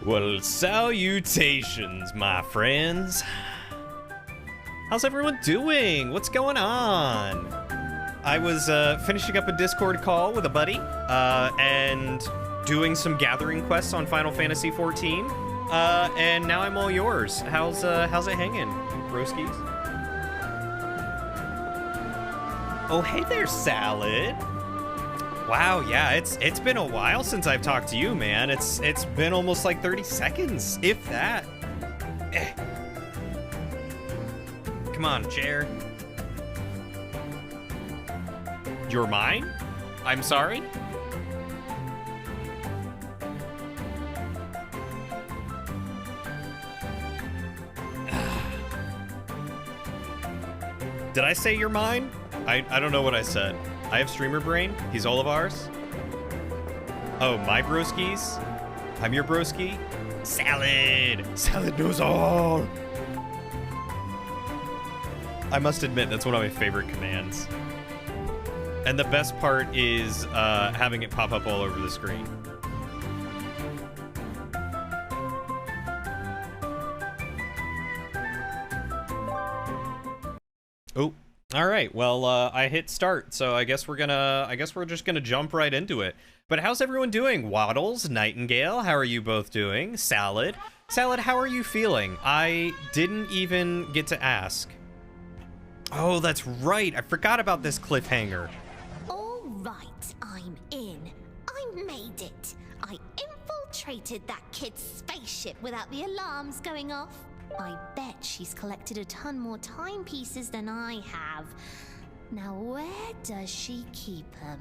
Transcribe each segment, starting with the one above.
Well, salutations, my friends. How's everyone doing? What's going on? I was finishing up a Discord call with a buddy and doing some gathering quests on Final Fantasy XIV, and now I'm all yours. How's it hanging, broskies? Oh, hey there, Salad. Wow, yeah, it's been a while since I've talked to you, man. It's been almost like 30 seconds, if that. Come on, chair. You're mine? I'm sorry? Did I say you're mine? I don't know what I said. I have streamer brain. He's all of ours. Oh, my broskies? I'm your broski? Salad! Salad knows all! I must admit, that's one of my favorite commands. And the best part is having it pop up all over the screen. Oh. All right, well, I hit start, so I guess we're just gonna jump right into it. But how's everyone doing? Waddles, Nightingale, how are you both doing? Salad, how are you feeling? I didn't even get to ask. Oh, that's right, I forgot about this cliffhanger. All right, I'm in. I made it. I infiltrated that kid's spaceship without the alarms going off. I bet she's collected a ton more timepieces than I have. Now where does she keep them?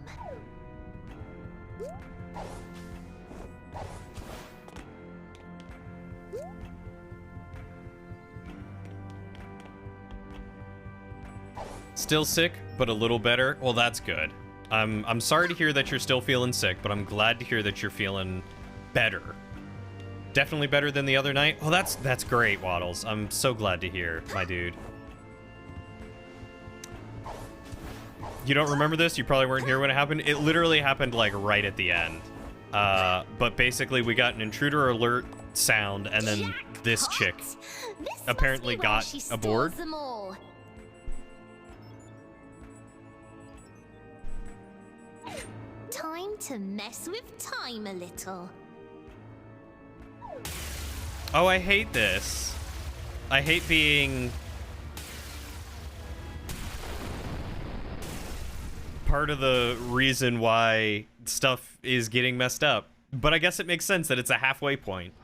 Still sick, but a little better. Well, that's good. I'm sorry to hear that you're still feeling sick, but I'm glad to hear that you're feeling better. Definitely better than the other night. Oh, that's great, Waddles. I'm so glad to hear, my dude. You don't remember this? You probably weren't here when it happened. It literally happened like right at the end. But basically we got an intruder alert sound, and then this chick apparently got aboard. Time to mess with time a little. Oh, I hate this. I hate being part of the reason why stuff is getting messed up. But I guess it makes sense that it's a halfway point.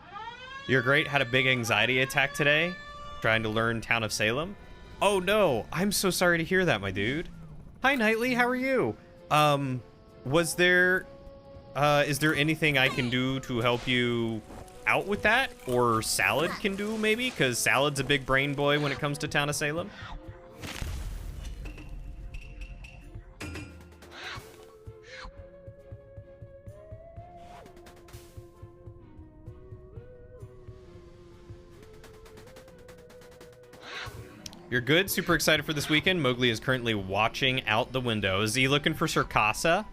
You're great. Had a big anxiety attack today, trying to learn Town of Salem. Oh no, I'm so sorry to hear that, my dude. Hi, Knightley, how are you? Is there anything I can do to help you out with that, or Salad can do maybe, because Salad's a big brain boy when it comes to Town of Salem? You're good. Super excited for this weekend. Mowgli is currently watching out the window. Is he looking for Circassa?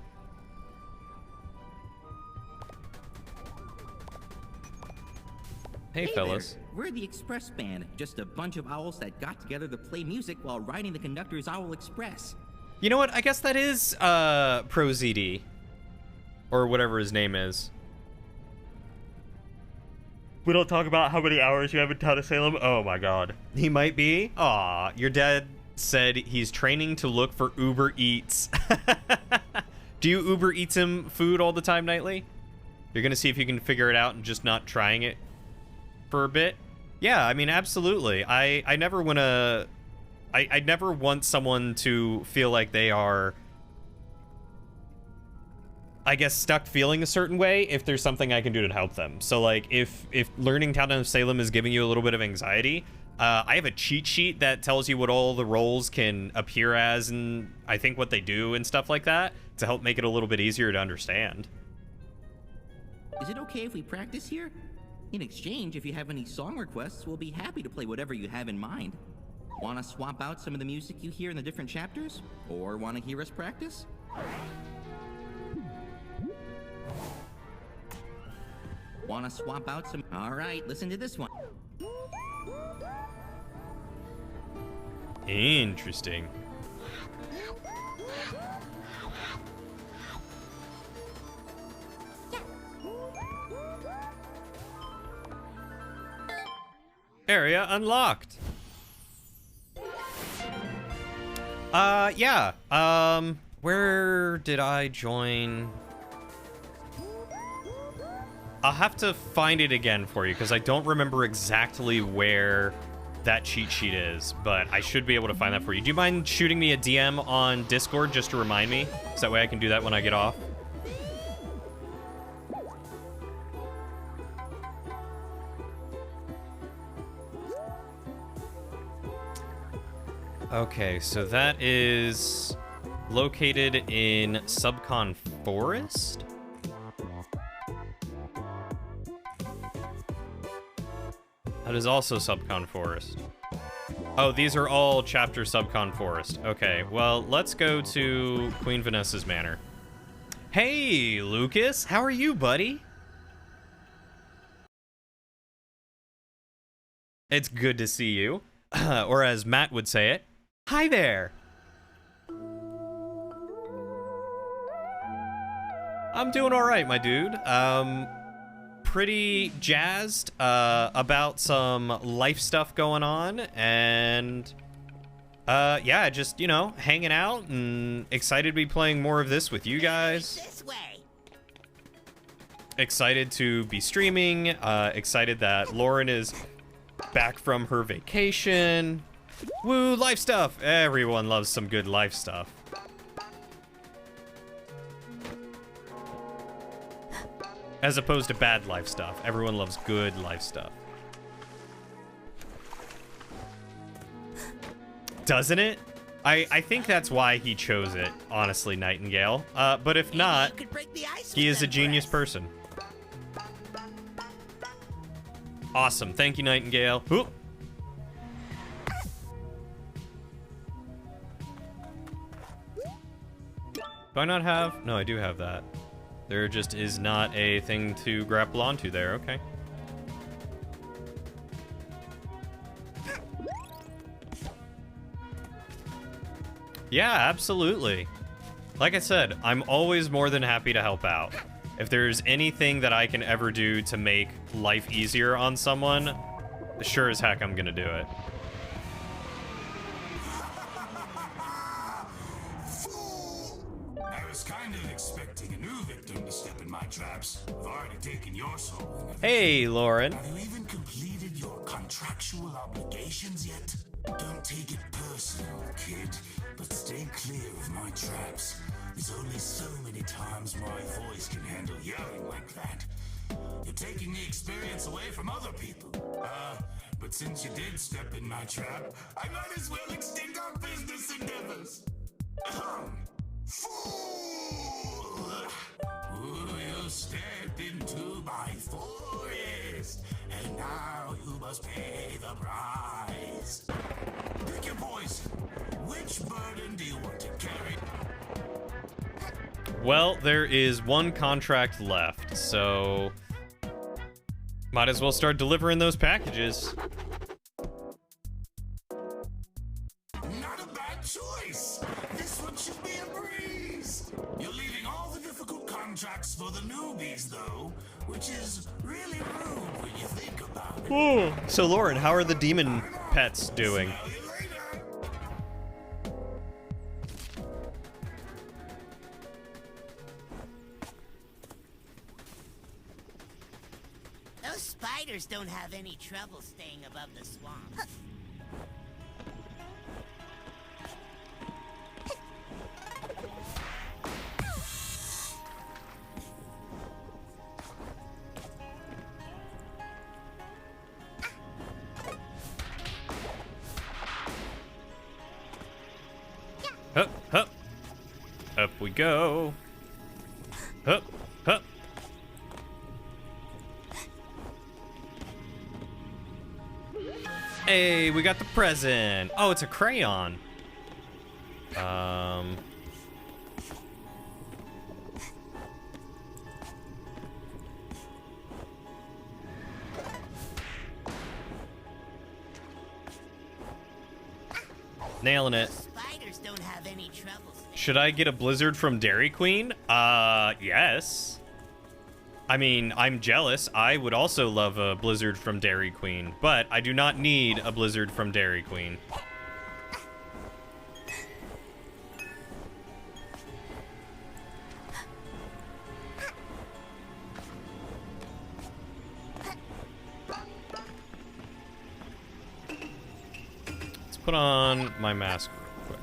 Hey fellas. There. We're the Express Band, just a bunch of owls that got together to play music while riding the conductor's Owl Express. You know what? I guess that is Pro ZD, or whatever his name is. We don't talk about how many hours you have in Town of Salem. Oh my god. He might be. Aw, your dad said he's training to look for Uber Eats. Do you Uber Eats him food all the time, Nightly? You're gonna see if you can figure it out and just not trying it for a bit? Yeah, I mean, absolutely. I never want to... I never want someone to feel like they are, I guess, stuck feeling a certain way if there's something I can do to help them. So, like, if learning Town of Salem is giving you a little bit of anxiety, I have a cheat sheet that tells you what all the roles can appear as, and I think what they do and stuff like that, to help make it a little bit easier to understand. Is it okay if we practice here? In exchange, if you have any song requests, we'll be happy to play whatever you have in mind. Want to swap out some of the music you hear in the different chapters? Or want to hear us practice? Wanna swap out some? All right, listen to this one. Interesting. Area unlocked. Yeah. Where did I join? I'll have to find it again for you because I don't remember exactly where that cheat sheet is, but I should be able to find that for you. Do you mind shooting me a DM on Discord just to remind me? So that way I can do that when I get off. Okay, so that is located in Subcon Forest? That is also Subcon Forest. Oh, these are all chapter Subcon Forest. Okay, well, let's go to Queen Vanessa's Manor. Hey, Lucas, how are you, buddy? It's good to see you. Or as Matt would say it, hi there. I'm doing all right, my dude. Pretty jazzed about some life stuff going on, and yeah, just, you know, hanging out and excited to be playing more of this with you guys. This way. Excited to be streaming, excited that Lauren is back from her vacation. Woo, life stuff. Everyone loves some good life stuff. As opposed to bad life stuff. Everyone loves good life stuff. Doesn't it? I think that's why he chose it, honestly, Nightingale. But if not, he is a genius person. Awesome. Thank you, Nightingale. Oop. Do I not have? No, I do have that. There just is not a thing to grapple onto there. Okay. Yeah, absolutely. Like I said, I'm always more than happy to help out. If there's anything that I can ever do to make life easier on someone, sure as heck I'm gonna do it. I was kind of expecting a new victim to step in my traps. I've already taken your soul. Hey, Lauren. Have you even completed your contractual obligations yet? Don't take it personal, kid, but stay clear of my traps. There's only so many times my voice can handle yelling like that. You're taking the experience away from other people. But since you did step in my trap, I might as well extend our business endeavors. Fool! You stepped into my forest, and now you must pay the price. Pick your poison. Which burden do you want to carry? Well, there is one contract left, so might as well start delivering those packages. Not a bad choice. This one should be a breeze. You're leaving all the difficult contracts for the newbies, though, which is really rude when you think about it. So, Lauren, how are the demon pets doing? Smell you later. Those spiders don't have any trouble staying above the swamp. Hup, hup. Up we go. Hup, hup. Hey, we got the present. Oh, it's a crayon. Nailing it. Spiders don't have any trouble staying. Should I get a blizzard from Dairy Queen? Yes. I mean, I'm jealous. I would also love a blizzard from Dairy Queen, but I do not need a blizzard from Dairy Queen. Let's put on my mask real quick.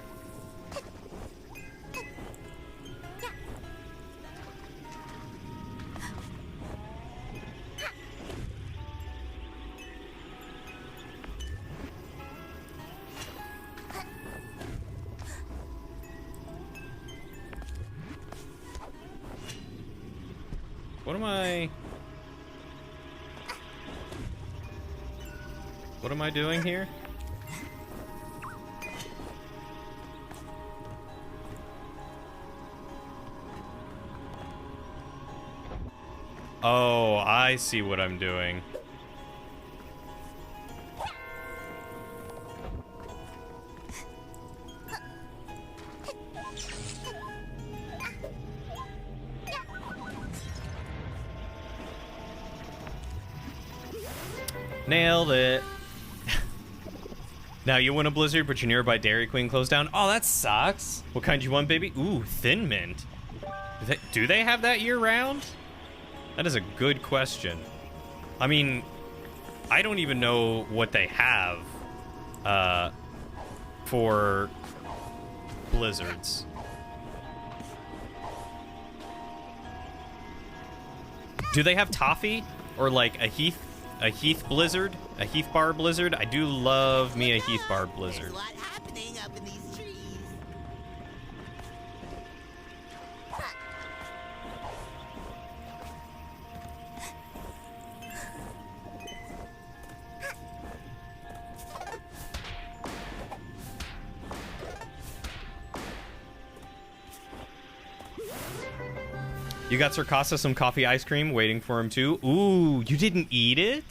What am I doing here? Oh, I see what I'm doing. Nailed it. Now you win a blizzard, but your nearby Dairy Queen closed down. Oh, that sucks. What kind you want, baby? Ooh, Thin Mint. Do they have that year-round? That is a good question. I mean, I don't even know what they have for blizzards. Do they have toffee or like a Heath blizzard, a Heath bar blizzard? I do love me a Heath bar blizzard. There's a lot happening up in these trees. You got Circasa some coffee ice cream waiting for him too. Ooh, you didn't eat it?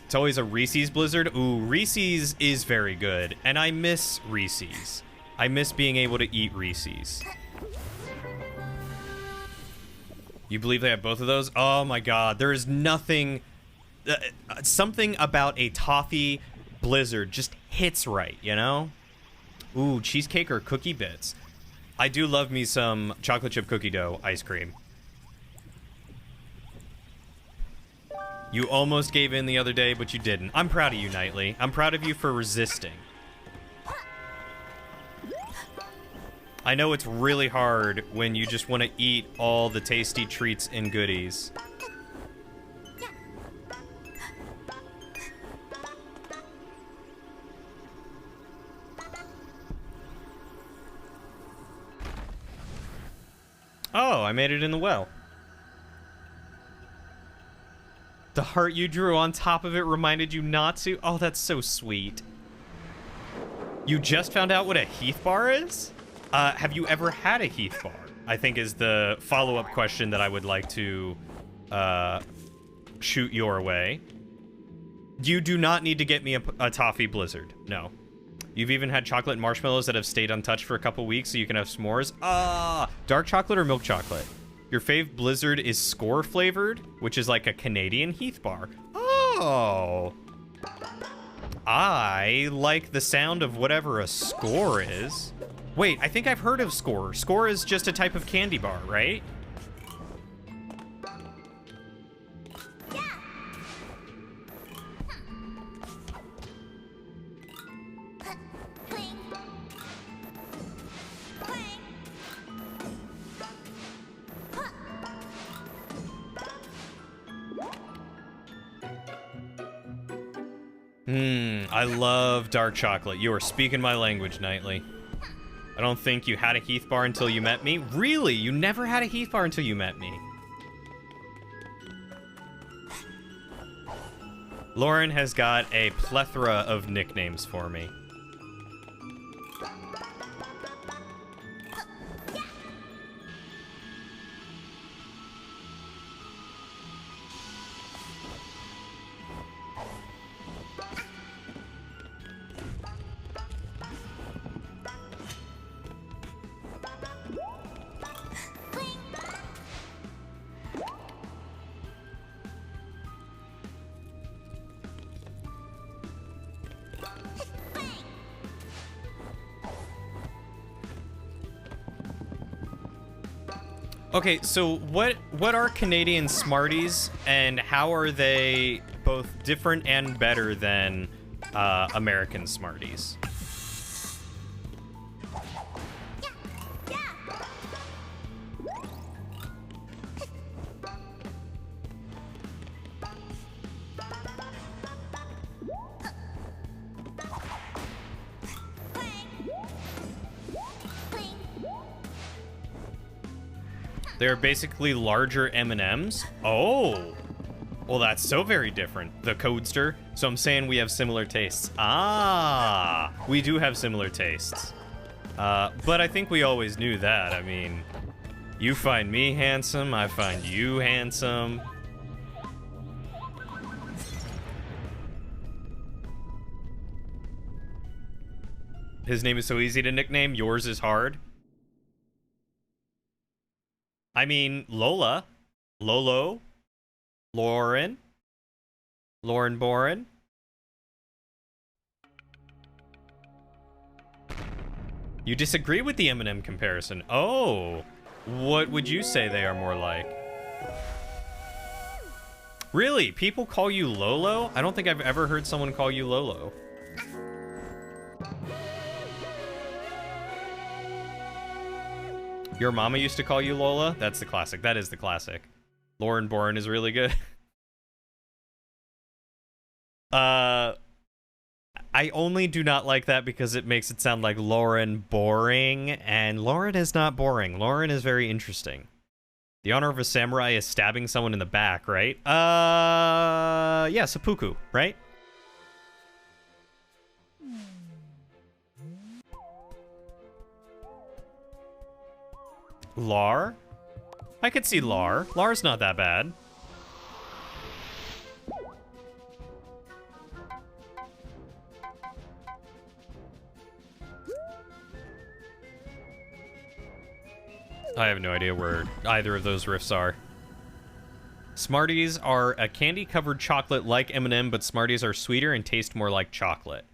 It's always a Reese's Blizzard. Ooh, Reese's is very good. And I miss Reese's. I miss being able to eat Reese's. You believe they have both of those? Oh my god, there is nothing... something about a toffee Blizzard just hits right, you know? Ooh, cheesecake or cookie bits. I do love me some chocolate chip cookie dough ice cream. You almost gave in the other day, but you didn't. I'm proud of you, Knightley. I'm proud of you for resisting. I know it's really hard when you just want to eat all the tasty treats and goodies. Oh, I made it in the well. The heart you drew on top of it reminded you not to? Oh, that's so sweet. You just found out what a Heath bar is? Have you ever had a Heath bar? I think is the follow-up question that I would like to shoot your way. You do not need to get me a toffee blizzard. No. You've even had chocolate marshmallows that have stayed untouched for a couple weeks so you can have s'mores. Dark chocolate or milk chocolate? Your fave blizzard is score flavored, which is like a Canadian Heath bar. Oh. I like the sound of whatever a score is. Wait, I think I've heard of score. Score is just a type of candy bar, right? I love dark chocolate. You are speaking my language, Knightley. I don't think you had a Heath bar until you met me. Really? You never had a Heath bar until you met me? Lauren has got a plethora of nicknames for me. Okay, so what are Canadian Smarties, and how are they both different and better than American Smarties? They're basically larger M&Ms. Oh, well, that's so very different. The Codester. So I'm saying we have similar tastes. Ah, we do have similar tastes. But I think we always knew that. I mean, you find me handsome, I find you handsome. His name is so easy to nickname, yours is hard. I mean, Lola, Lolo, Lauren, Lauren Boren. You disagree with the Eminem comparison. Oh, what would you say they are more like? Really? People call you Lolo? I don't think I've ever heard someone call you Lolo. Your mama used to call you Lola? That's the classic. That is the classic. Lauren Boren is really good. I only do not like that because it makes it sound like Lauren boring, and Lauren is not boring. Lauren is very interesting. The honor of a samurai is stabbing someone in the back, right? Yeah, seppuku, right? Lar? I could see Lar. Lar's not that bad. I have no idea where either of those riffs are. Smarties are a candy-covered chocolate like M&M, but Smarties are sweeter and taste more like chocolate.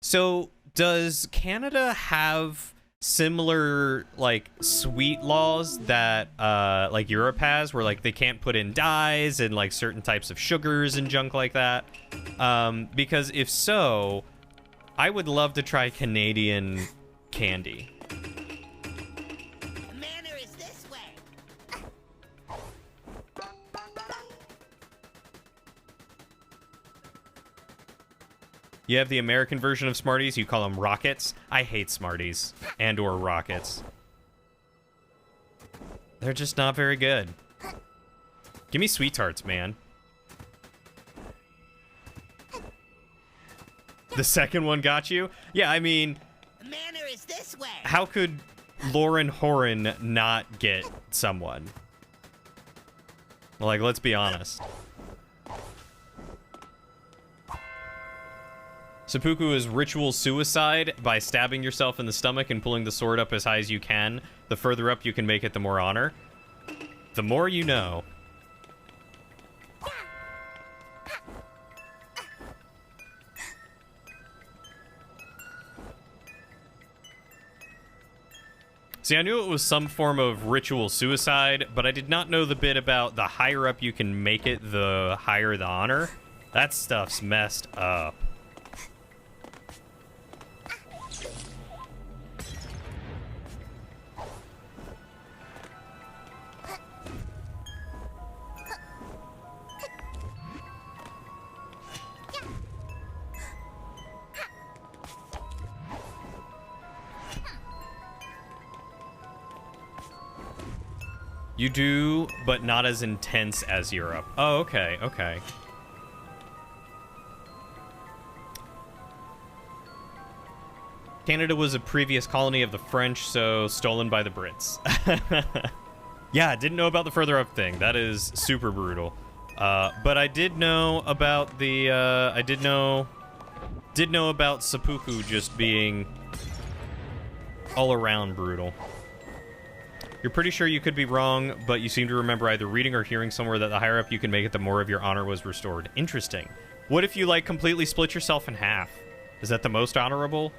So, does Canada have similar, like, sweet laws that, like, Europe has, where, like, they can't put in dyes and, like, certain types of sugars and junk like that? Because if so, I would love to try Canadian candy. You have the American version of Smarties, you call them Rockets. I hate Smarties and or Rockets. They're just not very good. Give me Sweet Tarts, man. The second one got you? Yeah, I mean, The manner is this way. how could Lauren Horan not get someone? Like, let's be honest. Seppuku is ritual suicide by stabbing yourself in the stomach and pulling the sword up as high as you can. The further up you can make it, the more honor. The more you know. See, I knew it was some form of ritual suicide, but I did not know the bit about the higher up you can make it, the higher the honor. That stuff's messed up. You do, but not as intense as Europe. Oh, okay, okay. Canada was a previous colony of the French, so stolen by the Brits. Yeah, didn't know about the further up thing. That is super brutal. But I did know about the, I did know about seppuku just being all around brutal. You're pretty sure you could be wrong, but you seem to remember either reading or hearing somewhere that the higher up you can make it, the more of your honor was restored. Interesting. What if you, like, completely split yourself in half? Is that the most honorable?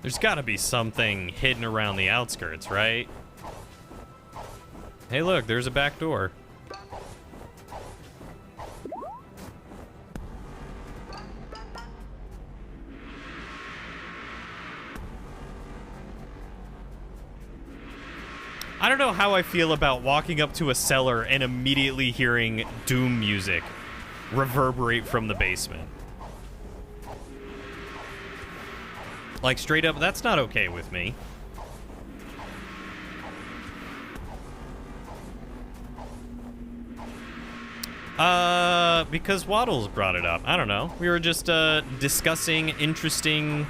There's gotta be something hidden around the outskirts, right? Hey, look, there's a back door. I don't know how I feel about walking up to a cellar and immediately hearing Doom music reverberate from the basement. Like, straight up, that's not okay with me. Because Waddles brought it up. I don't know. We were just, discussing interesting,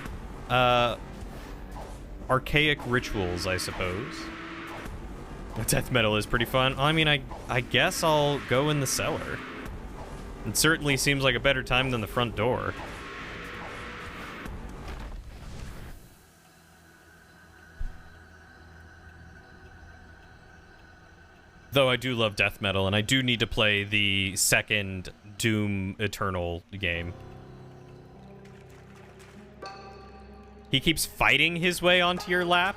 archaic rituals, I suppose. Death metal is pretty fun. I mean, I guess I'll go in the cellar. It certainly seems like a better time than the front door. Though I do love death metal, and I do need to play the second Doom Eternal game. He keeps fighting his way onto your lap.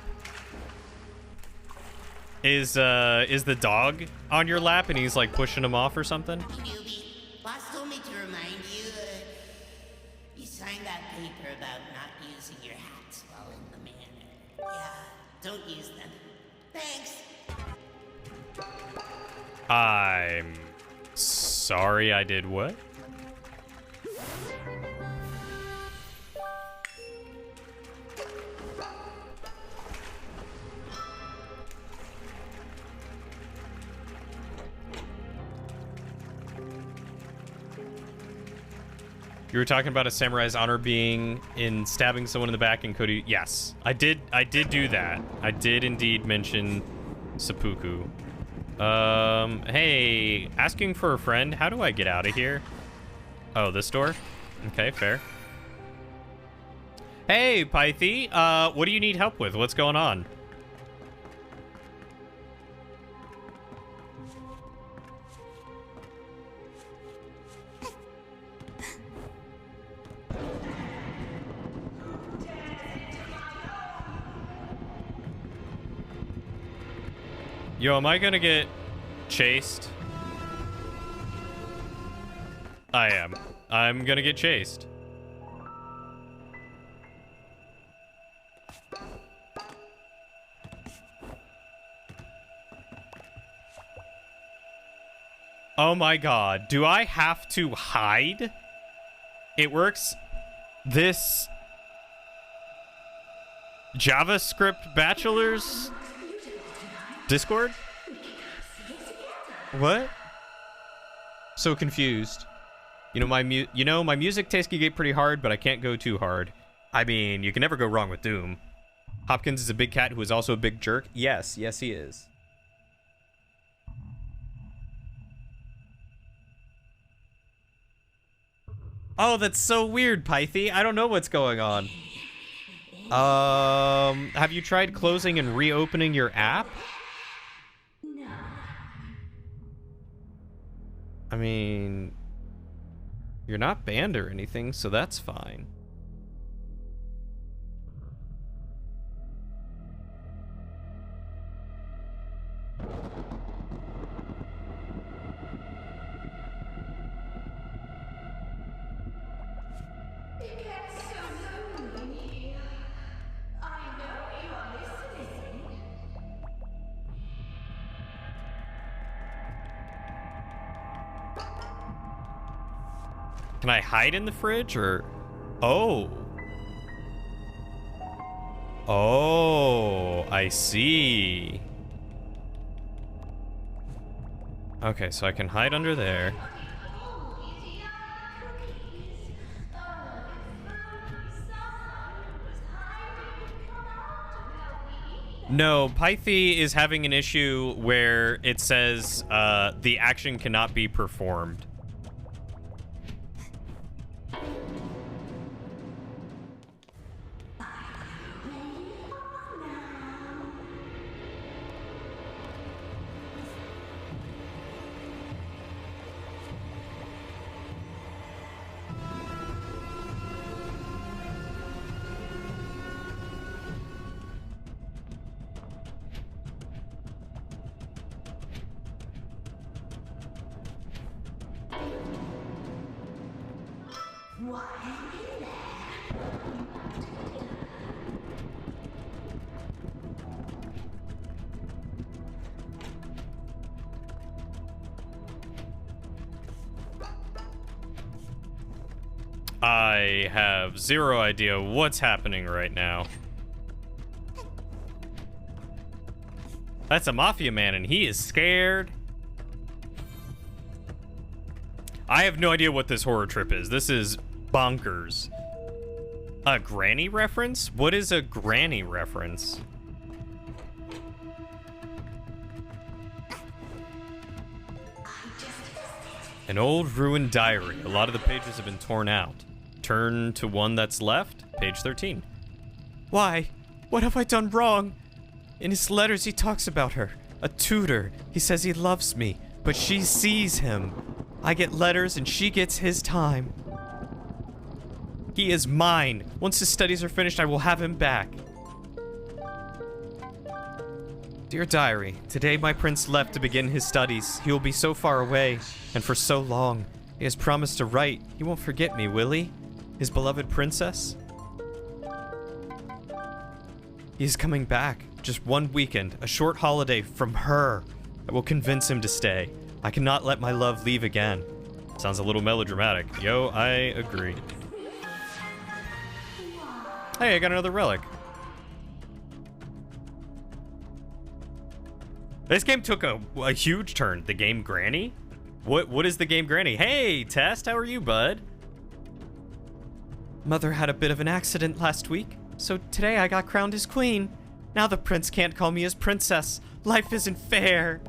Is the dog on your lap and he's like pushing him off or something? Newbie, boss told me to remind you, you signed that paper about not using your hats while in the manor. Yeah, don't use them. Thanks. I'm sorry, I did what? You were talking about a samurai's honor being in stabbing someone in the back and Cody. Yes, I did do that. I did indeed mention seppuku. Hey, asking for a friend. How do I get out of here? Oh, this door? Okay, fair. Hey, Pythie. What do you need help with? What's going on? Yo, am I gonna get chased? I am. I'm gonna get chased. Oh my god. Do I have to hide? It works. This JavaScript bachelor's Discord? What? So confused. You know, my music taste can get pretty hard, but I can't go too hard. I mean, you can never go wrong with Doom. Hopkins is a big cat who is also a big jerk. Yes, yes he is. Oh, that's so weird, Pythie. I don't know what's going on. Have you tried closing and reopening your app? I mean, you're not banned or anything, so that's fine. It gets so lonely in here. I know you are listening. Can I hide in the fridge or... Oh. Oh, I see. Okay, so I can hide under there. No, Pythie is having an issue where it says the action cannot be performed. Why are you there? I have zero idea what's happening right now. That's a mafia man and he is scared. I have no idea what this horror trip is. This is bonkers. A granny reference? What is a granny reference? An old ruined diary. A lot of the pages have been torn out. Turn to one that's left. Page 13. Why? What have I done wrong? In his letters, he talks about her. A tutor. He says he loves me, but she sees him. I get letters and she gets his time. He is mine. Once his studies are finished, I will have him back. Dear Diary, today my prince left to begin his studies. He will be so far away, and for so long. He has promised to write. He won't forget me, will he? His beloved princess? He is coming back. Just one weekend, a short holiday from her. I will convince him to stay. I cannot let my love leave again. Sounds a little melodramatic. Yo, I agree. Hey, I got another relic. This game took a huge turn. The game Granny? What is the game Granny? Hey, Test, how are you, bud? Mother had a bit of an accident last week, so today I got crowned as queen. Now the prince can't call me his princess. Life isn't fair.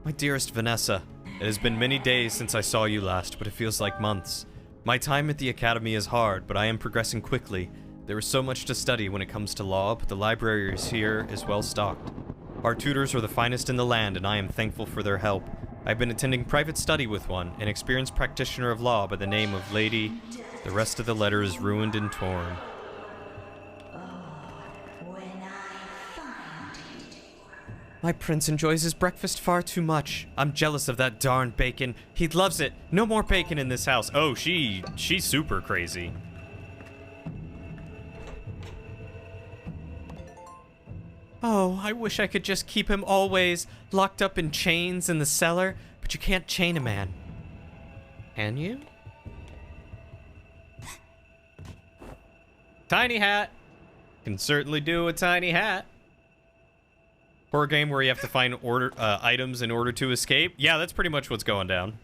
My dearest Vanessa, it has been many days since I saw you last, but it feels like months. My time at the academy is hard, but I am progressing quickly. There is so much to study when it comes to law, but the library here is well stocked. Our tutors are the finest in the land, and I am thankful for their help. I've been attending private study with one, an experienced practitioner of law by the name of Lady. The rest of the letter is ruined and torn. My prince enjoys his breakfast far too much. I'm jealous of that darn bacon. He loves it. No more bacon in this house. Oh, she's super crazy. Oh, I wish I could just keep him always locked up in chains in the cellar, but you can't chain a man. Can you? Tiny hat. Can certainly do a tiny hat. Horror game where you have to find items in order to escape. Yeah, that's pretty much what's going down.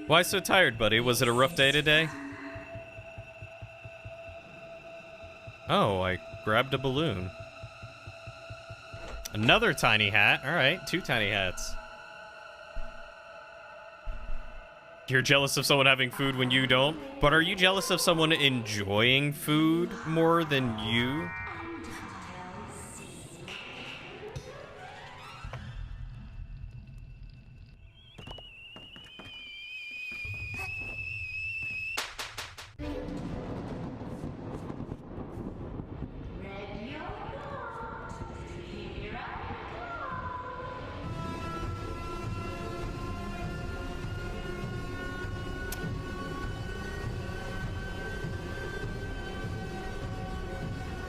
Why so tired, buddy? Was it a rough day today? Oh, I grabbed a balloon. Another tiny hat. All right, 2 tiny hats. You're jealous of someone having food when you don't? But are you jealous of someone enjoying food more than you?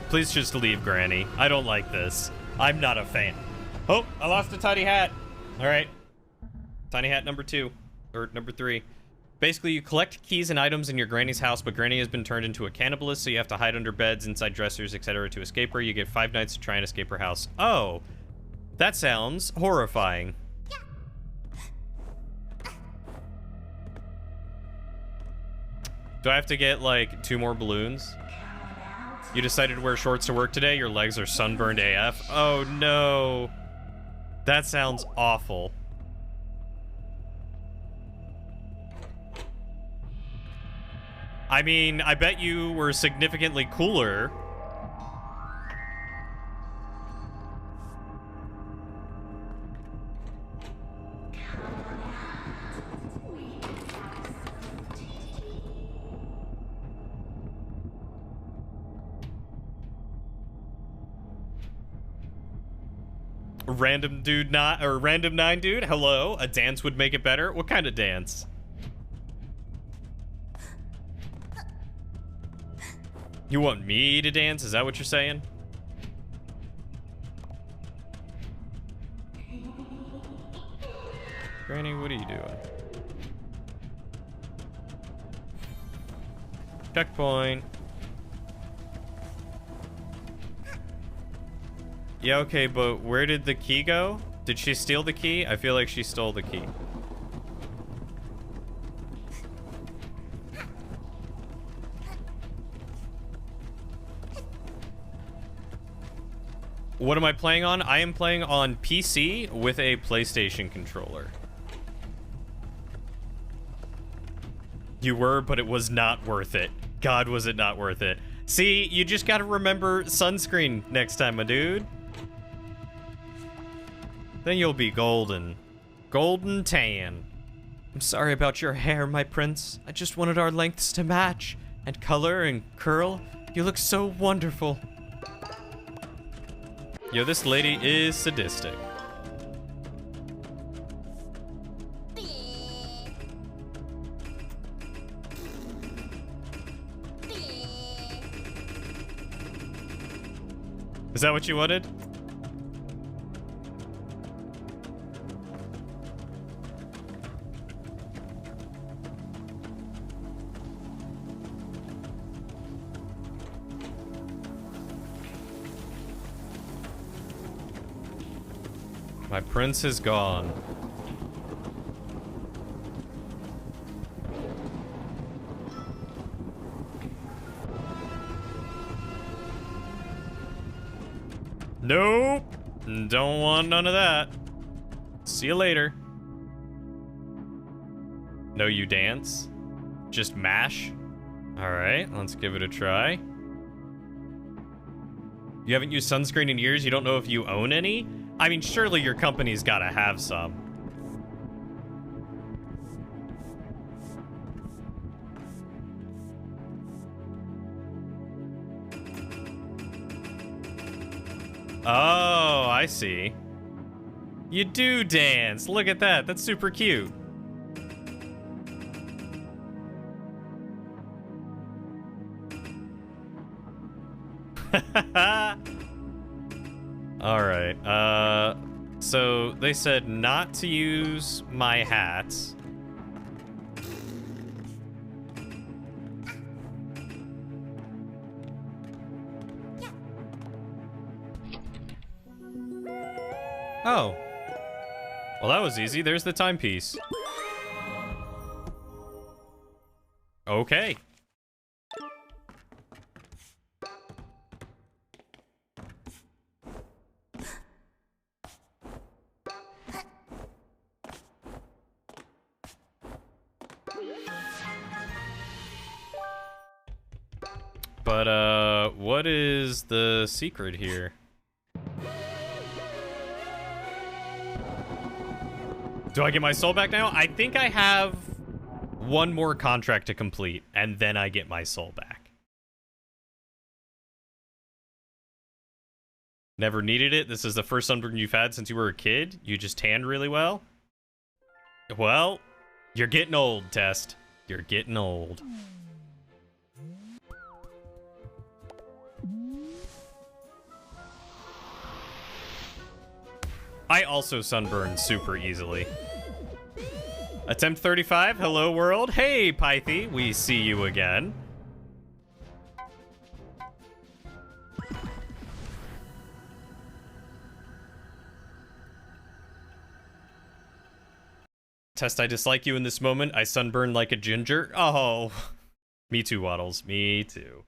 Please just leave, Granny. I don't like this. I'm not a fan. Oh, I lost a tiny hat. All right. Tiny hat number 2. Or number 3. Basically, you collect keys and items in your Granny's house, but Granny has been turned into a cannibalist, so you have to hide under beds, inside dressers, etc. to escape her. You get 5 nights to try and escape her house. Oh. That sounds horrifying. Do I have to get, like, 2 more balloons? You decided to wear shorts to work today? Your legs are sunburned AF? Oh, no. That sounds awful. I mean, I bet you were significantly cooler. Random dude not or random 9 dude. Hello. A dance would make it better. What kind of dance? You want me to dance? Is that what you're saying? Granny, what are you doing? Checkpoint. Yeah, okay, but where did the key go? Did she steal the key? I feel like she stole the key. What am I playing on? I am playing on PC with a PlayStation controller. You were, but it was not worth it. God, was it not worth it. See, you just gotta remember sunscreen next time, my dude. Then you'll be golden. Golden tan. I'm sorry about your hair, my prince. I just wanted our lengths to match. And color and curl. You look so wonderful. Yo, this lady is sadistic. Is that what you wanted? My prince is gone. Nope. Don't want none of that. See you later. No, you dance? Just mash? Alright, let's give it a try. You haven't used sunscreen in years? You don't know if you own any? I mean, surely your company's gotta have some. Oh, I see. You do dance. Look at that. That's super cute. All right. So they said not to use my hats. Oh. Well, that was easy. There's the timepiece. Okay. But, what is the secret here? Do I get my soul back now? I think I have one more contract to complete, and then I get my soul back. Never needed it? This is the first sunburn you've had since you were a kid? You just tanned really well? Well, you're getting old, Test. You're getting old. I also sunburn super easily. Attempt 35, hello world. Hey, Pythie, we see you again. Test, I dislike you in this moment. I sunburn like a ginger. Oh, me too, Waddles, me too.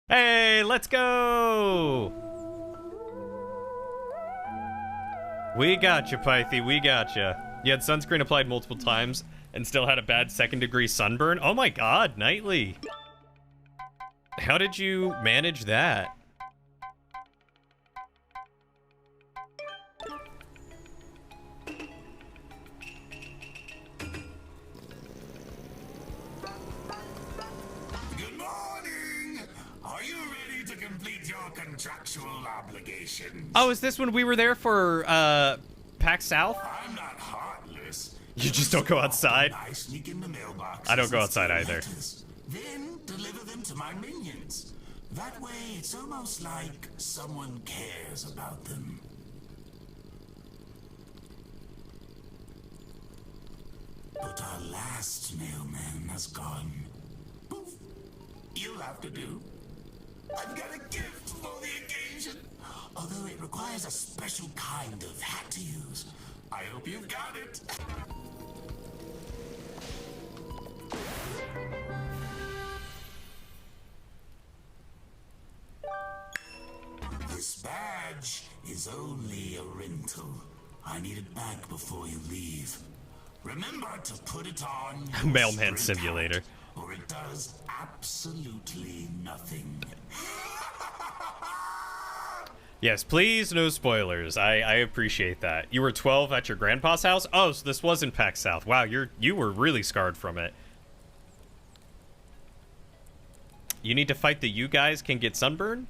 Hey, let's go! We got you, Pythie, we got you. You had sunscreen applied multiple times and still had a bad second-degree sunburn? Oh my god, Nightly. How did you manage that? Good morning! Are you ready to complete your contractual obligations. Oh, is this when we were there for PAX South? I'm not heartless. You just don't go outside? I sneak in the mailbox. I don't go outside either. Then deliver them to my minions. That way, it's almost like someone cares about them. But our last mailman has gone. Poof. You'll have to do. I've got a gift for the occasion. Although it requires a special kind of hat to use. I hope you've got it. This badge is only a rental. I need it back before you leave. Remember to put it on your Mailman sprint simulator. hat, or it does absolutely nothing. Yes, please, no spoilers. I appreciate that. You were 12 at your grandpa's house? Oh, so this was in PAX South. Wow, you were really scarred from it. You need to fight the you guys can get sunburn?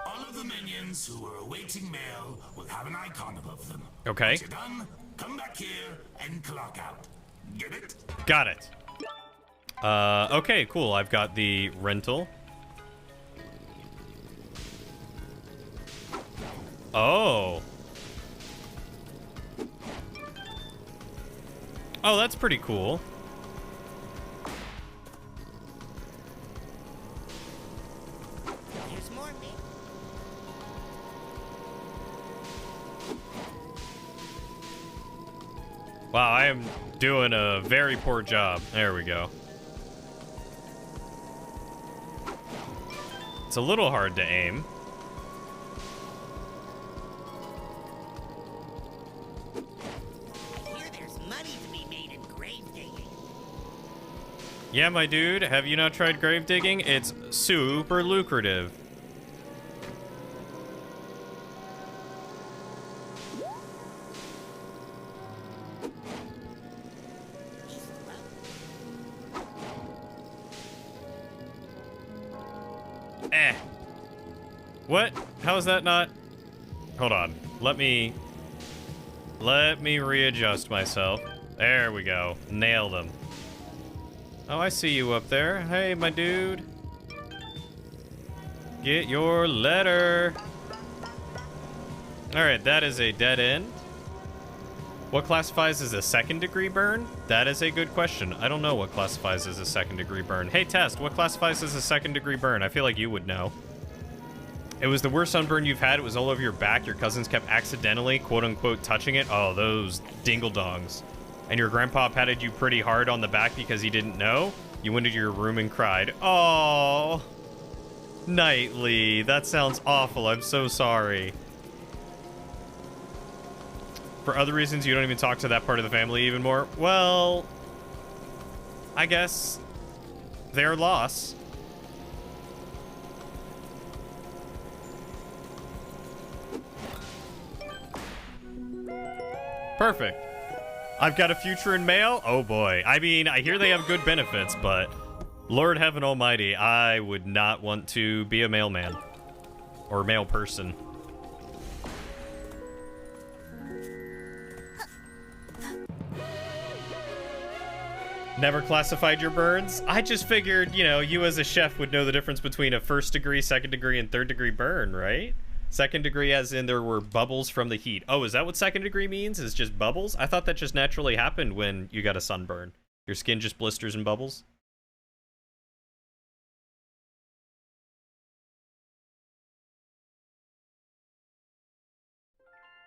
All of the minions who are awaiting mail will have an icon above them. Okay. Once you're done, come back here and clock out. Get it? Got it. Okay, cool. I've got the rental. Oh. Oh, that's pretty cool. Here's more, me. Wow, I am doing a very poor job. There we go. It's a little hard to aim. I hear there's money to be made in grave digging. Yeah, my dude, have you not tried grave digging? It's super lucrative. Eh. What? How is that not? Hold on. Let me readjust myself. There we go. Nailed him. Oh, I see you up there. Hey, my dude. Get your letter. Alright, that is a dead end. What classifies as a second-degree burn? That is a good question. I don't know what classifies as a second-degree burn. Hey, Test, what classifies as a second-degree burn? I feel like you would know. It was the worst sunburn you've had. It was all over your back. Your cousins kept accidentally, quote-unquote, touching it. Oh, those dingle-dongs. And your grandpa patted you pretty hard on the back because he didn't know? You went into your room and cried. Oh, Knightley, that sounds awful. I'm so sorry. For other reasons, you don't even talk to that part of the family even more? Well, I guess their loss. Perfect. I've got a future in mail? Oh boy. I mean, I hear they have good benefits, but Lord Heaven Almighty, I would not want to be a mailman. Or mail person. Never classified your burns? I just figured, you know, you as a chef would know the difference between a first degree, second degree, and third degree burn, right? Second degree as in there were bubbles from the heat. Oh, is that what second degree means? Is just bubbles? I thought that just naturally happened when you got a sunburn. Your skin just blisters and bubbles?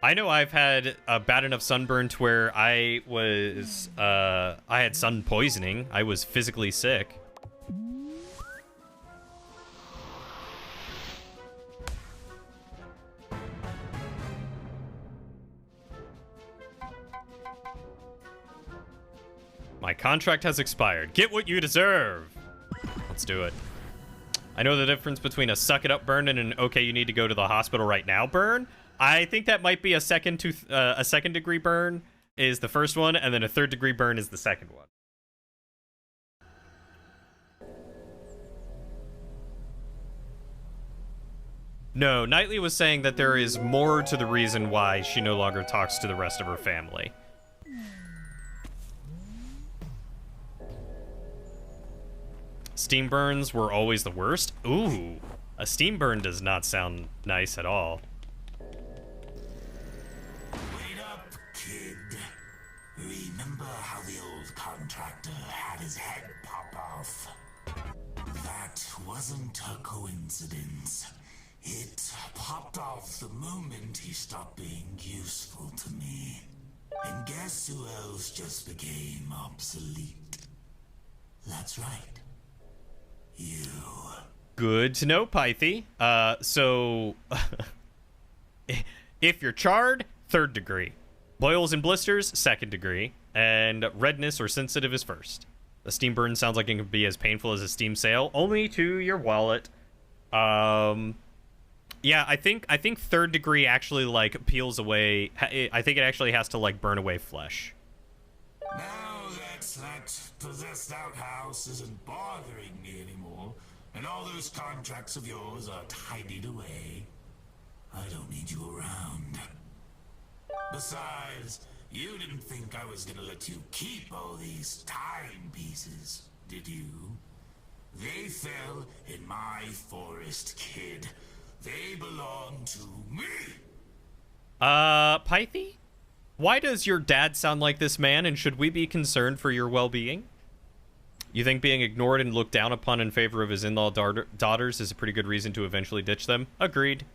I know I've had a bad enough sunburn to where I had sun poisoning. I was physically sick. My contract has expired. Get what you deserve. Let's do it. I know the difference between a suck it up burn and an okay, you need to go to the hospital right now burn. I think that might be a second degree burn is the first one, and then a third degree burn is the second one. No, Knightley was saying that there is more to the reason why she no longer talks to the rest of her family. Steam burns were always the worst? Ooh, a steam burn does not sound nice at all. Wait up, kid. Remember how the old contractor had his head pop off? That wasn't a coincidence. It popped off the moment he stopped being useful to me. And guess who else just became obsolete? That's right. You. Good to know, Pythe. So if you're charred, 3rd degree. Boils and blisters, 2nd degree. And redness or sensitive is 1st. A steam burn sounds like it can be as painful as a steam sail, only to your wallet. Yeah, I think 3rd degree actually, like, peels away. I think it actually has to, like, burn away flesh. Now that possessed outhouse isn't bothering me anymore, and all those contracts of yours are tidied away, I don't need you around. Besides, you didn't think I was gonna let you keep all these timepieces, did you? They fell in my forest, kid. They belong to me. Pythe? Why does your dad sound like this man, and should we be concerned for your well-being? You think being ignored and looked down upon in favor of his in-law daughters is a pretty good reason to eventually ditch them? Agreed.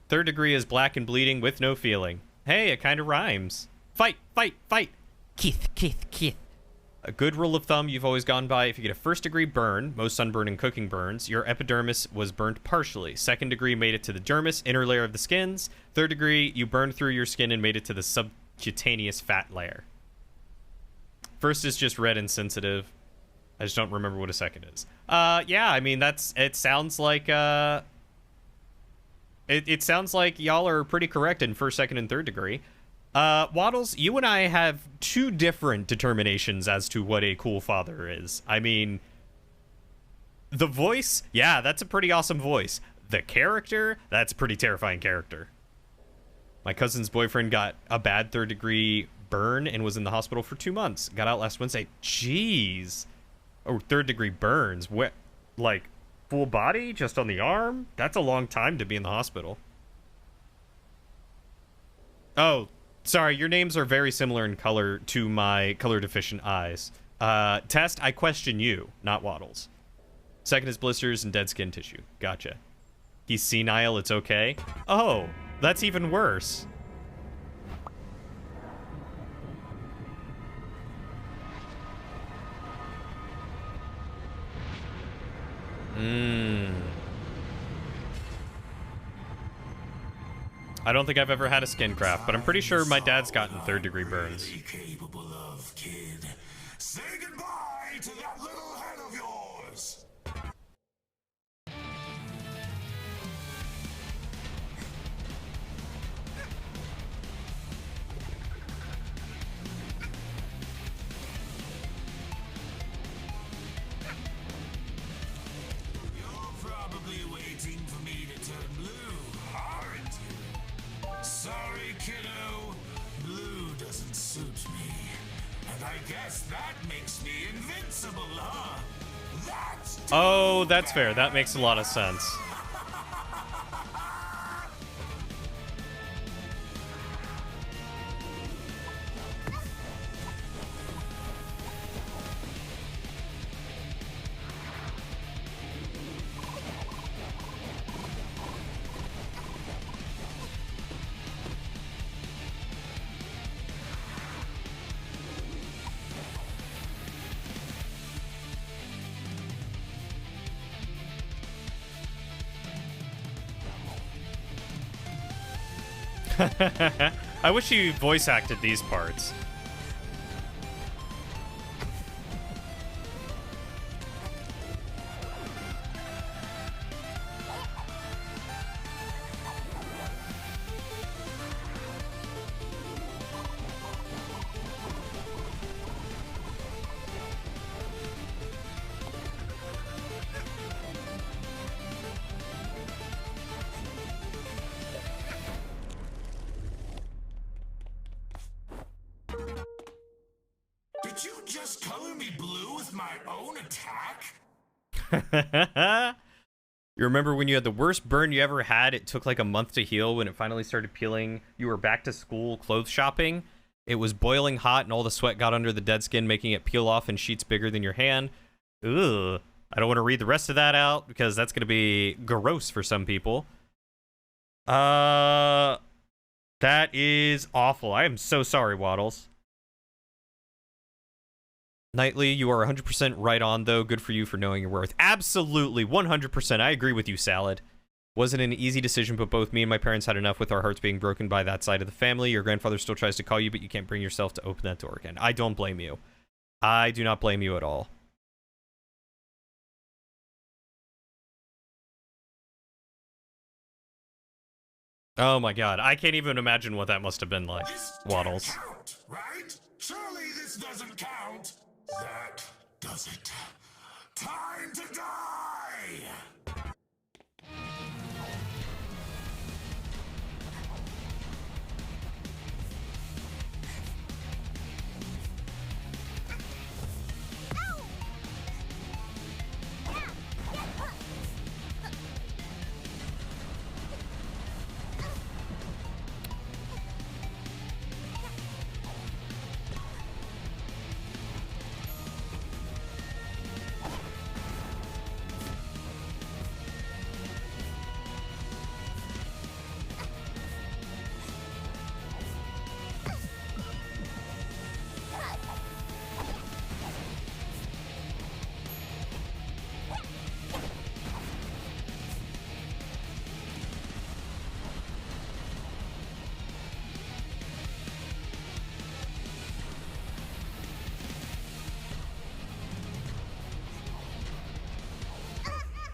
3rd degree is black and bleeding with no feeling. Hey, it kind of rhymes. Fight, fight, fight. Keith, Keith, Keith. A good rule of thumb you've always gone by: if you get a 1st degree burn, most sunburn and cooking burns, your epidermis was burnt partially. 2nd degree made it to the dermis, inner layer of the skins. 3rd degree, you burned through your skin and made it to the subcutaneous fat layer. 1st is just red and sensitive. I just don't remember what a 2nd is. Yeah, I mean, it sounds like, it sounds like y'all are pretty correct in 1st, 2nd, and 3rd degree. Waddles, you and I have 2 different determinations as to what a cool father is. I mean, the voice, yeah, that's a pretty awesome voice. The character, that's a pretty terrifying character. My cousin's boyfriend got a bad 3rd degree burn and was in the hospital for 2 months. Got out last Wednesday. Jeez. Oh, 3rd degree burns. What, like, full body, just on the arm? That's a long time to be in the hospital. Oh, sorry, your names are very similar in color to my color deficient eyes. Test, I question you, not Waddles. 2nd is blisters and dead skin tissue. Gotcha. He's senile, it's okay. Oh, that's even worse. I don't think I've ever had a skin craft, but I'm pretty sure my dad's gotten 3rd degree burns. Capable of, kid. Say goodbye to that little head of yours. You're probably waiting for me to turn blue, aren't you? Sorry, kiddo. Blue doesn't suit me. And I guess that makes me invincible, huh? Oh, that's fair. That makes a lot of sense. I wish you voice acted these parts. Did you just color me blue with my own attack? You remember when you had the worst burn you ever had? It took like a month to heal. When it finally started peeling, you were back to school clothes shopping. It was boiling hot and all the sweat got under the dead skin, making it peel off in sheets bigger than your hand. Ugh. I don't want to read the rest of that out because that's going to be gross for some people. That is awful. I am so sorry, Waddles. Knightley, you are 100% right on, though. Good for you for knowing your worth. Absolutely, 100%. I agree with you, Salad. Wasn't an easy decision, but both me and my parents had enough with our hearts being broken by that side of the family. Your grandfather still tries to call you, but you can't bring yourself to open that door again. I don't blame you. I do not blame you at all. Oh my god, I can't even imagine what that must have been like, Waddles. Count, right? Surely this doesn't count. That does it. Time to die!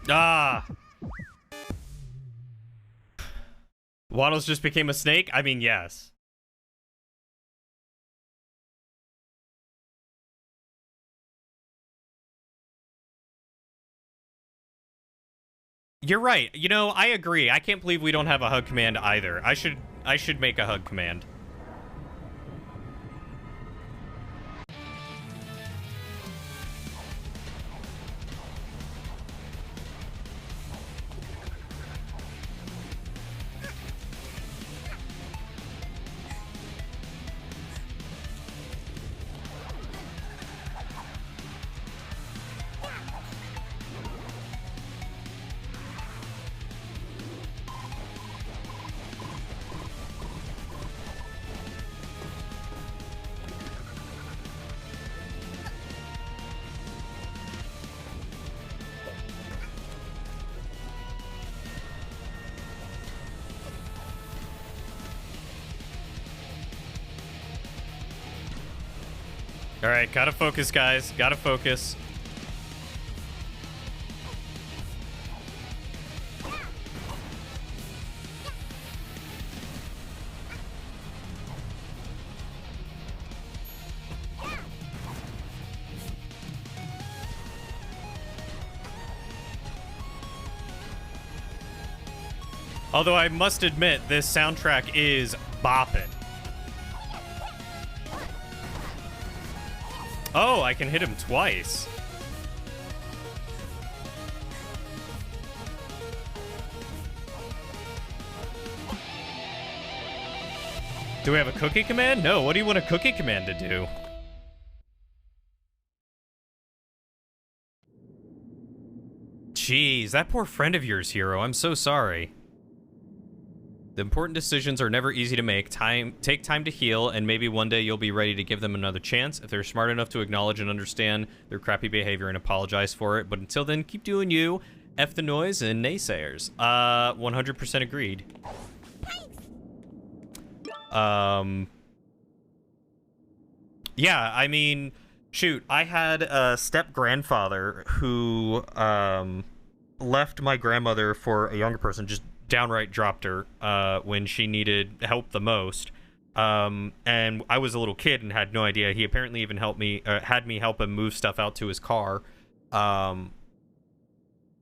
Ah! Waddles just became a snake? I mean, yes. You're right. You know, I agree. I can't believe we don't have a hug command either. I should make a hug command. All right, gotta focus, guys. Gotta focus. Although I must admit, this soundtrack is bopping. Oh, I can hit him twice. Do we have a cookie command? No, what do you want a cookie command to do? Jeez, that poor friend of yours, Hero. I'm so sorry. The important decisions are never easy to make. Take time to heal, and maybe one day you'll be ready to give them another chance if they're smart enough to acknowledge and understand their crappy behavior and apologize for it. But until then, keep doing you. F the noise and naysayers. 100% agreed. Yeah, I mean, shoot, I had a step-grandfather who, left my grandmother for a younger person, just downright dropped her when she needed help the most. And I was a little kid and had no idea. He apparently even helped me, had me help him move stuff out to his car,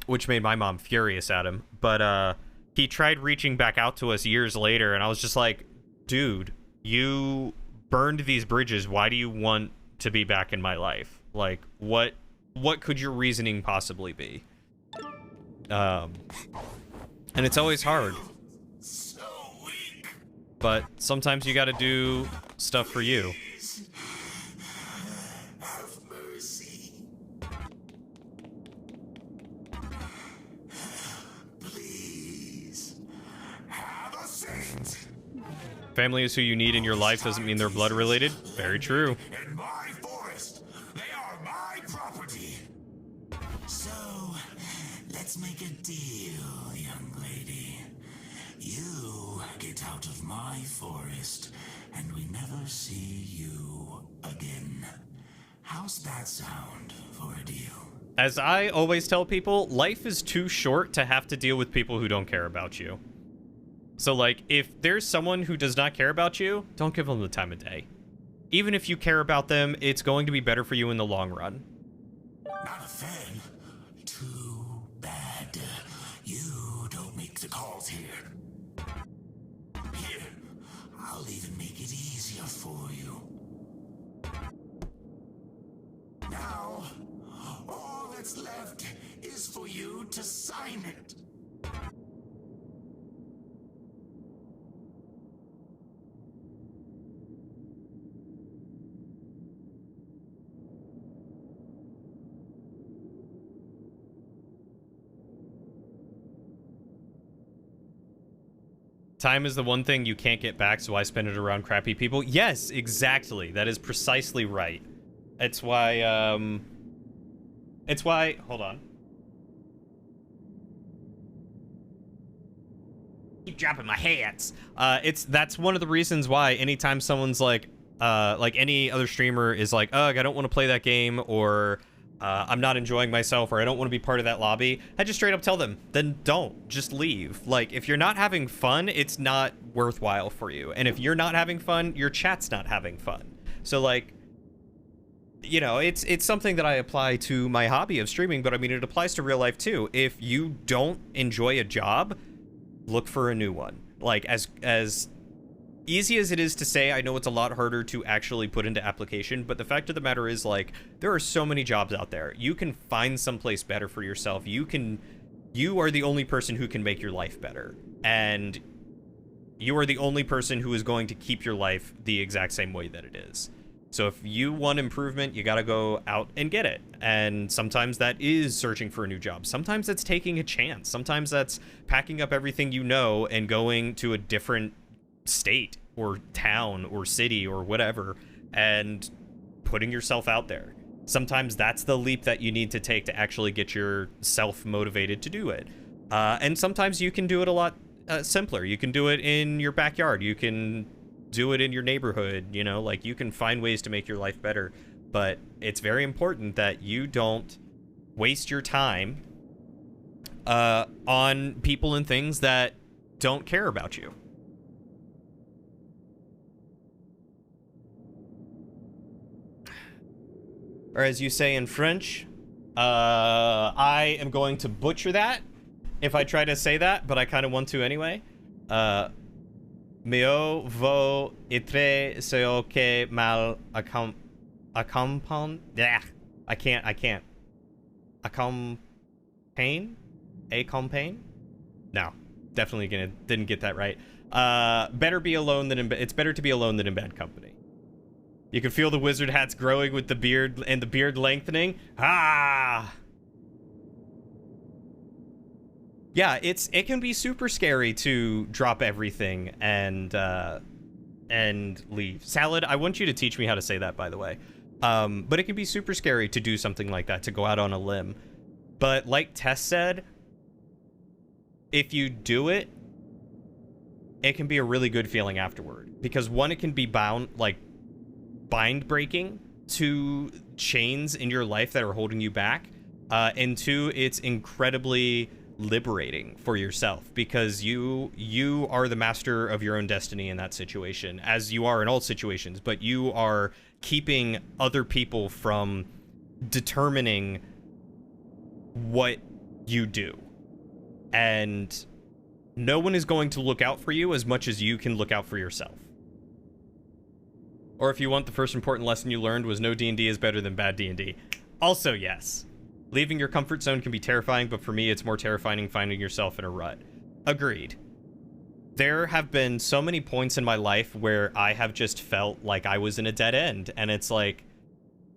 which made my mom furious at him. But he tried reaching back out to us years later, and I was just like, dude, you burned these bridges. Why do you want to be back in my life? Like, what could your reasoning possibly be? And it's always hard. So weak. But sometimes you gotta do stuff for you. Have mercy. Please. Have a saint. Family is who you need in your life doesn't mean they're blood related. Very true. In my forest, they are my property. So, let's make a deal, young lady. You get out of my forest, and we never see you again. How's that sound for a deal? As I always tell people, life is too short to have to deal with people who don't care about you. So, like, if there's someone who does not care about you, don't give them the time of day. Even if you care about them, it's going to be better for you in the long run. Not a fan. Too bad. You don't make the calls here. Here, I'll even make it easier for you. Now, all that's left is for you to sign it. Time is the one thing you can't get back, so I spend it around crappy people. Yes, exactly. That is precisely right. It's why, hold on. Keep dropping my hands. That's one of the reasons why anytime someone's like any other streamer is like, ugh, I don't want to play that game, or I'm not enjoying myself, or I don't want to be part of that lobby, I just straight up tell them, then don't. Just leave. Like, if you're not having fun, it's not worthwhile for you. And if you're not having fun, your chat's not having fun. So, like, you know, it's something that I apply to my hobby of streaming, but I mean, it applies to real life too. If you don't enjoy a job, look for a new one. Like, as easy as it is to say, I know it's a lot harder to actually put into application, but the fact of the matter is, like, there are so many jobs out there. You can find someplace better for yourself. You are the only person who can make your life better. And you are the only person who is going to keep your life the exact same way that it is. So if you want improvement, you got to go out and get it. And sometimes that is searching for a new job. Sometimes that's taking a chance. Sometimes that's packing up everything you know and going to a different state or town or city or whatever and putting yourself out there. Sometimes that's the leap that you need to take to actually get yourself motivated to do it. And sometimes you can do it a lot simpler. You can do it in your backyard. You can do it in your neighborhood, you know, like, you can find ways to make your life better. But it's very important that you don't waste your time on people and things that don't care about you. Or as you say in French, I am going to butcher that if I try to say that, but I kind of want to anyway. Mieux vaut être ce que mal accompagné. Yeah, I can't. Accompagne? No, definitely didn't get that right. It's better to be alone than in bad company. You can feel the wizard hats growing with the beard and the beard lengthening. Ah! Yeah, it can be super scary to drop everything and leave. Salad, I want you to teach me how to say that, by the way. But it can be super scary to do something like that, to go out on a limb. But like Tess said, if you do it, it can be a really good feeling afterward. Because one, it can be bind breaking to chains in your life that are holding you back. And two, it's incredibly liberating for yourself, because you are the master of your own destiny in that situation, as you are in all situations, but you are keeping other people from determining what you do. And no one is going to look out for you as much as you can look out for yourself. Or if you want, the first important lesson you learned was no D&D is better than bad D&D. Also, yes. Leaving your comfort zone can be terrifying, but for me, it's more terrifying finding yourself in a rut. Agreed. There have been so many points in my life where I have just felt like I was in a dead end, and it's like,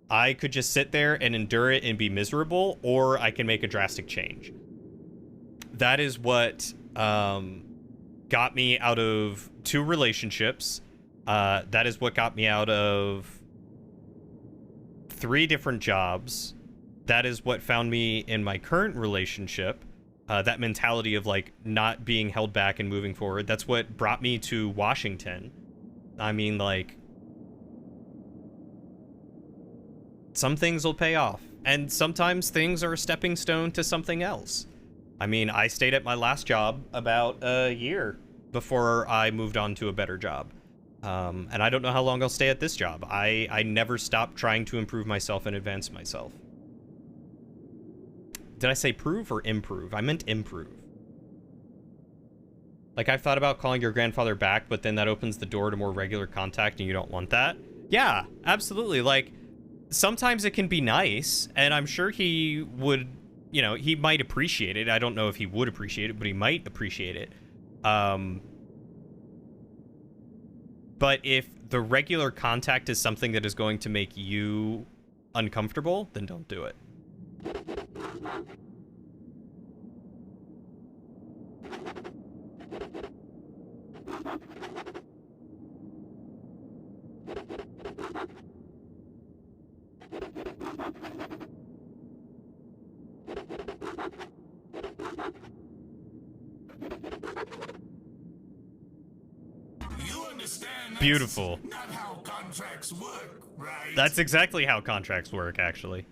I could just sit there and endure it and be miserable, or I can make a drastic change. That is what got me out of 2 relationships. That is what got me out of 3 different jobs. That is what found me in my current relationship. That mentality of like not being held back and moving forward. That's what brought me to Washington. I mean, like, some things will pay off, and sometimes things are a stepping stone to something else. I mean, I stayed at my last job about a year before I moved on to a better job. And I don't know how long I'll stay at this job. I never stopped trying to improve myself and advance myself. Did I say prove or improve? I meant improve. Like, I've thought about calling your grandfather back, but then that opens the door to more regular contact, and you don't want that. Yeah, absolutely. Like, sometimes it can be nice, and I'm sure he would, you know, he might appreciate it. I don't know if he would appreciate it, but he might appreciate it. But if the regular contact is something that is going to make you uncomfortable, then don't do it. Beautiful. Not how contracts work, right? That's exactly how contracts work, actually.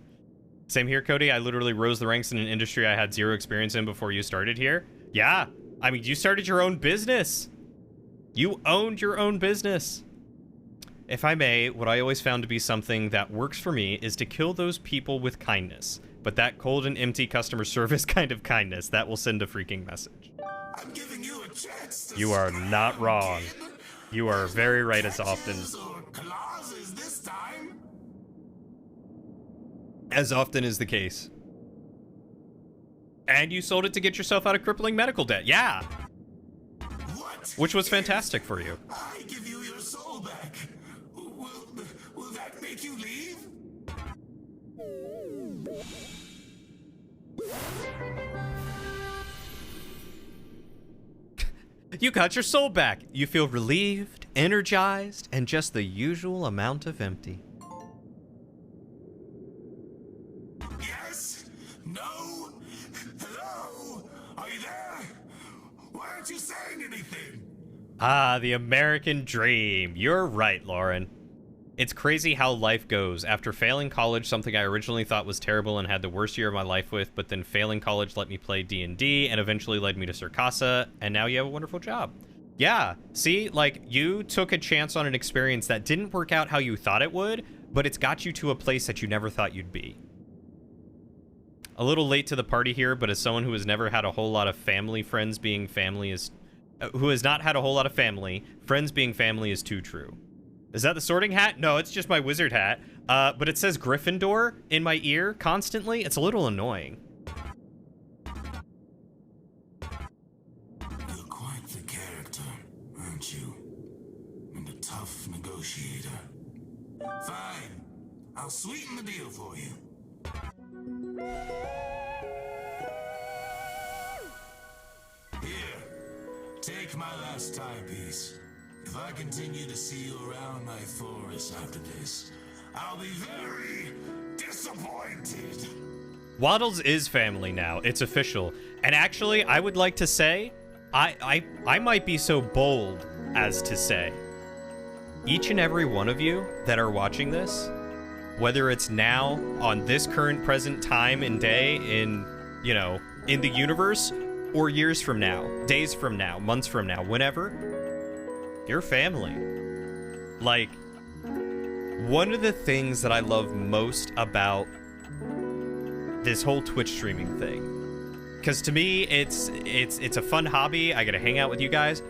Same here, Cody. I literally rose the ranks in an industry I had 0 experience in before you started here. Yeah. I mean, you started your own business. You owned your own business. If I may, what I always found to be something that works for me is to kill those people with kindness. But that cold and empty customer service kind of kindness, that will send a freaking message. I'm giving you a chance to You are not wrong. kid. You are very right as often Or clauses this time. is the case. And you sold it to get yourself out of crippling medical debt. Yeah. What? Which was fantastic for you. I give you your soul back. Will that make you leave? You got your soul back. You feel relieved, energized, and just the usual amount of empty. Yes? No? Hello? Are you there? Why aren't you saying anything? Ah, the American dream. You're right, Lauren. It's crazy how life goes. After failing college, something I originally thought was terrible and had the worst year of my life with, but then failing college let me play D&D and eventually led me to Circasa, and now you have a wonderful job. Yeah, see, like, you took a chance on an experience that didn't work out how you thought it would, but it's got you to a place that you never thought you'd be. A little late to the party here, but as someone who has never had a whole lot of family, friends being family is... who has not had a whole lot of family, friends being family is too true. Is that the sorting hat? No, it's just my wizard hat. But it says Gryffindor in my ear constantly. It's a little annoying. You're quite the character, aren't you? And a tough negotiator. Fine. I'll sweeten the deal for you. Here. Take my last timepiece. If I continue to see you around my forest after this, I'll be very disappointed. Waddles is family now. It's official. And actually, I would like to say, I might be so bold as to say, each and every one of you that are watching this, whether it's now on this current present time and day in, you know, in the universe, or years from now, days from now, months from now, whenever, you're family. Like, one of the things that I love most about this whole Twitch streaming thing, because to me, it's a fun hobby. I get to hang out with you guys,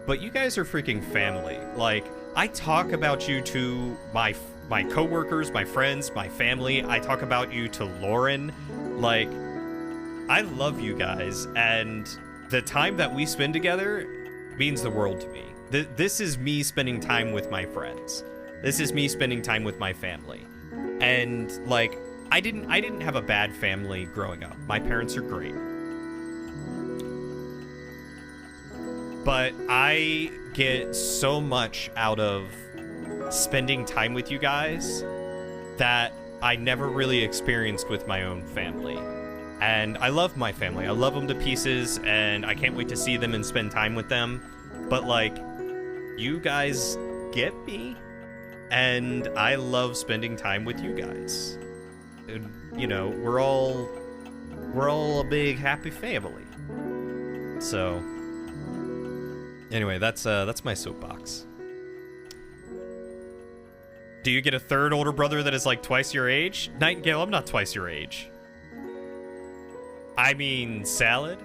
but you guys are freaking family. Like, I talk about you to my coworkers, my friends, my family. I talk about you to Lauren. Like, I love you guys, and the time that we spend together means the world to me. This is me spending time with my friends. This is me spending time with my family. And like, I didn't have a bad family growing up. My parents are great. But I get so much out of spending time with you guys that I never really experienced with my own family. And I love my family. I love them to pieces, and I can't wait to see them and spend time with them. But like, you guys get me, and I love spending time with you guys. And, you know, we're all a big happy family. So anyway, that's my soapbox. Do you get a third older brother that is like twice your age? Nightingale, I'm not twice your age. I mean, Salad.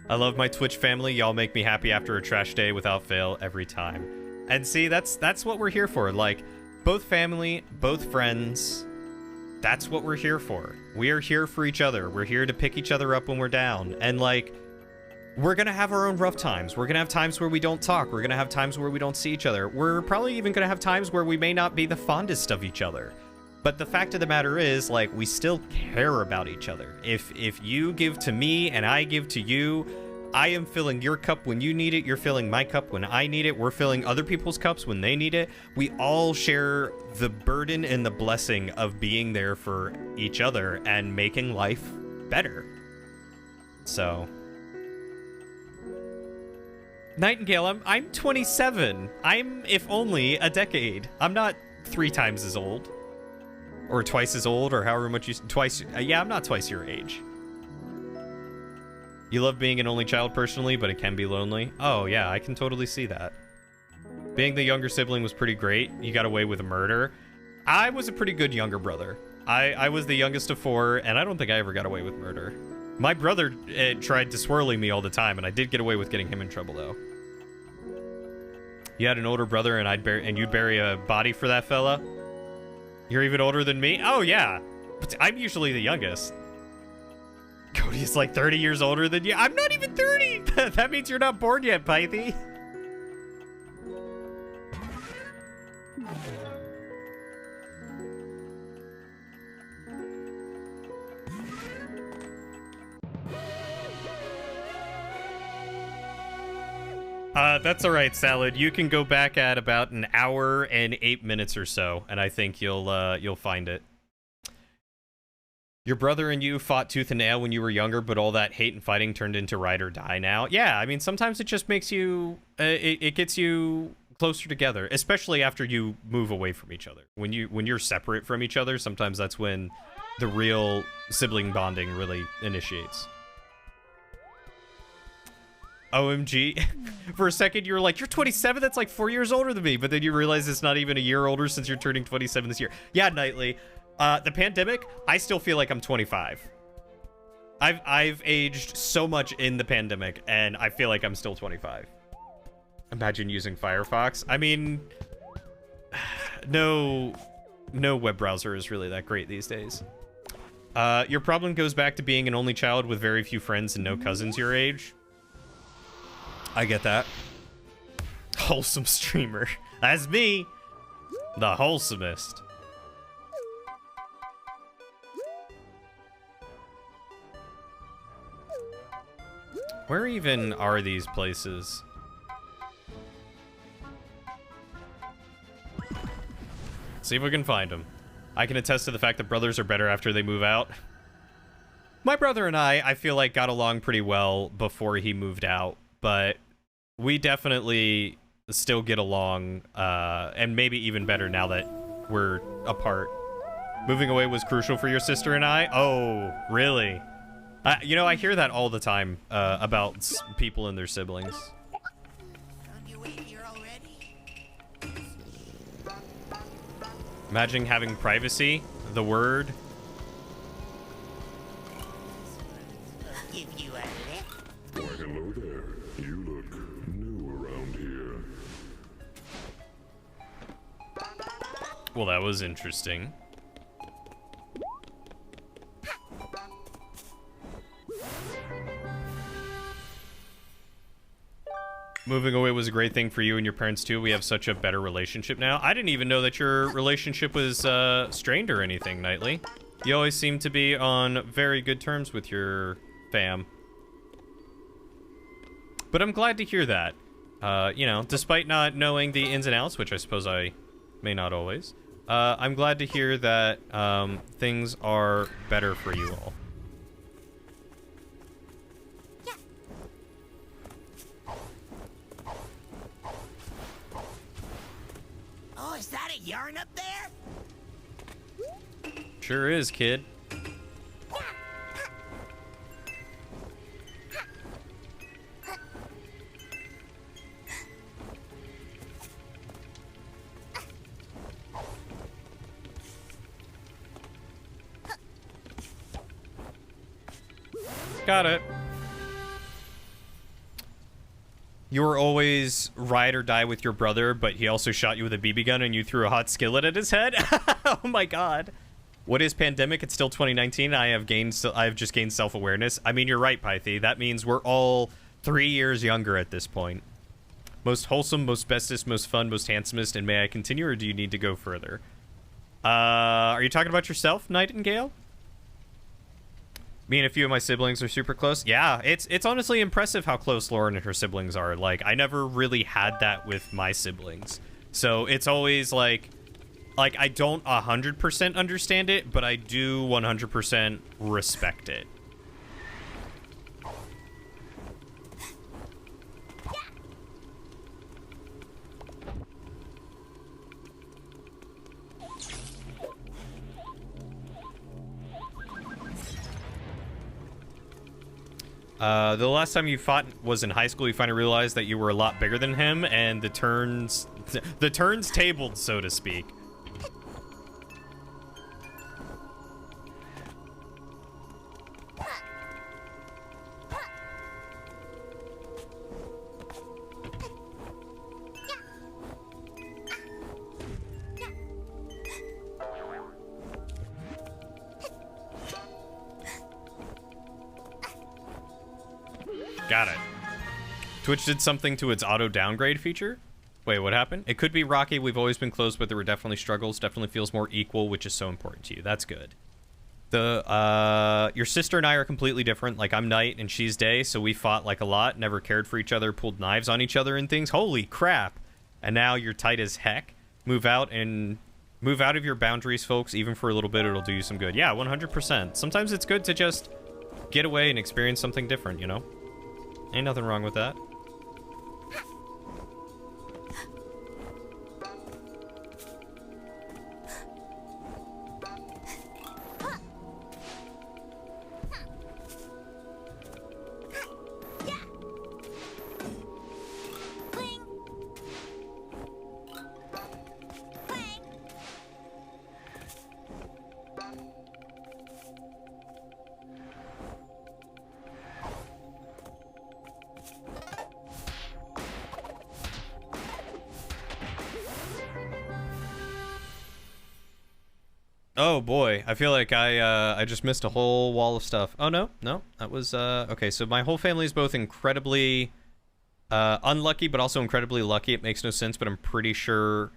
I love my Twitch family. Y'all make me happy after a trash day without fail every time. And see, that's what we're here for. Like, both family, both friends. That's what we're here for. We are here for each other. We're here to pick each other up when we're down. And like, we're gonna have our own rough times. We're gonna have times where we don't talk. We're gonna have times where we don't see each other. We're probably even gonna have times where we may not be the fondest of each other. But the fact of the matter is, like, we still care about each other. If you give to me and I give to you, I am filling your cup when you need it. You're filling my cup when I need it. We're filling other people's cups when they need it. We all share the burden and the blessing of being there for each other and making life better. So, Nightingale, I'm 27. I'm, if only, a decade. I'm not 3 times as old. Or twice as old, or however much you... Twice... yeah, I'm not twice your age. You love being an only child personally, but it can be lonely. Oh, yeah, I can totally see that. Being the younger sibling was pretty great. You got away with a murder. I was a pretty good younger brother. I was the youngest of 4, and I don't think I ever got away with murder. My brother tried to swirly me all the time, and I did get away with getting him in trouble, though. You had an older brother, and you'd bury a body for that fella? You're even older than me? Oh, yeah. But I'm usually the youngest. Cody is like 30 years older than you. I'm not even 30. That means you're not born yet, Pythie. That's all right, Salad. You can go back at about an hour and 8 minutes or so, and I think you'll find it. Your brother and you fought tooth and nail when you were younger, but all that hate and fighting turned into ride or die now. Yeah, I mean, sometimes it just makes you, it gets you closer together, especially after you move away from each other. When you're separate from each other, sometimes that's when the real sibling bonding really initiates. OMG. For a second, you were like, you're 27? That's like 4 years older than me. But then you realize it's not even a year older since you're turning 27 this year. Yeah, Knightley. The pandemic, I still feel like I'm 25. I've aged so much in the pandemic, and I feel like I'm still 25. Imagine using Firefox. I mean, no web browser is really that great these days. Your problem goes back to being an only child with very few friends and no cousins your age. I get that. Wholesome streamer. That's me. The wholesomest. Where even are these places? See if we can find them. I can attest to the fact that brothers are better after they move out. My brother and I feel like got along pretty well before he moved out, but we definitely still get along, and maybe even better now that we're apart. Moving away was crucial for your sister and I? Oh, really? You know, I hear that all the time about people and their siblings. Found your way here already? Imagine having privacy, the word. Well, that was interesting. Moving away was a great thing for you and your parents, too. We have such a better relationship now. I didn't even know that your relationship was strained or anything, Knightley. You always seem to be on very good terms with your fam. But I'm glad to hear that. You know, despite not knowing the ins and outs, which I suppose I may not always, I'm glad to hear that things are better for you all. Oh, is that a yarn up there? Sure is, kid. Got it. You were always ride or die with your brother, but he also shot you with a BB gun and you threw a hot skillet at his head? Oh my god. What is pandemic? It's still 2019. I've just gained self-awareness. I mean, you're right, Pythe. That means we're all 3 years younger at this point. Most wholesome, most bestest, most fun, most handsomest, and may I continue, or do you need to go further? Are you talking about yourself, Nightingale? Me and a few of my siblings are super close. Yeah, it's honestly impressive how close Lauren and her siblings are. Like, I never really had that with my siblings. So it's always like I don't 100% understand it, but I do 100% respect it. The last time you fought was in high school. You finally realized that you were a lot bigger than him, and the turns tabled, so to speak. Got it. Twitch did something to its auto downgrade feature? Wait, what happened? It could be rocky. We've always been close, but there were definitely struggles. Definitely feels more equal, which is so important to you. That's good. Your sister and I are completely different. Like, I'm night and she's day, so we fought like a lot, never cared for each other, pulled knives on each other and things. Holy crap. And now you're tight as heck. Move out of your boundaries, folks. Even for a little bit, it'll do you some good. Yeah, 100%. Sometimes it's good to just get away and experience something different, you know? Ain't nothing wrong with that. Oh boy, I feel like I just missed a whole wall of stuff. Oh no, that was okay. So my whole family is both incredibly unlucky, but also incredibly lucky. It makes no sense, but I'm pretty sure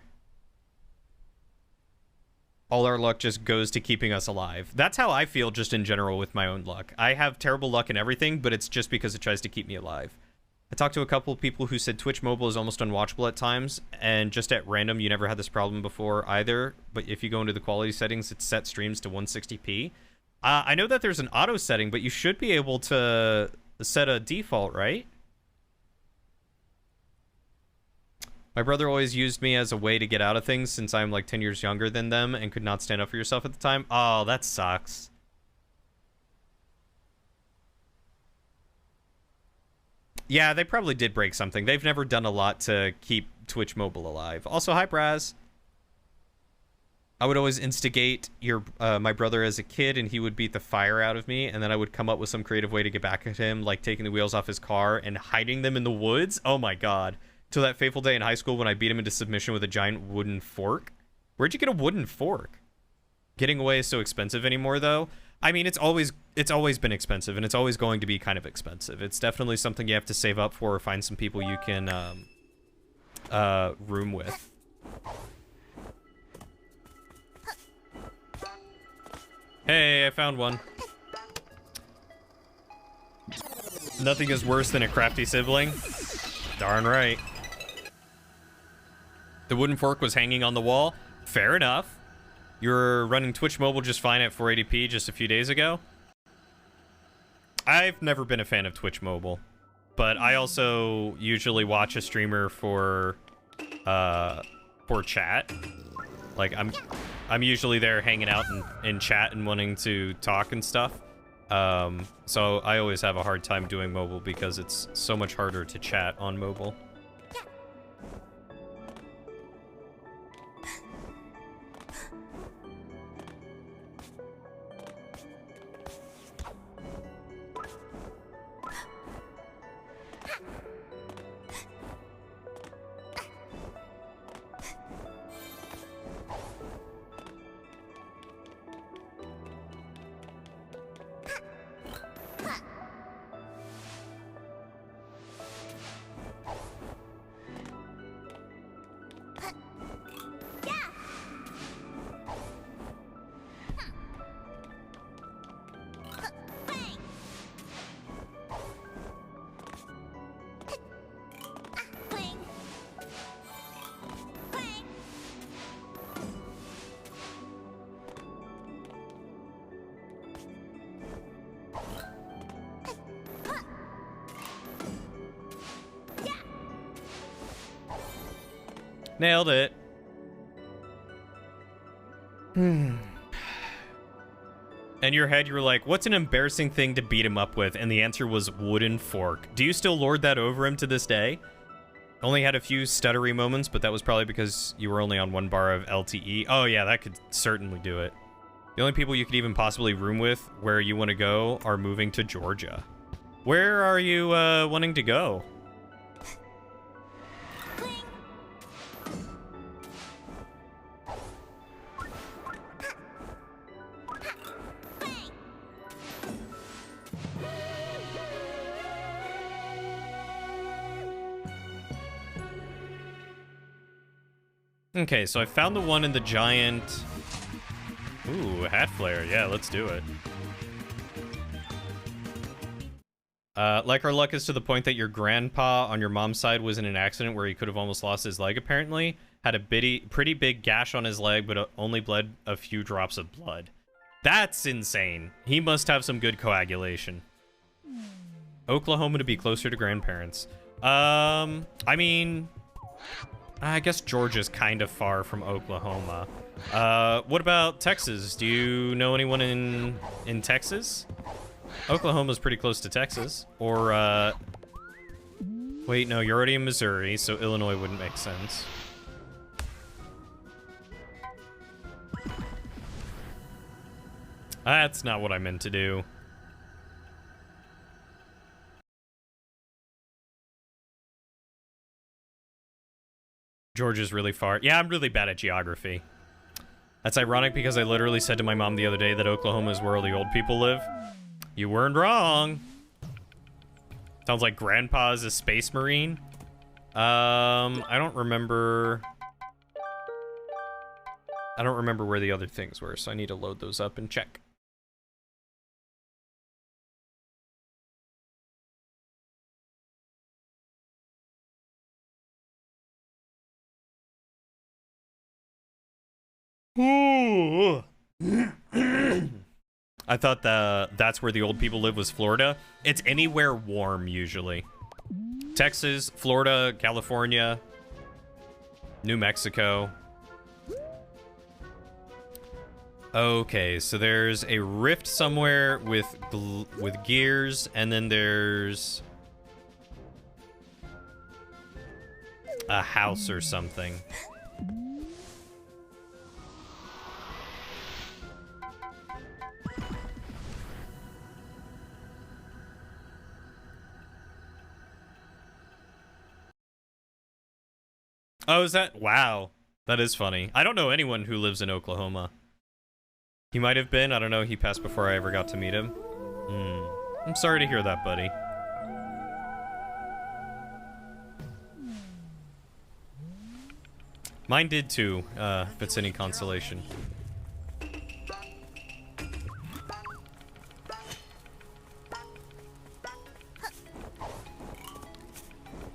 all our luck just goes to keeping us alive. That's how I feel just in general with my own luck. I have terrible luck in everything, but it's just because it tries to keep me alive. I talked to a couple of people who said Twitch mobile is almost unwatchable at times, and just at random, you never had this problem before either, but if you go into the quality settings, it set streams to 160p. I know that there's an auto setting, but you should be able to set a default, right? My brother always used me as a way to get out of things since I'm like 10 years younger than them and could not stand up for yourself at the time. Oh, that sucks. Yeah, they probably did break something. They've never done a lot to keep Twitch mobile alive. Also, hi, Braz. I would always instigate my brother as a kid, and he would beat the fire out of me, and then I would come up with some creative way to get back at him, like taking the wheels off his car and hiding them in the woods. Oh my god. Till that fateful day in high school when I beat him into submission with a giant wooden fork. Where'd you get a wooden fork? Getting away is so expensive anymore, though. I mean, it's always been expensive, and it's always going to be kind of expensive. It's definitely something you have to save up for or find some people you can room with. Hey, I found one. Nothing is worse than a crafty sibling. Darn right. The wooden fork was hanging on the wall. Fair enough. You were running Twitch Mobile just fine at 480p just a few days ago. I've never been a fan of Twitch Mobile, but I also usually watch a streamer for chat. Like I'm usually there hanging out in chat and wanting to talk and stuff. So I always have a hard time doing mobile because it's so much harder to chat on mobile. Nailed it. In your head, you were like, what's an embarrassing thing to beat him up with? And the answer was wooden fork. Do you still lord that over him to this day? Only had a few stuttery moments, but that was probably because you were only on 1 bar of LTE. Oh yeah, that could certainly do it. The only people you could even possibly room with where you want to go are moving to Georgia. Where are you wanting to go? Okay, so I found the one in the giant... Ooh, hat flare. Yeah, let's do it. Like our luck is to the point that your grandpa on your mom's side was in an accident where he could have almost lost his leg, apparently. Had a pretty big gash on his leg, but only bled a few drops of blood. That's insane. He must have some good coagulation. Oklahoma to be closer to grandparents. I mean... I guess Georgia's kind of far from Oklahoma. What about Texas? Do you know anyone in Texas? Oklahoma's pretty close to Texas. Or, wait, no, you're already in Missouri, so Illinois wouldn't make sense. That's not what I meant to do. Georgia's really far. Yeah, I'm really bad at geography. That's ironic because I literally said to my mom the other day that Oklahoma is where all the old people live. You weren't wrong. Sounds like Grandpa's a space marine. I don't remember where the other things were, so I need to load those up and check. Ooh. I thought that's where the old people live was Florida. It's anywhere warm, usually. Texas, Florida, California, New Mexico. Okay, so there's a rift somewhere with gears, and then there's a house or something. Oh, is that? Wow. That is funny. I don't know anyone who lives in Oklahoma. He might have been. I don't know. He passed before I ever got to meet him. I'm sorry to hear that, buddy. Mine did too, if it's any consolation.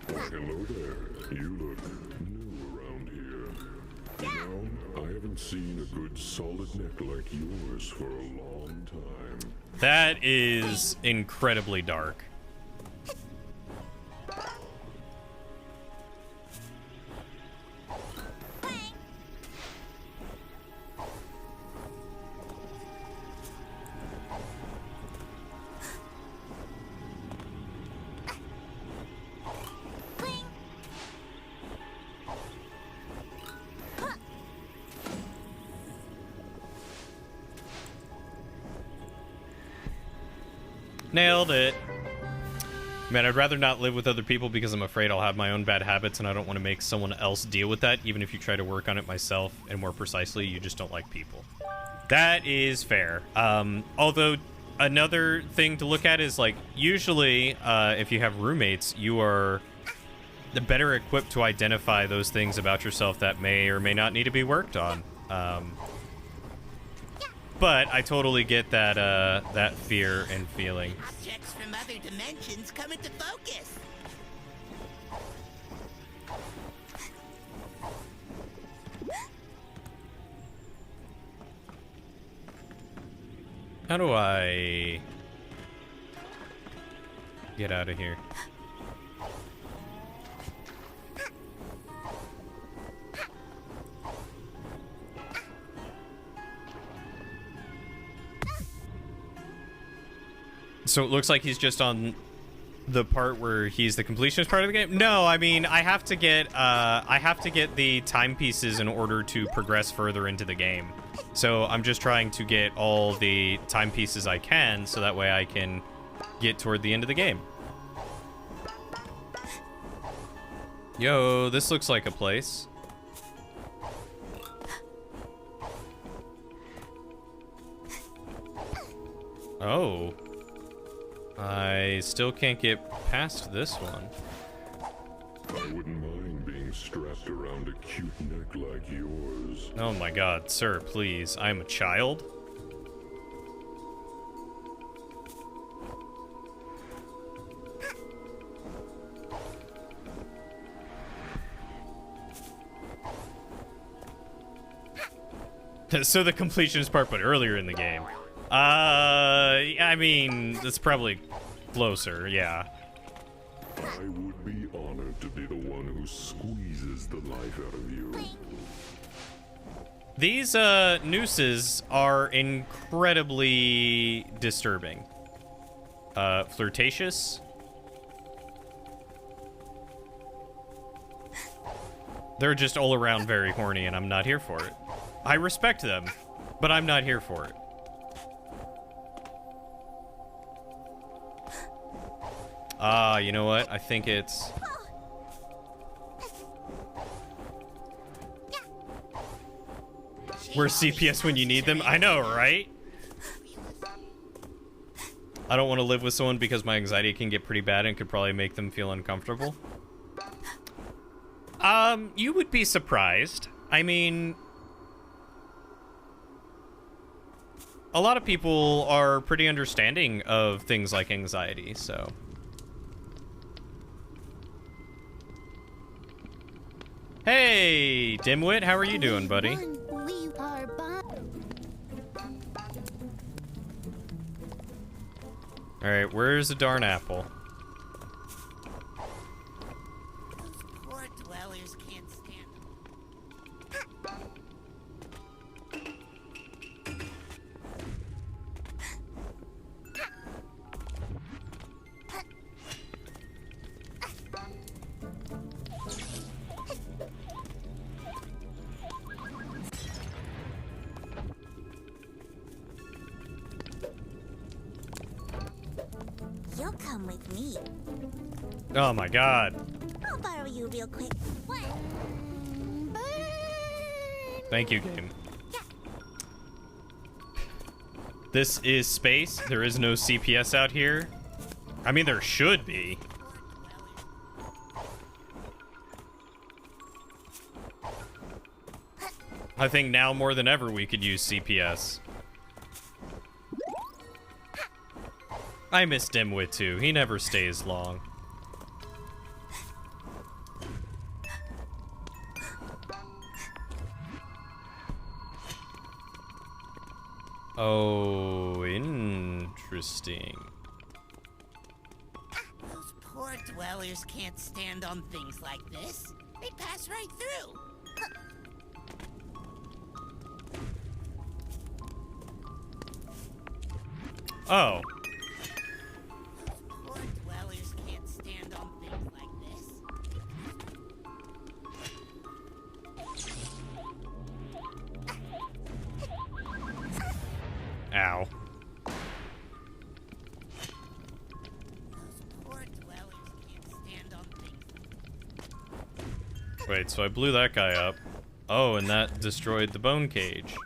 Hello there. You look new around here. You know, I haven't seen a good solid neck like yours for a long time. That is incredibly dark. Nailed it. Man, I'd rather not live with other people because I'm afraid I'll have my own bad habits and I don't want to make someone else deal with that, even if you try to work on it myself, and more precisely, you just don't like people. That is fair. Although, another thing to look at is, like, usually, if you have roommates, you are the better equipped to identify those things about yourself that may or may not need to be worked on. But I totally get that that fear and feeling. Objects from other dimensions come into focus. How do I get out of here? So it looks like he's just on the part where he's the completionist part of the game. No, I mean I have to get the timepieces in order to progress further into the game. So I'm just trying to get all the timepieces I can, so that way I can get toward the end of the game. Yo, this looks like a place. Oh. I still can't get past this one. I wouldn't mind being strapped around a cute neck like yours. Oh my god, sir, please. I'm a child? So the completionist part, but earlier in the game. I mean, it's probably closer, yeah. I would be honored to be the one who squeezes the life out of you. These, nooses are incredibly disturbing. Flirtatious. They're just all around very horny, and I'm not here for it. I respect them, but I'm not here for it. Ah, you know what? I think it's... Where's CPS when you need them? I know, right? I don't want to live with someone because my anxiety can get pretty bad and could probably make them feel uncomfortable. You would be surprised. I mean... A lot of people are pretty understanding of things like anxiety, so... Hey, dimwit, how are you doing, buddy? Alright, where's the darn apple? Those poor dwellers can't stand them. You'll come with me. Oh my god. I'll borrow you real quick. What? Thank you, game. This is space. There is no CPS out here. I mean, there should be. I think now more than ever we could use CPS. I miss Dimwit too. He never stays long. Oh, interesting. Those poor dwellers can't stand on things like this. They pass right through. Oh. Poor dwellers can't stand on things like this. Ow. Those poor dwellers can't stand on things. Wait, so I blew that guy up. Oh, and that destroyed the bone cage.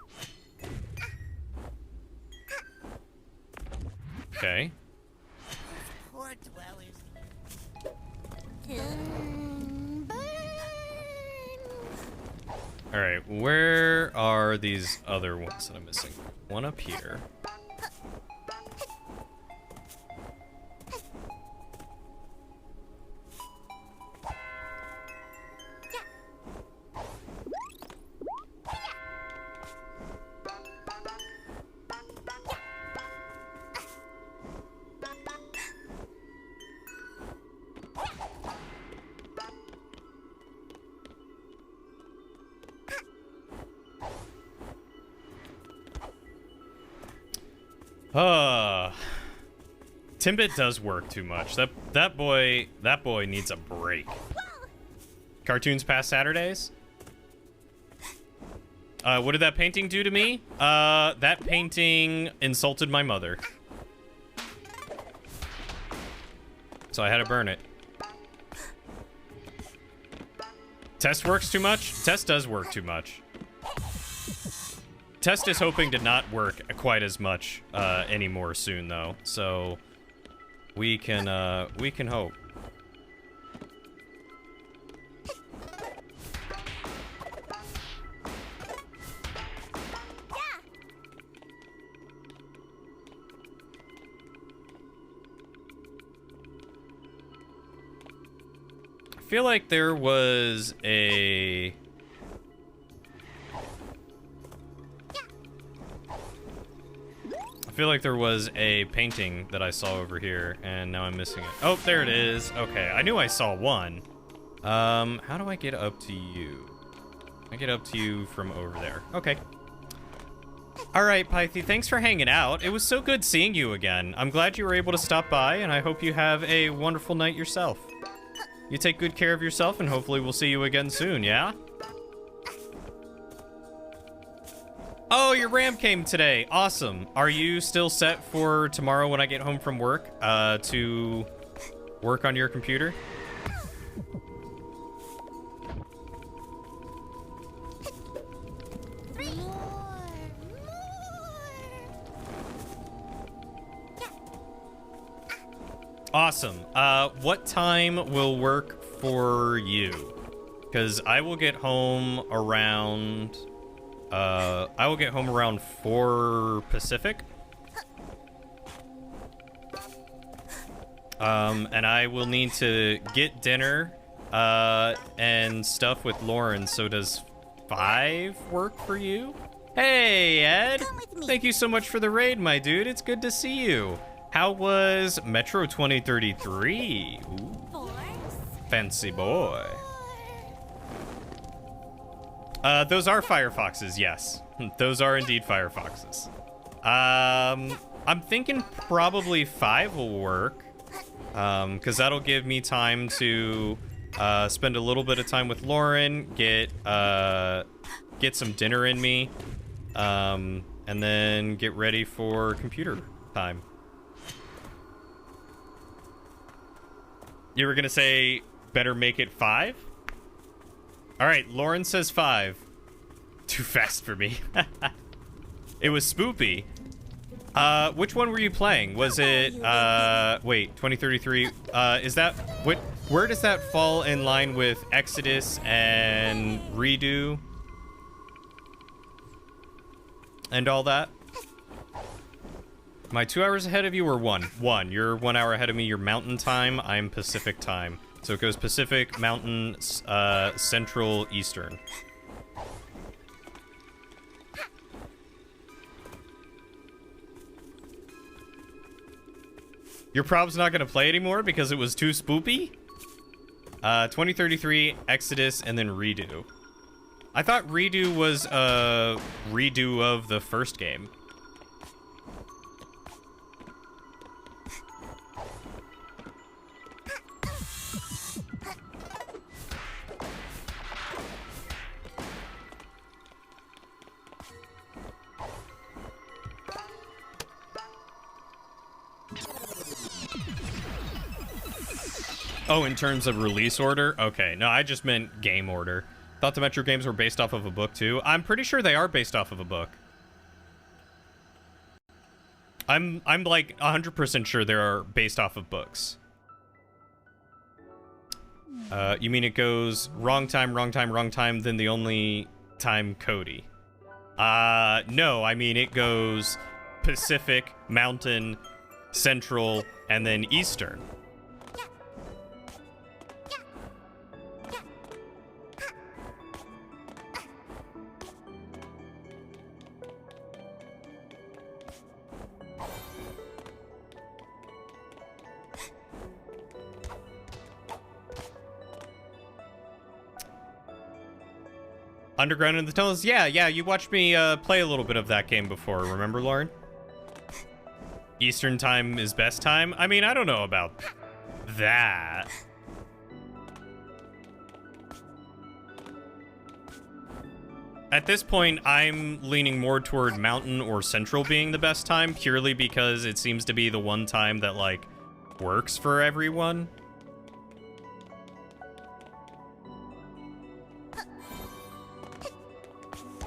Okay. Poor dwellers. Alright, where are these other ones that I'm missing? One up here. Timbit does work too much. That boy needs a break. Cartoons past Saturdays? What did that painting do to me? That painting insulted my mother. So I had to burn it. Test works too much? Test does work too much. Test is hoping to not work quite as much anymore soon, though. So we can hope. I feel like there was a... I feel like there was a painting that I saw over here, and now I'm missing it. Oh, there it is. Okay, I knew I saw one. How do I get up to you? I get up to you from over there. Okay. All right, Pythe, thanks for hanging out. It was so good seeing you again. I'm glad you were able to stop by, and I hope you have a wonderful night yourself. You take good care of yourself, and hopefully we'll see you again soon, yeah? Oh, your RAM came today. Awesome. Are you still set for tomorrow when I get home from work to work on your computer? Awesome. What time will work for you? Because I will get home around... I will get home around 4 Pacific. And I will need to get dinner, and stuff with Lauren, so does 5 work for you? Hey, Ed! Thank you so much for the raid, my dude. It's good to see you. How was Metro 2033? Ooh. Fancy boy. Those are Firefoxes, yes. Those are indeed Firefoxes. I'm thinking probably 5 will work. Because that'll give me time to spend a little bit of time with Lauren, get some dinner in me, and then get ready for computer time. You were gonna say better make it 5? All right, Lauren says 5. Too fast for me. It was spoopy. Which one were you playing? Was it, wait, 2033, is that, where does that fall in line with Exodus and Redo? And all that? Am I 2 hours ahead of you or one? One. You're 1 hour ahead of me. You're Mountain Time. I'm Pacific Time. So it goes Pacific, Mountain, Central, Eastern. Your prob's not going to play anymore because it was too spoopy? 2033, Exodus, and then Redo. I thought Redo was a redo of the first game. Oh, in terms of release order? Okay, no, I just meant game order. Thought the Metro games were based off of a book, too. I'm pretty sure they are based off of a book. I'm like 100% sure they are based off of books. You mean it goes wrong time, wrong time, wrong time, then the only time Cody? No, I mean it goes Pacific, Mountain, Central, and then Eastern. Underground in the Tunnels? Yeah, you watched me play a little bit of that game before, remember, Lauren? Eastern time is best time? I mean, I don't know about that. At this point, I'm leaning more toward Mountain or Central being the best time, purely because it seems to be the one time that, like, works for everyone.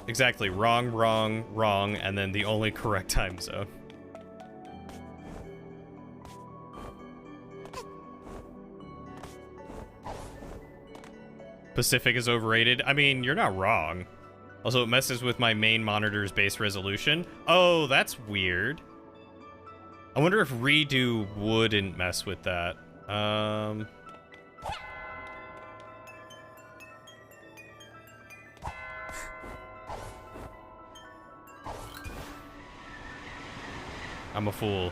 Exactly, wrong, wrong, wrong, and then the only correct time zone. Pacific is overrated. I mean, you're not wrong. Also, it messes with my main monitor's base resolution. Oh, that's weird. I wonder if Redo wouldn't mess with that. I'm a fool.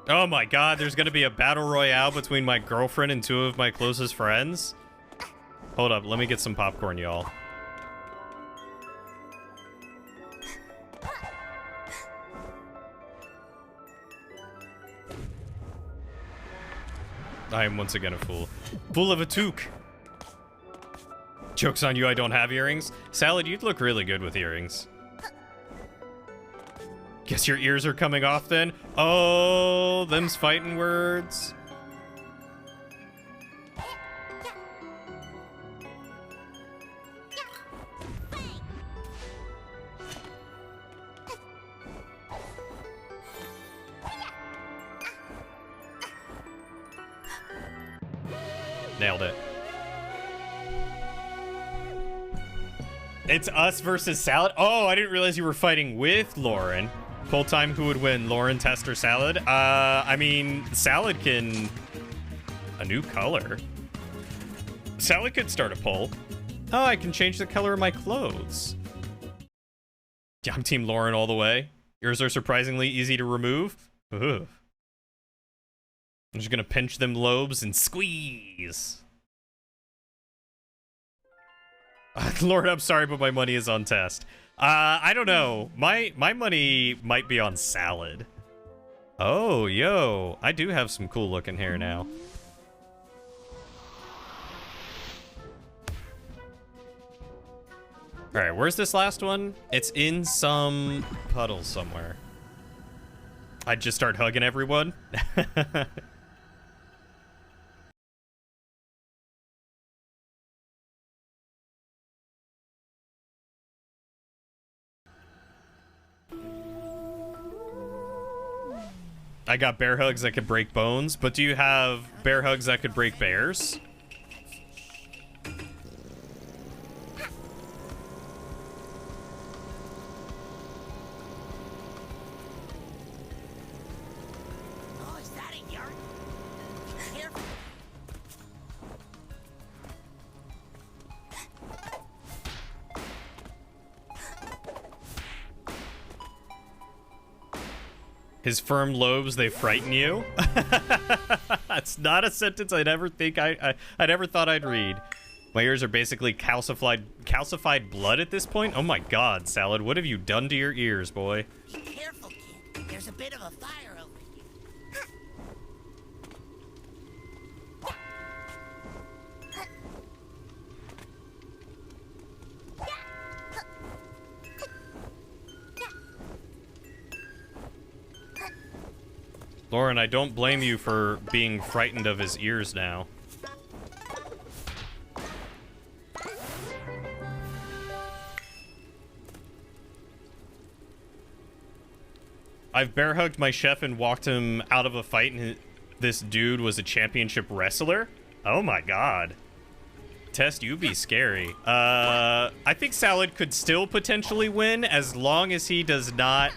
Oh my god, there's gonna be a battle royale between my girlfriend and two of my closest friends? Hold up, let me get some popcorn, y'all. I am once again a fool. Fool of a toque. Joke's on you, I don't have earrings. Salad, you'd look really good with earrings. Guess your ears are coming off then? Oh, them's fighting words. Nailed it. It's us versus Salad? Oh, I didn't realize you were fighting with Lauren. Poll time, who would win, Lauren, Test, or Salad? I mean, Salad can... A new color? Salad could start a poll. Oh, I can change the color of my clothes. Yeah, I'm Team Lauren all the way. Yours are surprisingly easy to remove. Ugh. I'm just gonna pinch them lobes and squeeze. Lord, I'm sorry, but my money is on Test. I don't know. My money might be on Salad. Oh, yo. I do have some cool looking hair now. Alright, where's this last one? It's in some puddle somewhere. I'd just start hugging everyone. I got bear hugs that could break bones, but do you have bear hugs that could break bears? Oh, is that a yarn? Be careful. His firm lobes, they frighten you? That's not a sentence I'd ever think I'd ever thought I'd read. My ears are basically calcified blood at this point? Oh my god, Salad, what have you done to your ears, boy? Be careful, kid. There's a bit of a fire over here. Lauren, I don't blame you for being frightened of his ears now. I've bear hugged my chef and walked him out of a fight, and this dude was a championship wrestler? Oh my god. Test, you be scary. I think Salad could still potentially win as long as he does not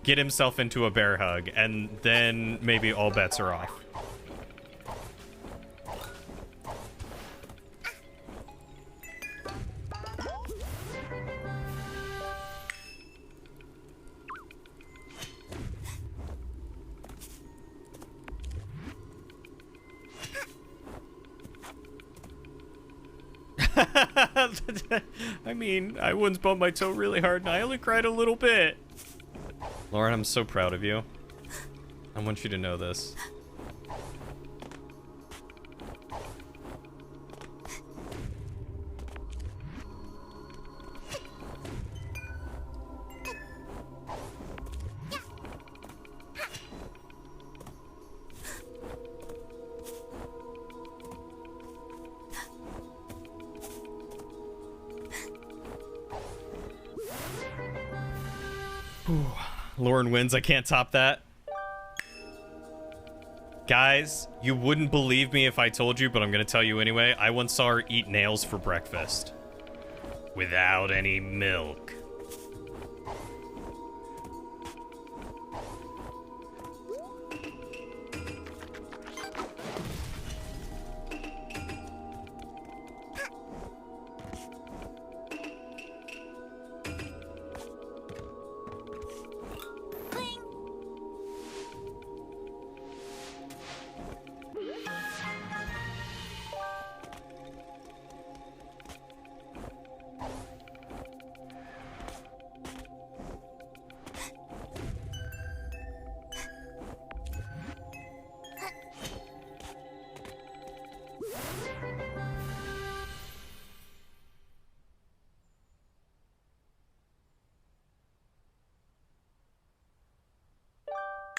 get himself into a bear hug, and then maybe all bets are off. I mean, I once bumped my toe really hard and I only cried a little bit. Lauren, I'm so proud of you. I want you to know this. Lauren wins. I can't top that. Guys, you wouldn't believe me if I told you, but I'm going to tell you anyway. I once saw her eat nails for breakfast. Without any milk.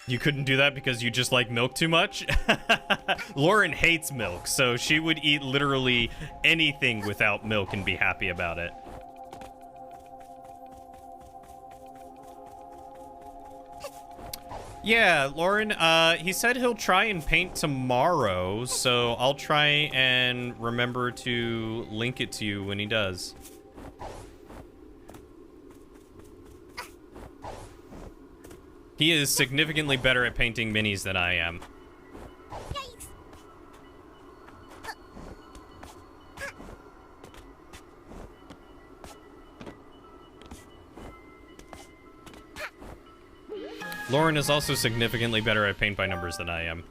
You couldn't do that because you just like milk too much? Lauren hates milk, so she would eat literally anything without milk and be happy about it. Yeah, Lauren, he said he'll try and paint tomorrow, so I'll try and remember to link it to you when he does. He is significantly better at painting minis than I am. Yikes. Lauren is also significantly better at paint by numbers than I am.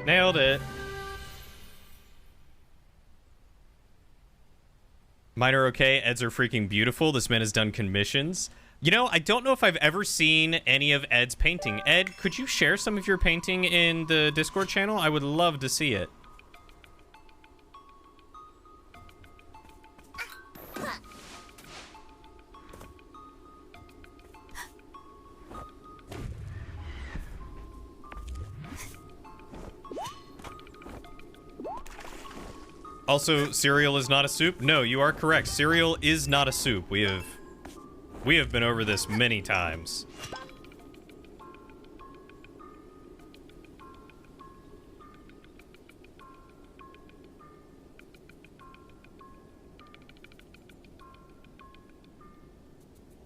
Nailed it. Mine are okay. Ed's are freaking beautiful. This man has done commissions. You know, I don't know if I've ever seen any of Ed's painting. Ed, could you share some of your painting in the Discord channel? I would love to see it. Also, cereal is not a soup? No, you are correct. Cereal is not a soup. We have been over this many times.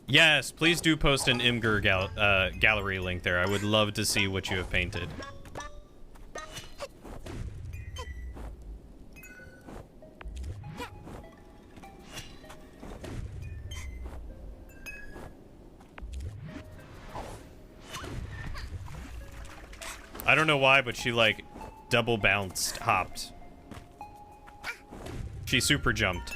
Yes, please do post an Imgur gallery link there. I would love to see what you have painted. I don't know why, but she, like, double bounced, hopped. She super jumped.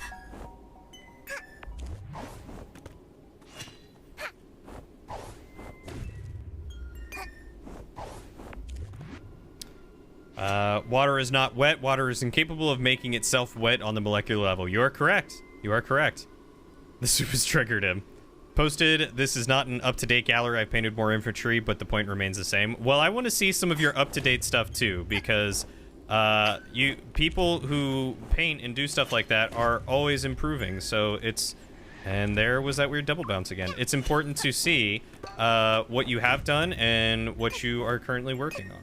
Water is not wet. Water is incapable of making itself wet on the molecular level. You are correct. You are correct. The soup has triggered him. Posted, this is not an up-to-date gallery. I've painted more infantry, but the point remains the same. Well, I want to see some of your up-to-date stuff too, because people who paint and do stuff like that are always improving. So it's, and there was that weird double bounce again. It's important to see what you have done and what you are currently working on.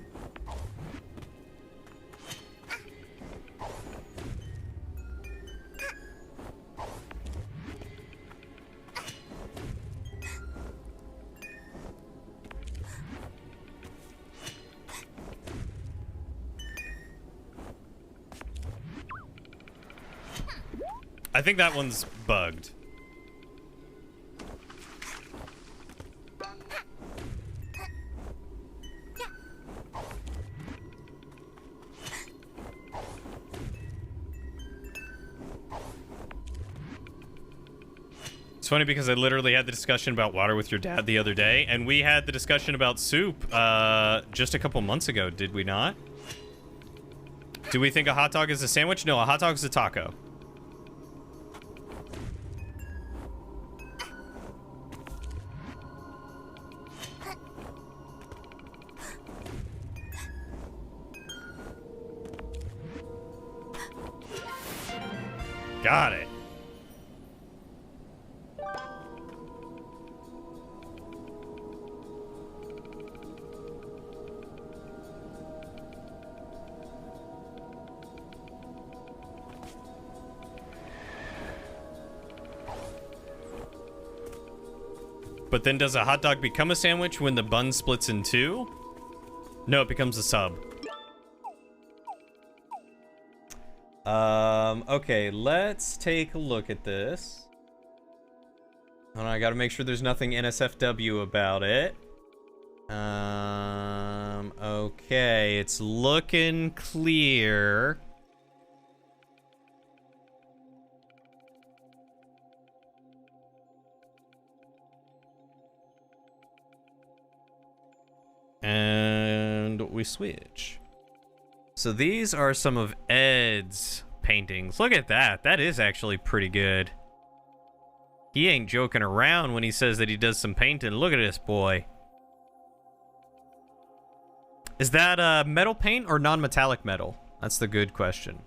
I think that one's bugged. It's funny because I literally had the discussion about water with your dad the other day, and we had the discussion about soup just a couple months ago, did we not? Do we think a hot dog is a sandwich? No, a hot dog is a taco. Got it. But then does a hot dog become a sandwich when the bun splits in two? No, it becomes a sub. Okay, let's take a look at this. Hold on, I gotta make sure there's nothing NSFW about it. Okay, it's looking clear. And we switch. So these are some of Ed's paintings. Look at that. That is actually pretty good. He ain't joking around when he says that he does some painting. Look at this boy. Is that metal paint or non-metallic metal? That's the good question.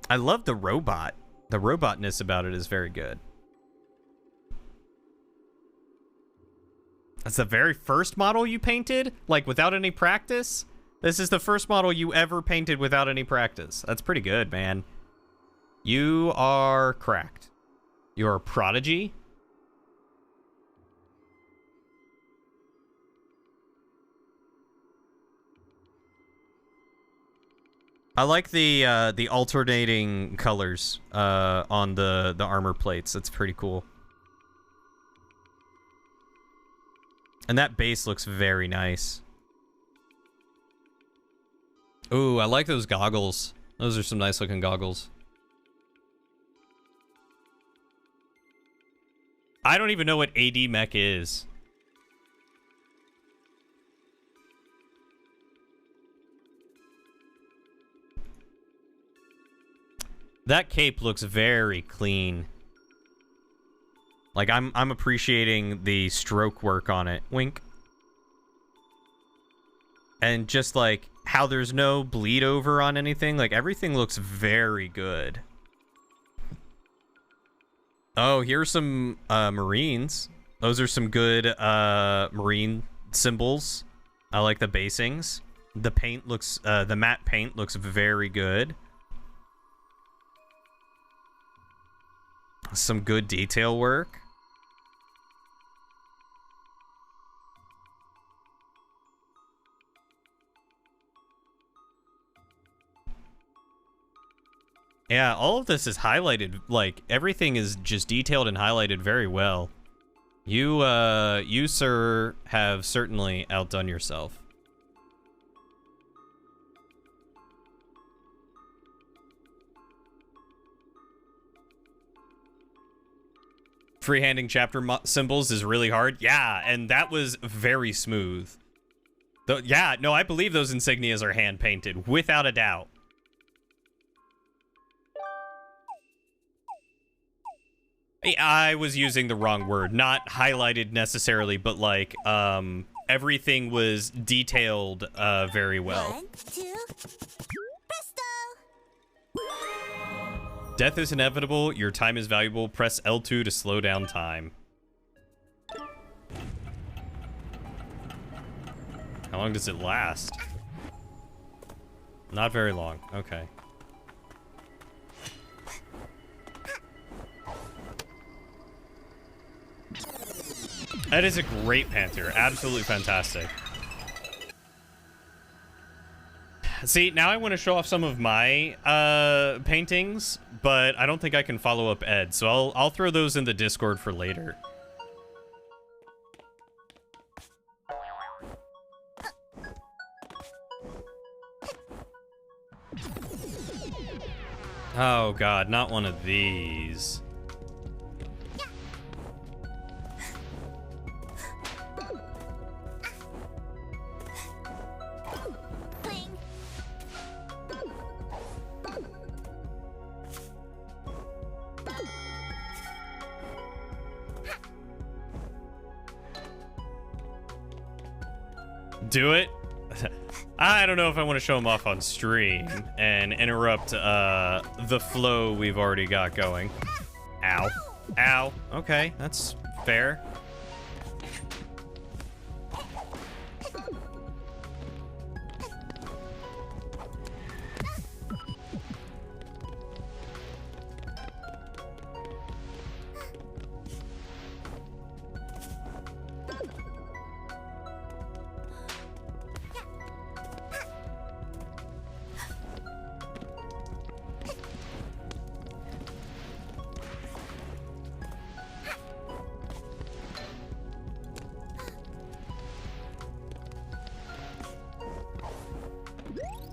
I love the robot. The robotness about it is very good. That's the very first model you painted? Like, without any practice? This is the first model you ever painted without any practice. That's pretty good, man. You are cracked. You're a prodigy. I like the alternating colors on the armor plates. That's pretty cool. And that base looks very nice. Ooh, I like those goggles. Those are some nice looking goggles. I don't even know what AD mech is. That cape looks very clean. Like I'm appreciating the stroke work on it. Wink. And just like how there's no bleed over on anything, like everything looks very good. Oh, here's some Marines. Those are some good Marine symbols. I like the basings. The paint looks, the matte paint looks very good. Some good detail work. Yeah, all of this is highlighted, like, everything is just detailed and highlighted very well. You, sir, have certainly outdone yourself. Freehanding chapter symbols is really hard. Yeah, and that was very smooth. Yeah, no, I believe those insignias are hand-painted, without a doubt. I was using the wrong word. Not highlighted necessarily, but like, everything was detailed very well. 1, 2, presto! Death is inevitable. Your time is valuable. Press L2 to slow down time. How long does it last? Not very long. Okay. That is a great Panther. Absolutely fantastic. See, now I want to show off some of my paintings, but I don't think I can follow up Ed, so I'll throw those in the Discord for later. Oh god, not one of these. Do it? I don't know if I want to show them off on stream and interrupt the flow we've already got going. Ow. Ow. Okay, that's fair.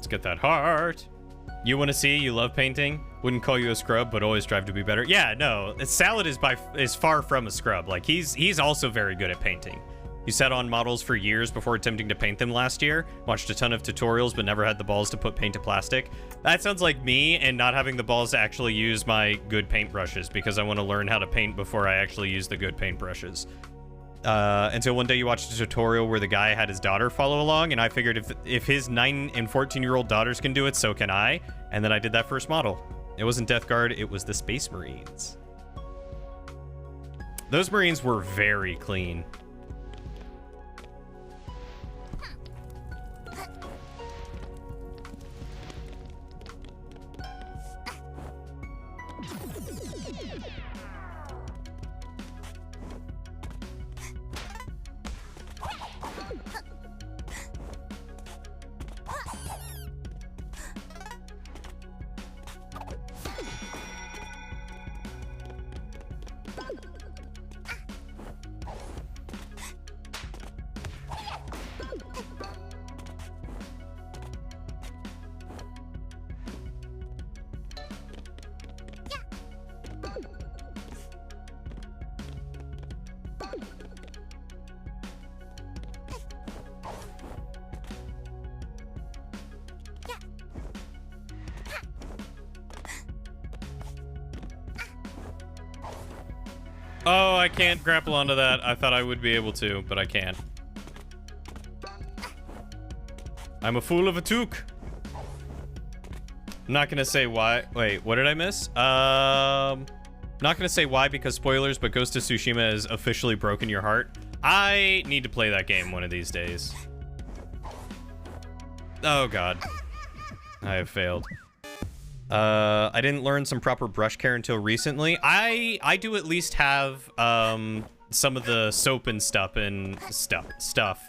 Get that heart. You want to see? You love painting? Wouldn't call you a scrub, but always strive to be better. Yeah, no. Salad is far from a scrub. Like he's also very good at painting. He sat on models for years before attempting to paint them last year. Watched a ton of tutorials, but never had the balls to put paint to plastic. That sounds like me and not having the balls to actually use my good paint brushes because I want to learn how to paint before I actually use the good paint brushes. Until one day you watched a tutorial where the guy had his daughter follow along, and I figured if his 9 and 14-year-old daughters can do it, so can I. And then I did that first model. It wasn't Death Guard, it was the Space Marines. Those Marines were very clean. Oh, I can't grapple onto that. I thought I would be able to, but I can't. I'm a fool of a toque. I'm not gonna say why. Wait, what did I miss? Not gonna say why because spoilers, but Ghost of Tsushima has officially broken your heart. I need to play that game one of these days. Oh god. I have failed. I didn't learn some proper brush care until recently. I do at least have some of the soap and stuff and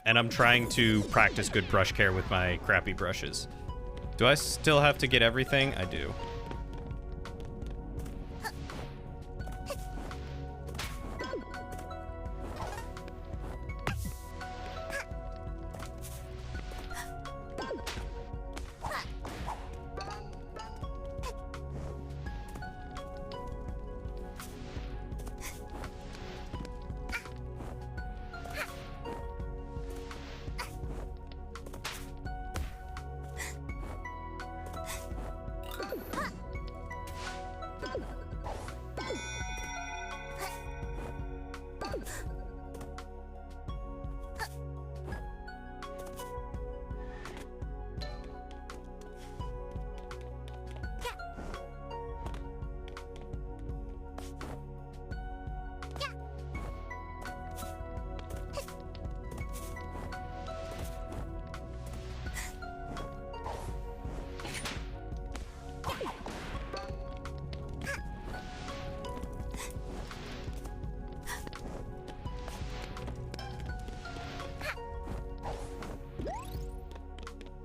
and I'm trying to practice good brush care with my crappy brushes. Do I still have to get everything? I do.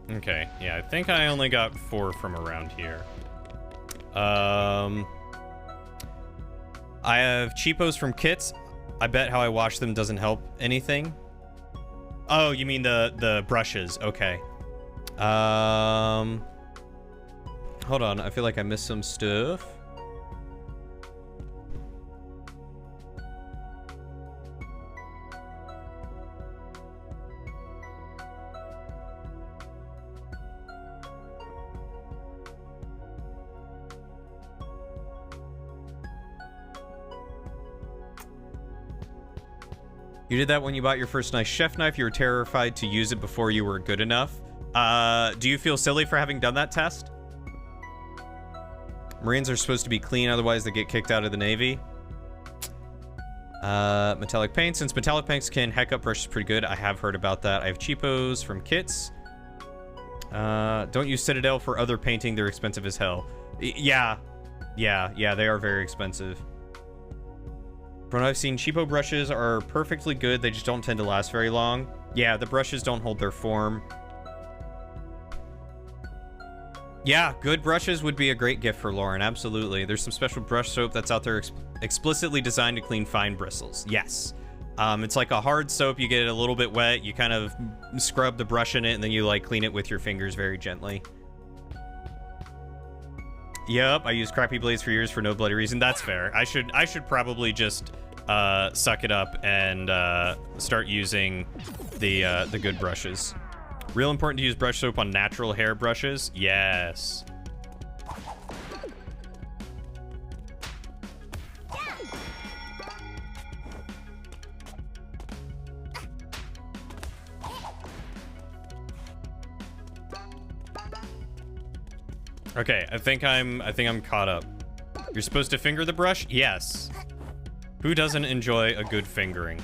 Okay, yeah, I think I only got 4 from around here. I have cheapos from kits. I bet how I wash them doesn't help anything. Oh, you mean the brushes? Okay. Hold on, I feel like I missed some stuff. You did that when you bought your first nice chef knife. You were terrified to use it before you were good enough. Do you feel silly for having done that test? Marines are supposed to be clean, otherwise they get kicked out of the Navy. Metallic paint. Since metallic paints can heck up brushes pretty good, I have heard about that. I have cheapos from kits. Don't use Citadel for other painting. They're expensive as hell. Yeah, they are very expensive. From what I've seen, cheapo brushes are perfectly good. They just don't tend to last very long. Yeah, the brushes don't hold their form. Yeah, good brushes would be a great gift for Lauren, absolutely. There's some special brush soap that's out there explicitly designed to clean fine bristles. Yes. It's like a hard soap. You get it a little bit wet, you kind of scrub the brush in it, and then you like clean it with your fingers very gently. Yep, I used crappy blades for years for no bloody reason. That's fair. I should probably just suck it up and start using the good brushes. Real important to use brush soap on natural hair brushes. Yes. Okay, I think I'm caught up. You're supposed to finger the brush? Yes. Who doesn't enjoy a good fingering?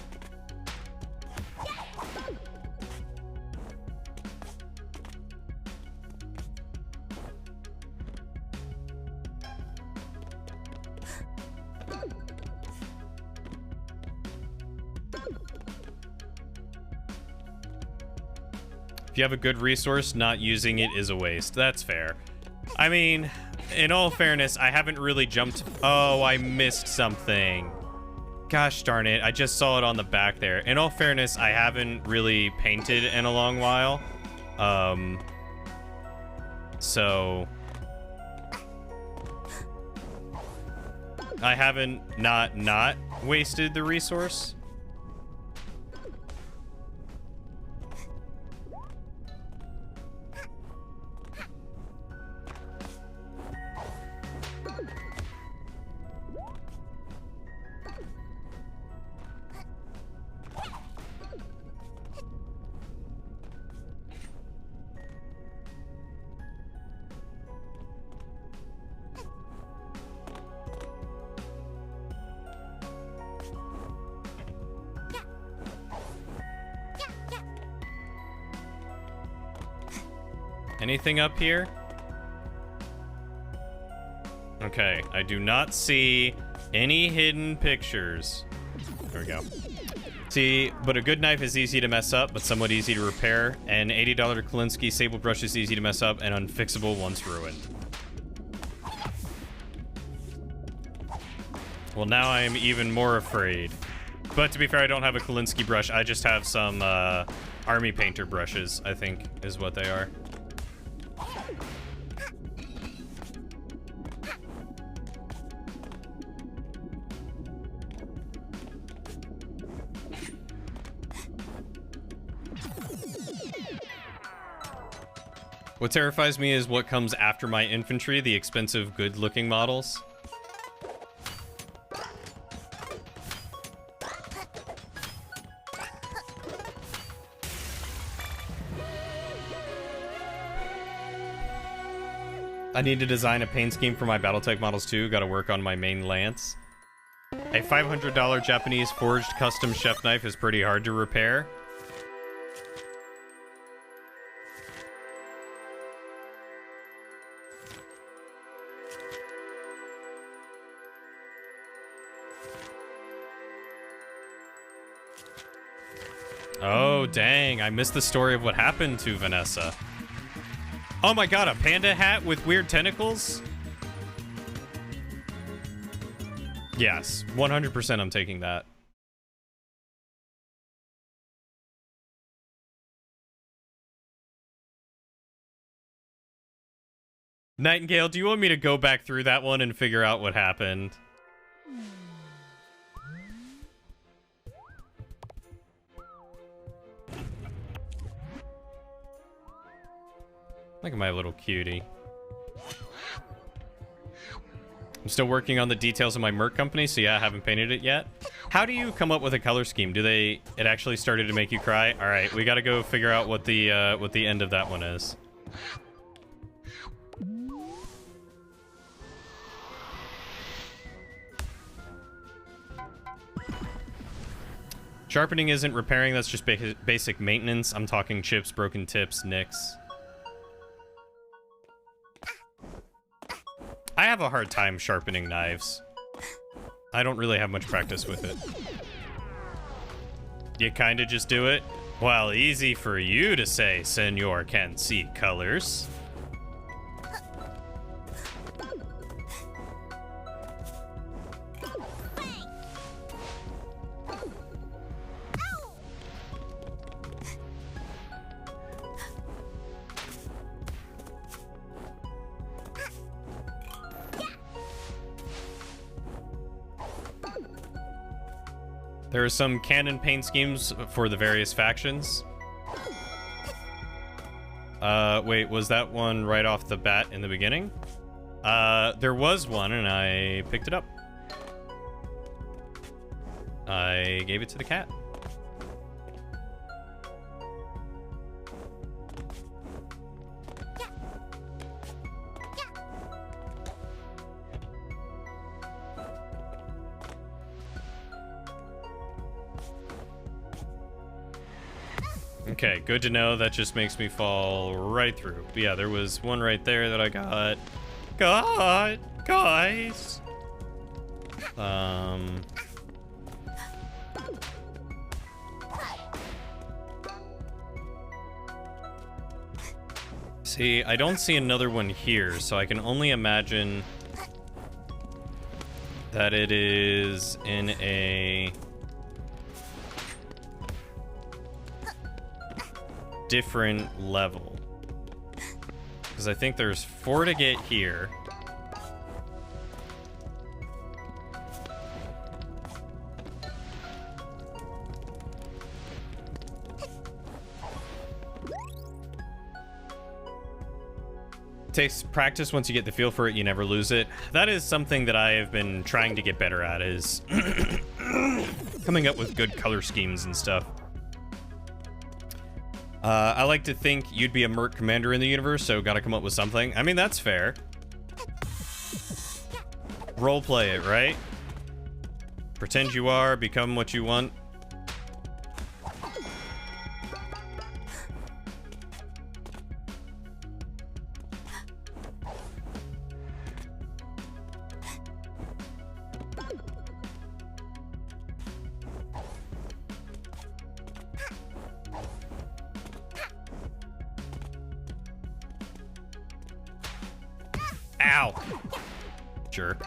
If you have a good resource, not using it is a waste. That's fair. I mean, in all fairness, I haven't really jumped... Oh, I missed something. Gosh darn it, I just saw it on the back there. In all fairness, I haven't really painted in a long while. So... I haven't not wasted the resource. Anything up here? Okay, I do not see any hidden pictures. There we go. See, but a good knife is easy to mess up, but somewhat easy to repair. An $80 Kolinsky sable brush is easy to mess up and unfixable once ruined. Well, now I am even more afraid. But to be fair, I don't have a Kolinsky brush. I just have some army painter brushes, I think, is what they are. What terrifies me is what comes after my infantry, the expensive, good-looking models. I need to design a paint scheme for my Battletech models too. Gotta work on my main lance. A $500 Japanese forged custom chef knife is pretty hard to repair. Oh, dang. I missed the story of what happened to Vanessa. Oh my god, a panda hat with weird tentacles? Yes, 100% I'm taking that. Nightingale, do you want me to go back through that one and figure out what happened? Look at my little cutie. I'm still working on the details of my merc company, so yeah, I haven't painted it yet. How do you come up with a color scheme? It actually started to make you cry? All right, we gotta go figure out what the end of that one is. Sharpening isn't repairing, that's just basic maintenance. I'm talking chips, broken tips, nicks. I have a hard time sharpening knives. I don't really have much practice with it. You kinda just do it? Well, easy for you to say, Senor can see colors. There are some canon paint schemes for the various factions. Wait, was that one right off the bat in the beginning? There was one, and I picked it up. I gave it to the cat. Okay, good to know. That just makes me fall right through. But yeah, there was one right there that I got. God, guys. See, I don't see another one here, so I can only imagine that it is in a different level, because I think there's 4 to get here. Takes practice. Once you get the feel for it, you never lose it. That is something that I have been trying to get better at, is coming up with good color schemes and stuff. I like to think you'd be a merc commander in the universe, so gotta come up with something. I mean, that's fair. Roleplay it, right? Pretend you are, become what you want. Ow! Jerk.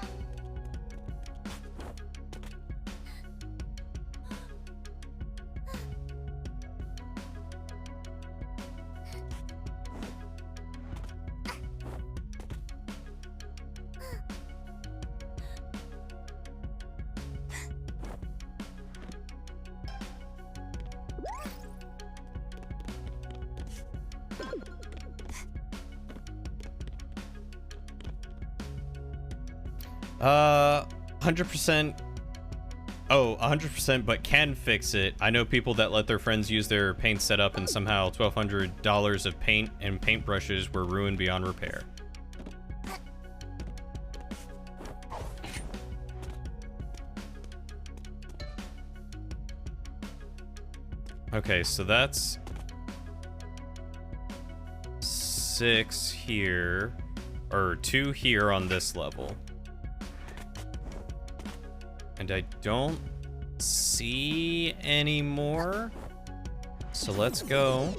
Uh, 100%. Oh, 100%, but can fix it. I know people that let their friends use their paint setup and somehow $1,200 of paint and paintbrushes were ruined beyond repair. Okay, so that's 6 here, or 2 here on this level. And I don't see any more. So let's go.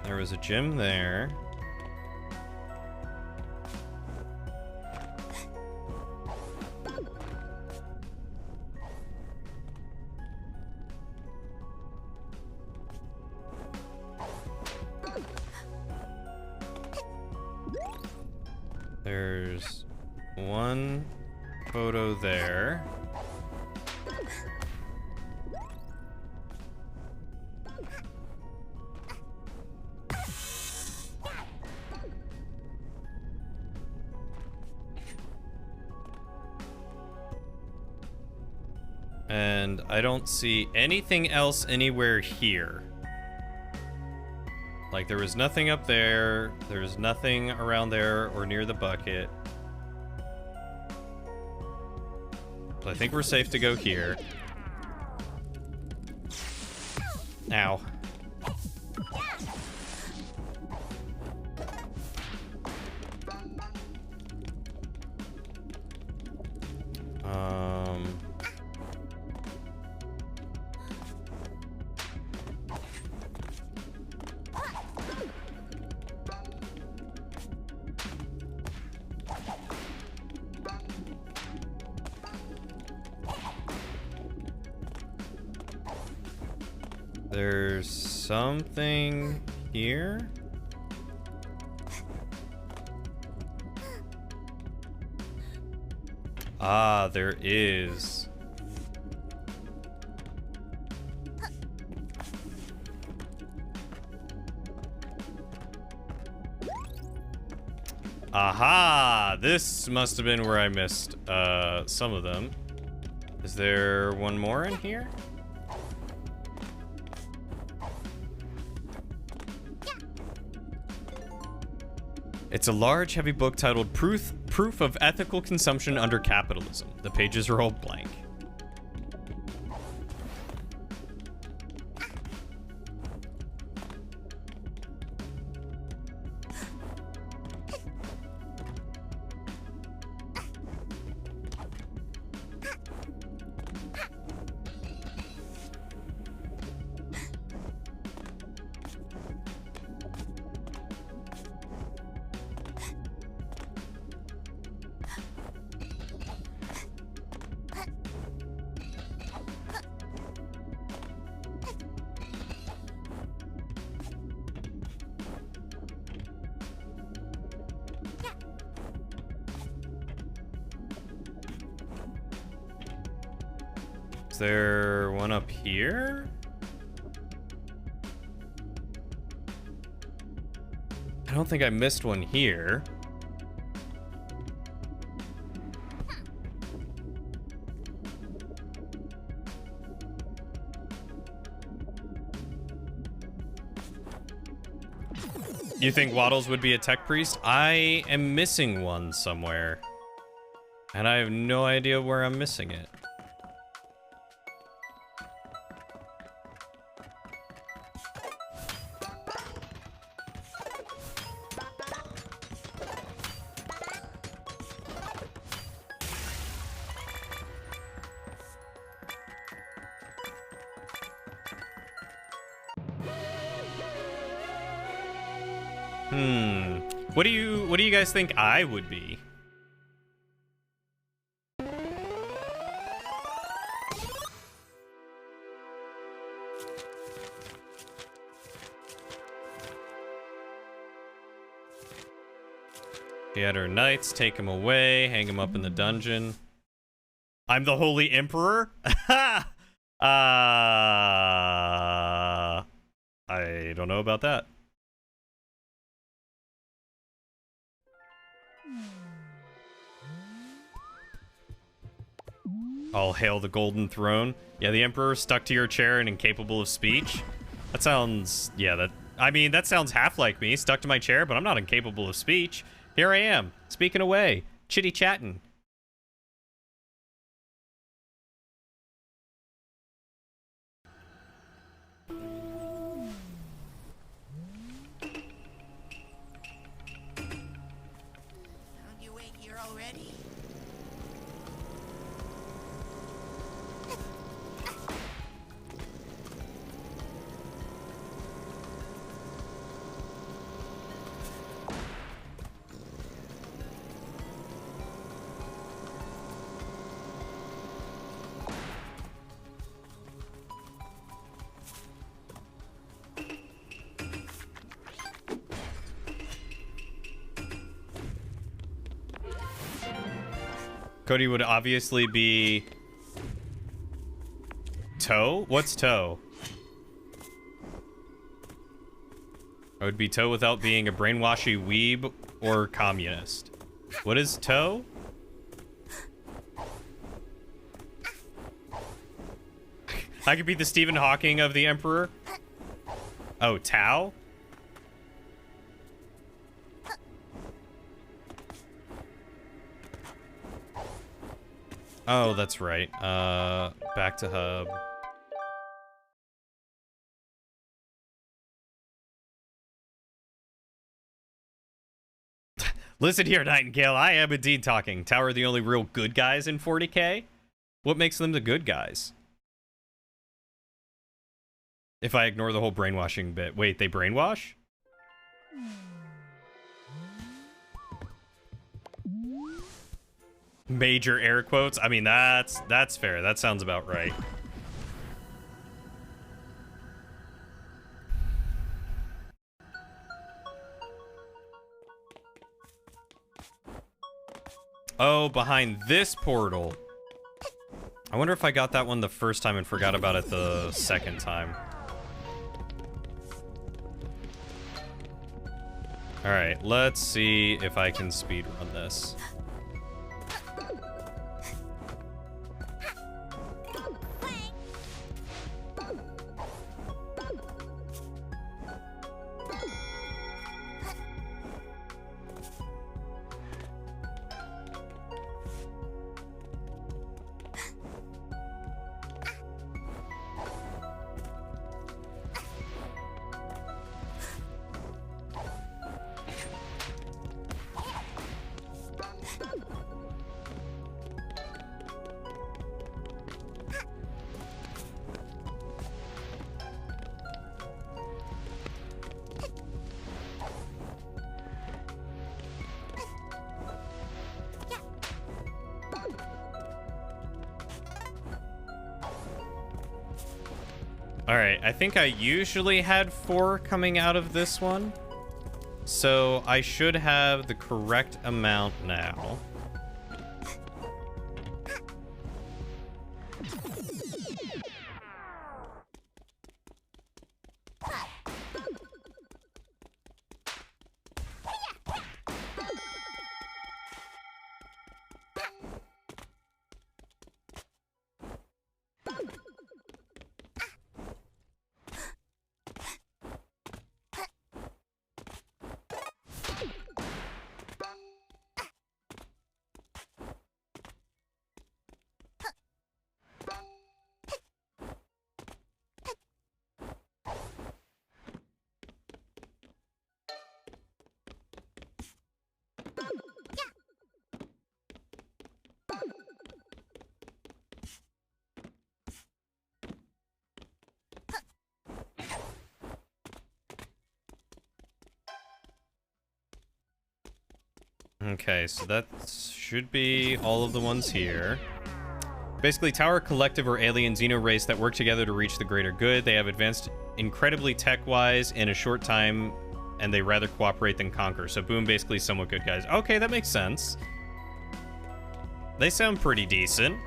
There was a gym there. There's one photo there. And I don't see anything else anywhere here. Like, there was nothing up there, there's nothing around there or near the bucket. So I think we're safe to go here. Ow. There's something here. Ah, there is. Aha! This must have been where I missed some of them. Is there one more in here? It's a large, heavy book titled Proof of Ethical Consumption Under Capitalism. The pages are all blank. Is there one up here? I don't think I missed one here. You think Waddles would be a tech priest? I am missing one somewhere. And I have no idea where I'm missing it. What do you guys think I would be? She had her knights, take him away, hang him up in the dungeon. I'm the Holy Emperor? I don't know about that. All hail the golden throne. Yeah, the Emperor stuck to your chair and incapable of speech. That sounds, yeah, that sounds half like me, stuck to my chair, but I'm not incapable of speech. Here I am, speaking away, chitty-chatting. Don't you wait here already? Cody would obviously be... Toe? What's toe? I would be toe without being a brainwashy weeb or communist. What is toe? I could be the Stephen Hawking of the Emperor. Oh, Tao? Oh, that's right. Back to hub. Listen here, Nightingale. I am indeed talking. Tao are the only real good guys in 40K? What makes them the good guys? If I ignore the whole brainwashing bit. Wait, they brainwash? Major air quotes. I mean, that's fair. That sounds about right. Oh, behind this portal. I wonder if I got that one the first time and forgot about it the second time. All right, let's see if I can speedrun this. Alright, I think I usually had 4 coming out of this one. So I should have the correct amount now. Okay, so that should be all of the ones here. Basically, Tower Collective or alien Xeno race that work together to reach the greater good. They have advanced incredibly tech-wise in a short time, and they rather cooperate than conquer. So Boom basically somewhat good guys. Okay, that makes sense. They sound pretty decent.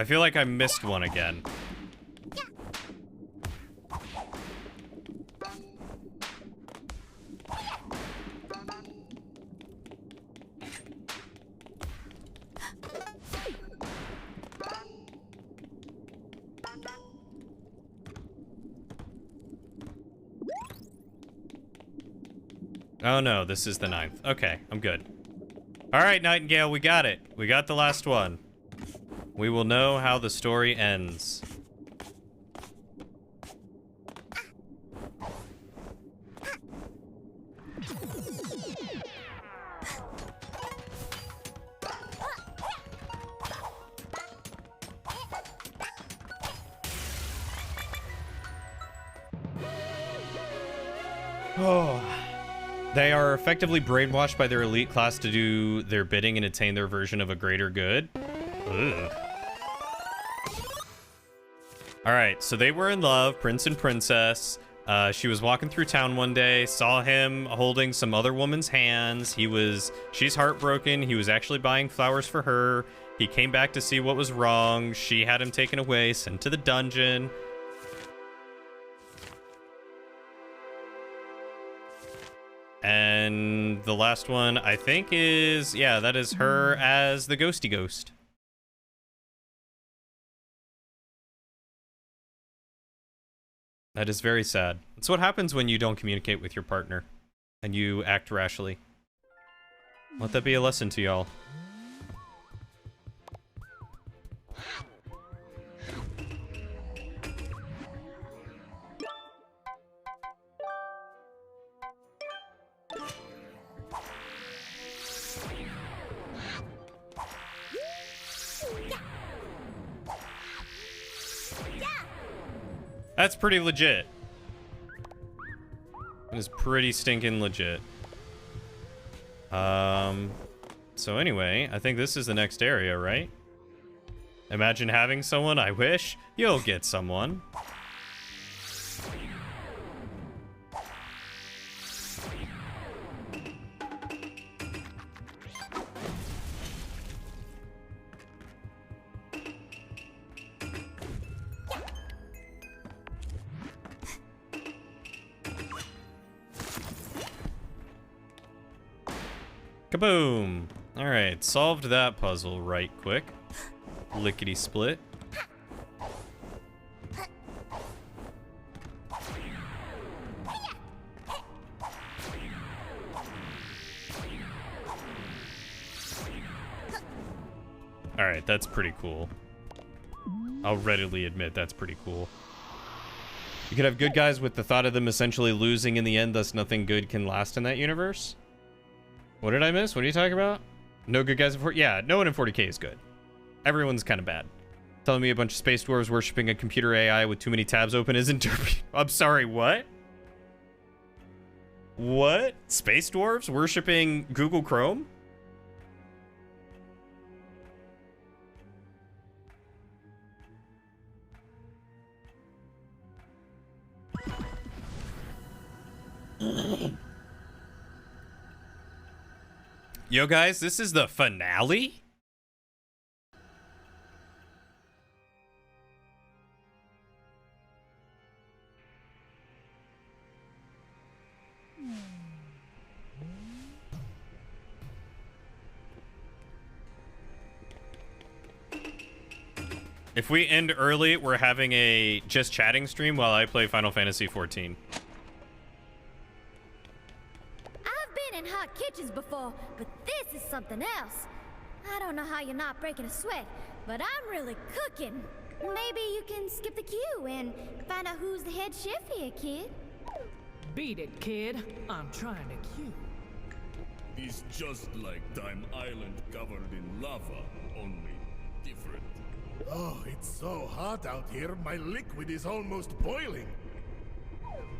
I feel like I missed one again. Oh no, this is the 9th. Okay, I'm good. All right, Nightingale, we got it. We got the last one. We will know how the story ends. Oh. They are effectively brainwashed by their elite class to do their bidding and attain their version of a greater good. Ugh. All right, so they were in love, prince and princess. She was walking through town one day, saw him holding some other woman's hands. She's heartbroken. He was actually buying flowers for her. He came back to see what was wrong. She had him taken away, sent to the dungeon. And the last one, I think, is, yeah, that is her as the ghosty ghost. That is very sad. It's what happens when you don't communicate with your partner and you act rashly. Let that be a lesson to y'all. That's pretty legit. It is pretty stinking legit. So anyway, I think this is the next area, right? Imagine having someone. I wish. You'll get someone. Kaboom! Alright, solved that puzzle right quick. Lickety split. Alright, that's pretty cool. I'll readily admit that's pretty cool. You could have good guys with the thought of them essentially losing in the end, thus nothing good can last in that universe. What did I miss? What are you talking about? No good guys in 40? Yeah, no one in 40k is good. Everyone's kind of bad. Telling me a bunch of space dwarves worshipping a computer AI with too many tabs open isn't derpy. I'm sorry, what? What? Space dwarves worshipping Google Chrome? Yo, guys, this is the finale? If we end early, we're having a just chatting stream while I play Final Fantasy 14. I've been in hot kitchens before, but this is something else. I don't know how you're not breaking a sweat, but I'm really cooking. Maybe you can skip the queue and find out who's the head chef here, kid. Beat it, kid. I'm trying to queue. It's just like Time Island covered in lava, only different. Oh, it's so hot out here, my liquid is almost boiling.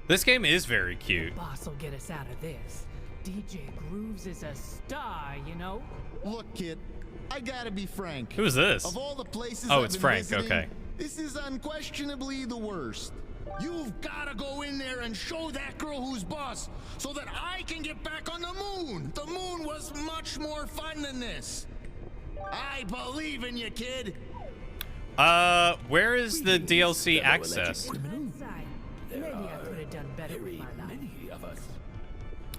This game is very cute. Boss will get us out of this. DJ Grooves is a star, you know? Look, kid, I gotta be frank. Who is this? Of all the places Oh, I've it's been Frank, visiting, okay. This is unquestionably the worst. You've gotta go in there and show that girl who's boss so that I can get back on the moon. The moon was much more fun than this. I believe in you, kid. Where is the DLC access? Maybe I could have done better with my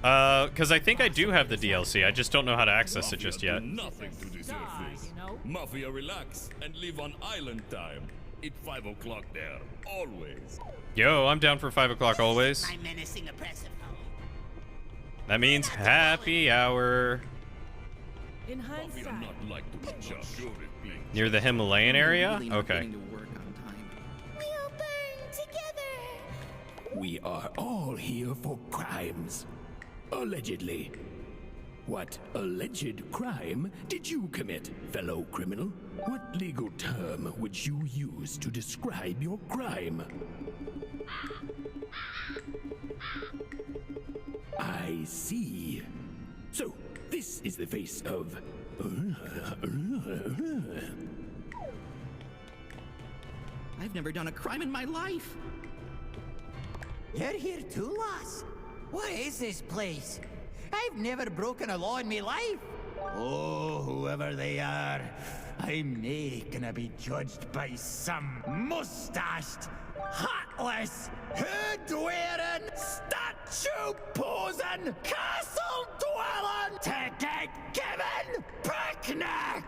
life. Because I think I do have the DLC. I just don't know how to access it just yet. Nothing to deserve this. Mafia, relax and live on island time. It's 5 o'clock there, always. Yo, I'm down for 5 o'clock always. My menacing oppressive home. That means happy hour. In Mafia hindsight, not like to be judged. Near the Himalayan area? Really not Okay. getting to work on time. We'll burn together. We are all here for crimes. Allegedly. What alleged crime did you commit, fellow criminal? What legal term would you use to describe your crime? I see. So, this is the face of... I've never done a crime in my life. You're here too, lass? What is this place? I've never broken a law in my life. Oh, whoever they are, I'm nae gonna be judged by some mustached, heartless, hood-wearing, statue-posing, castle-dwelling, ticket-giving picnic!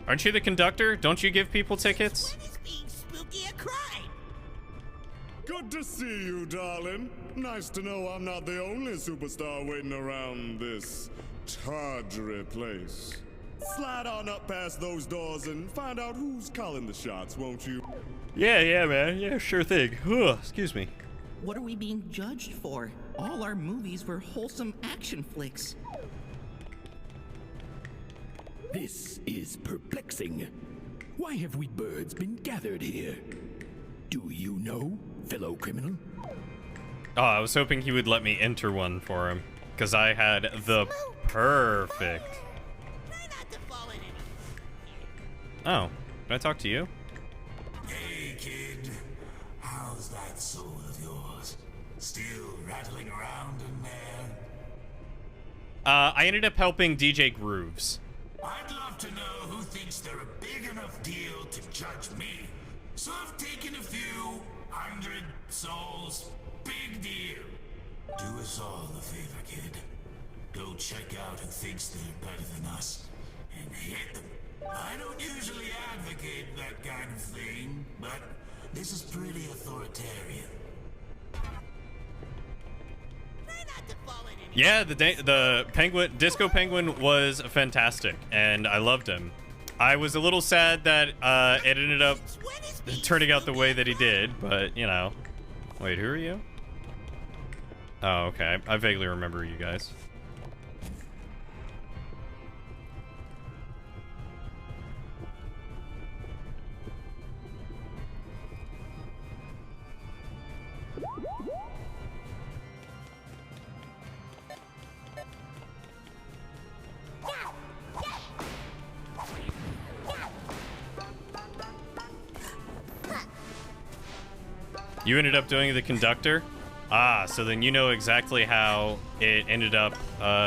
Aren't you the conductor? Don't you give people tickets? When is being spooky a crime? Good to see you, darling. Nice to know I'm not the only superstar waiting around this tawdry place. Slide on up past those doors and find out who's calling the shots, won't you? Yeah, man. Yeah, sure thing. Ugh, excuse me. What are we being judged for? All our movies were wholesome action flicks. This is perplexing. Why have we birds been gathered here? Do you know, fellow criminal? Oh, I was hoping he would let me enter one for him. Because I had the perfect... Try not to fall in any. Oh, did I talk to you? Hey, kid. How's that soul of yours? Still rattling around in there? I ended up helping DJ Grooves. I'd love to know who thinks they're a big enough deal to judge me. So I've taken a few 100 souls. Big deal. Do us all a favor, kid. Go check out who thinks they're better than us and hit them. I don't usually advocate that kind of thing, but this is pretty authoritarian. Try not to fall in any. Yeah, the penguin, Disco Penguin was fantastic, and I loved him. I was a little sad that it ended up turning out the way that he did, but, you know. Wait, who are you? Oh, okay. I vaguely remember you guys. You ended up doing the conductor? Ah, so then you know exactly how it ended up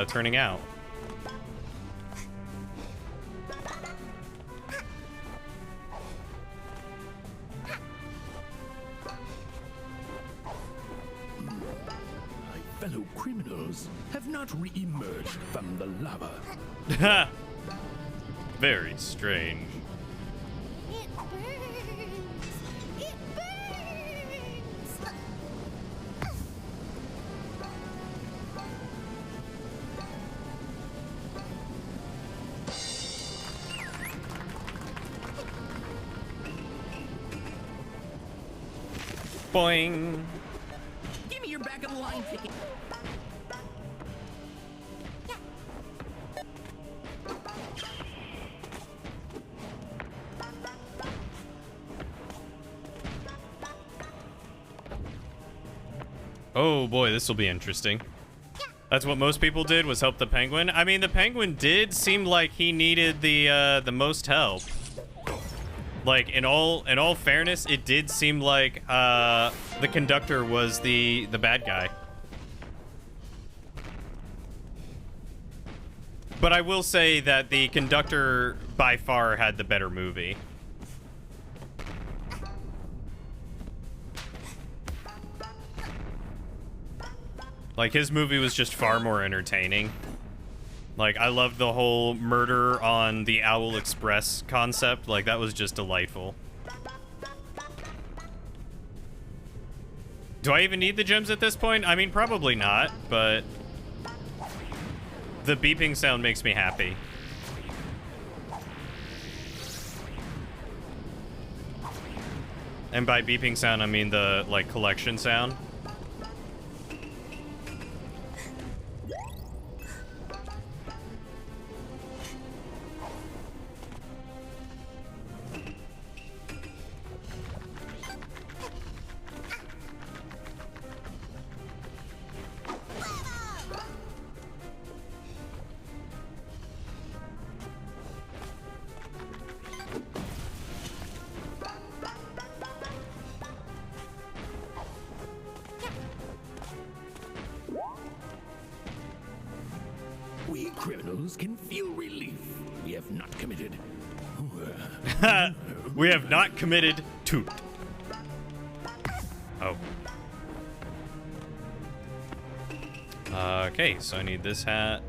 turning out. My fellow criminals have not re-emerged from the lava. Very strange. burns. It burns. Boing. Give me your back of the line ticket. Oh boy, this will be interesting. That's what most people did, was help the penguin. I mean, the penguin did seem like he needed the most help. Like, in all fairness, it did seem like the conductor was the bad guy. But I will say that the conductor by far had the better movie. Like, his movie was just far more entertaining. Like, I loved the whole murder on the Owl Express concept. Like, that was just delightful. Do I even need the gems at this point? I mean, probably not, but the beeping sound makes me happy. And by beeping sound, I mean the, like, collection sound. We criminals can feel relief. We have not committed. We have not committed to. Oh. Okay, so I need this hat.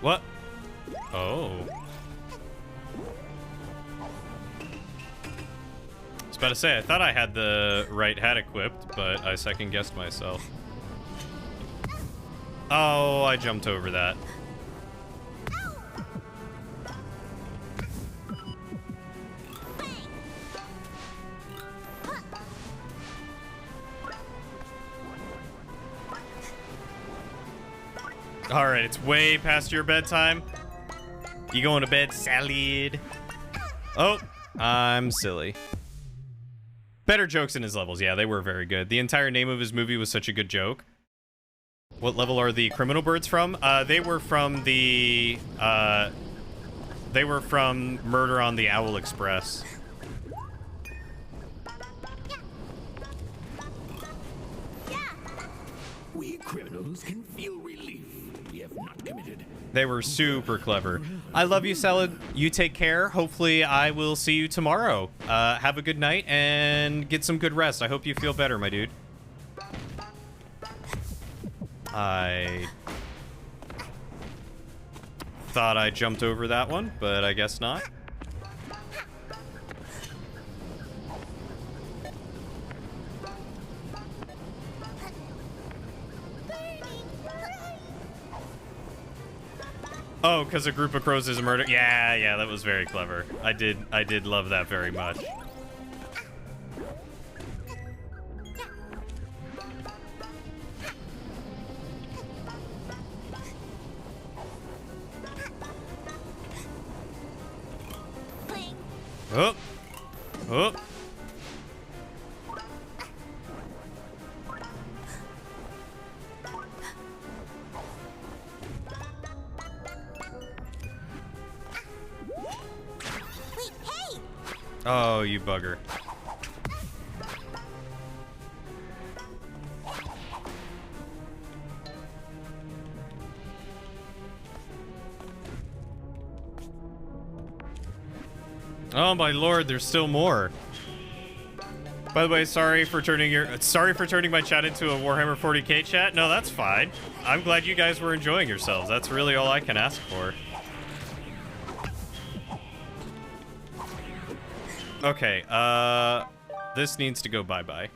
What? Oh. I was about to say, I thought I had the right hat equipped, but I second guessed myself. Oh, I jumped over that. All right, it's way past your bedtime. You going to bed, salad? Oh, I'm silly. Better jokes in his levels. Yeah, they were very good. The entire name of his movie was such a good joke. What level are the criminal birds from? They were from the... they were from Murder on the Owl Express. We criminals can feel relief. We have not committed. They were super clever. I love you, Salad. You take care. Hopefully, I will see you tomorrow. Have a good night and get some good rest. I hope you feel better, my dude. I thought I jumped over that one, but I guess not. Oh, because a group of crows is a murder. Yeah, that was very clever. I did love that very much. Oh, oh. Oh, you bugger. Oh my lord, there's still more. By the way, sorry for turning my chat into a Warhammer 40k chat. No, that's fine. I'm glad you guys were enjoying yourselves. That's really all I can ask for. Okay, this needs to go bye-bye.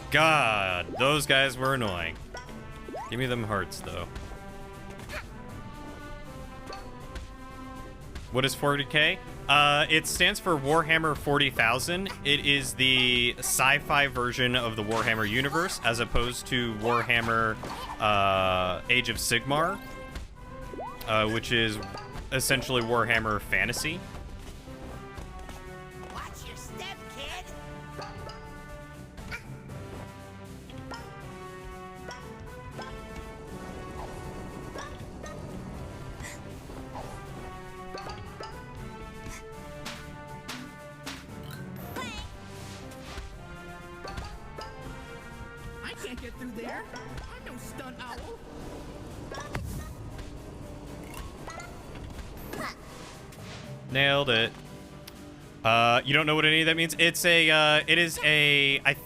God, those guys were annoying. Give me them hearts, though. What is 40k? It stands for Warhammer 40,000. It is the sci-fi version of the Warhammer universe, as opposed to Warhammer Age of Sigmar, which is essentially Warhammer Fantasy. Watch your step, kid. I can't get through there. I'm no stunt owl. Nailed it. You don't know what any of that means? It's I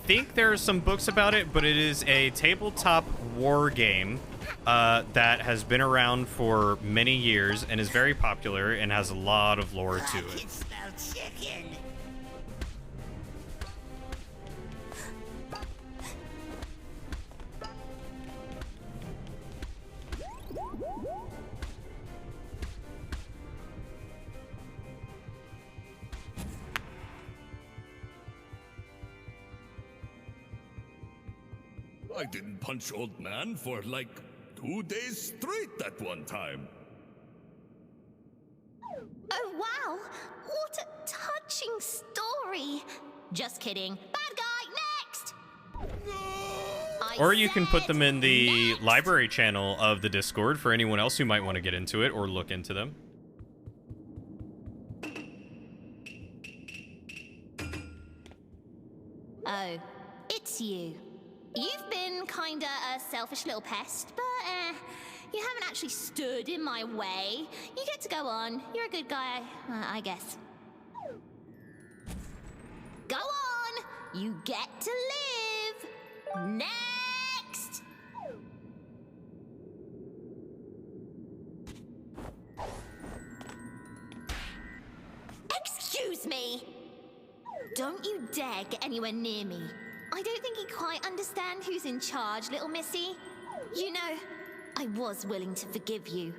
think there are some books about it, but it is a tabletop war game that has been around for many years and is very popular and has a lot of lore to I it. can smell chicken. I didn't punch old man for like 2 days straight that one time. Oh, wow. What a touching story. Just kidding. Bad guy, next! Or you can put them in the library channel of the Discord for anyone else who might want to get into it or look into them. Oh, it's you. You've been kinda a selfish little pest, but you haven't actually stood in my way. You get to go on. You're a good guy, I guess. Go on! You get to live! Next! Excuse me! Don't you dare get anywhere near me. I don't think you quite understand who's in charge, little missy. You know, I was willing to forgive you.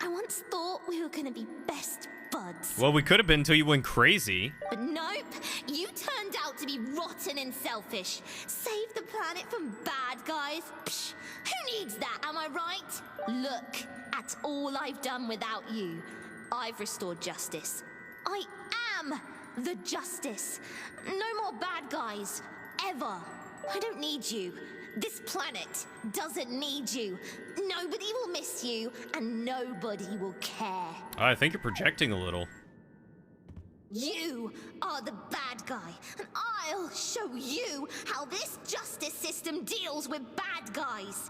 I once thought we were gonna be best buds. Well, we could have been until you went crazy. But nope, you turned out to be rotten and selfish. Save the planet from bad guys. Psh, who needs that, am I right? Look at all I've done without you. I've restored justice. I am the justice. No more bad guys. Ever. I don't need you. This planet doesn't need you. Nobody will miss you, and nobody will care. I think you're projecting a little. You are the bad guy, and I'll show you how this justice system deals with bad guys.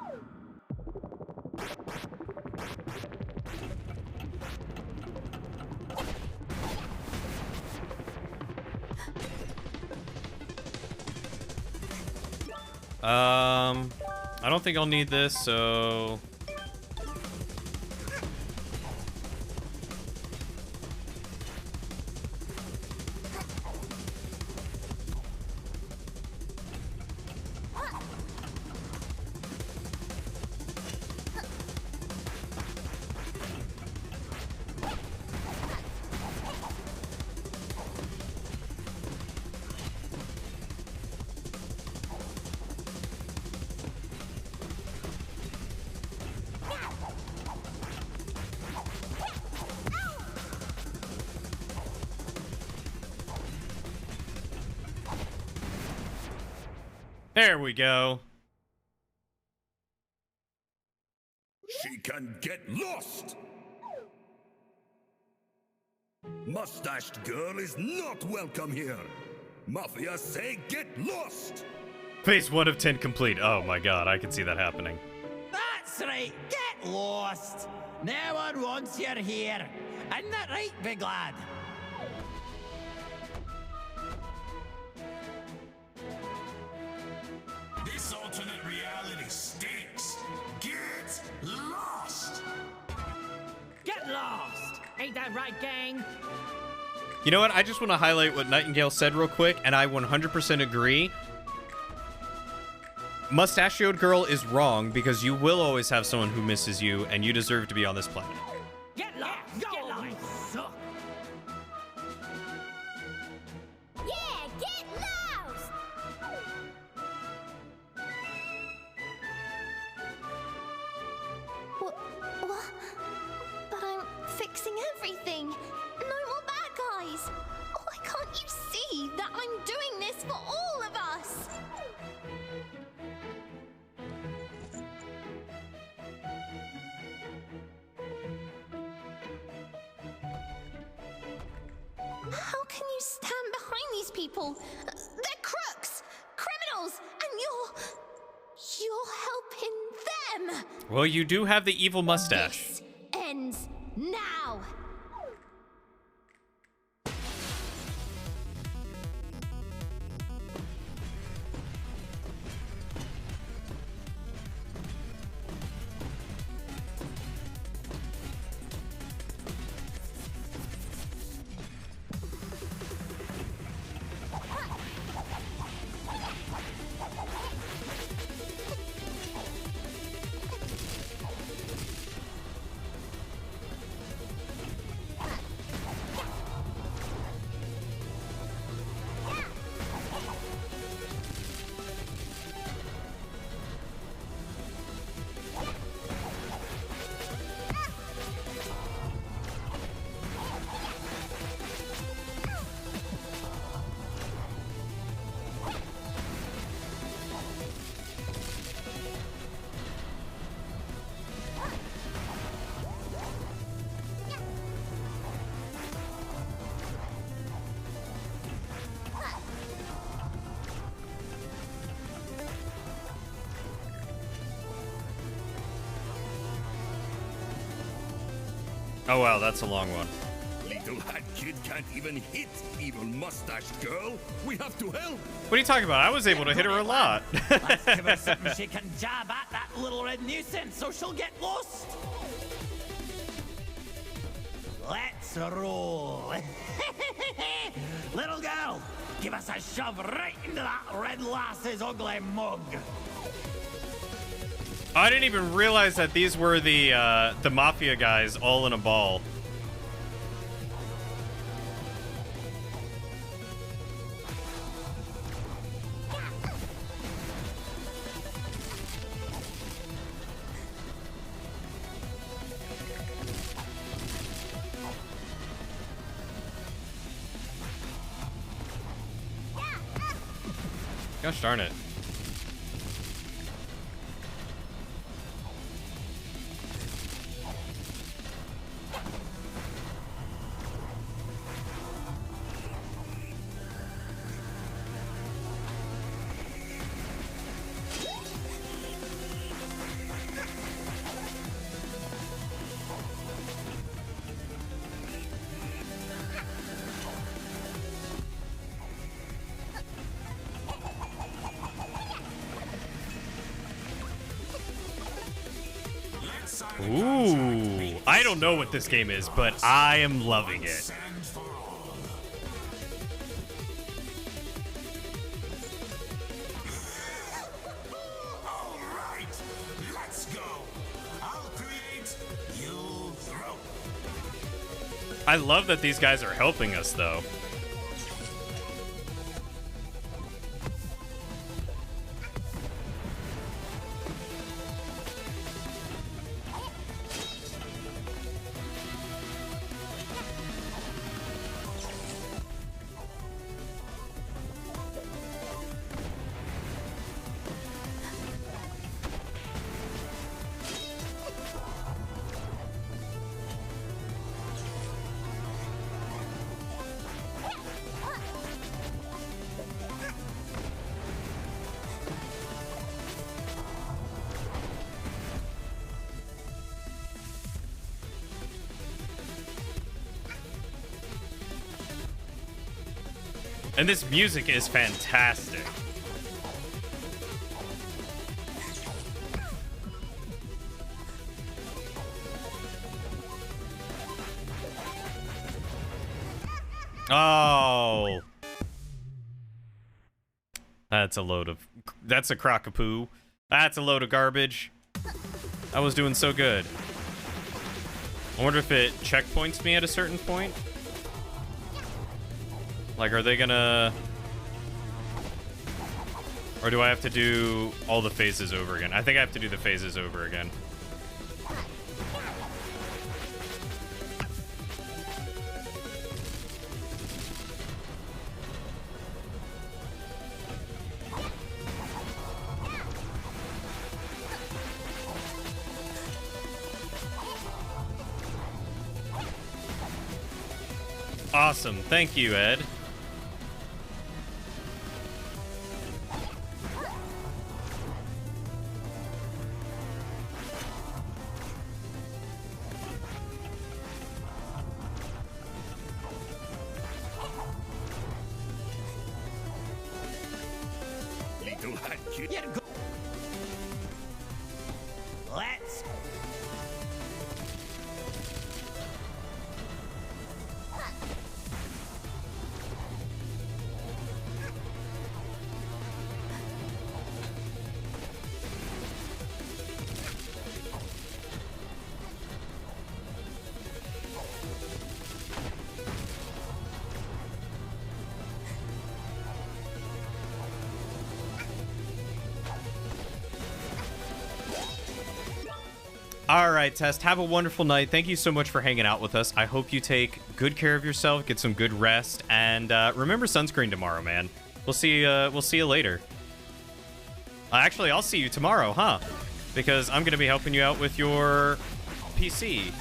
I don't think I'll need this, so... There we go. She can get lost! Mustached girl is not welcome here. Mafia say get lost. Phase 1 of 10 complete. Oh my god, I can see that happening. That's right, get lost. No one wants you here. Isn't that right, big lad? This alternate reality stinks. Get lost. Get lost! Ain't that right, gang? You know what? I just want to highlight what Nightingale said real quick, and I 100% agree. Mustachioed girl is wrong because you will always have someone who misses you, and you deserve to be on this planet. Get lost! Get lost! Suck. Yeah, get lost! What? But I'm fixing everything. No more bad guys. Why can't you see that I'm doing this for all of us? How can you stand behind these people? They're crooks, criminals, and you're helping them. Well, you do have the evil mustache. This ends now. Oh wow, that's a long one. Little hat kid can't even hit evil mustached girl. We have to help. What are you talking about? I was able to hit her a lot. Let's give her something she can jab at, that little red nuisance, so she'll get lost. Let's roll. Little girl, give us a shove right into that red lass's ugly mug. I didn't even realize that these were the mafia guys all in a ball. Gosh darn it. Ooh, I don't know what this game is, but I am loving it. Alright, let's go. I'll create, you throw. I love that these guys are helping us, though. And this music is fantastic. Oh. That's a crock of poo. That's a load of garbage. I was doing so good. I wonder if it checkpoints me at a certain point. Like, are they gonna... Or do I have to do all the phases over again? I think I have to do the phases over again. Awesome. Thank you, Ed. Little hat kid. Let's. All right, Test. Have a wonderful night. Thank you so much for hanging out with us. I hope you take good care of yourself, get some good rest, and remember sunscreen tomorrow, man. We'll see you later. Actually, I'll see you tomorrow, huh? Because I'm gonna be helping you out with your PC.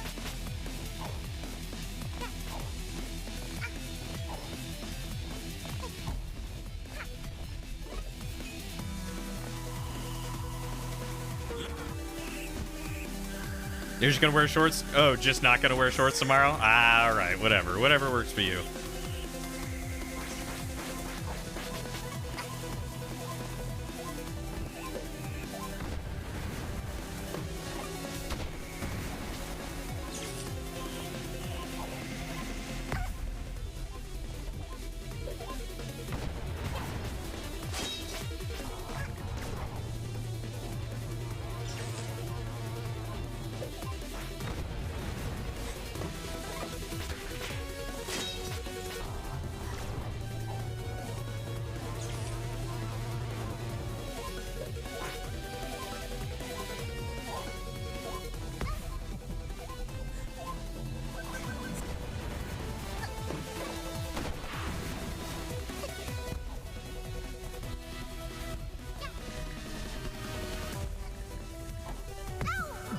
You're just gonna wear shorts? Oh, just not gonna wear shorts tomorrow? Ah, all right, whatever. Whatever works for you.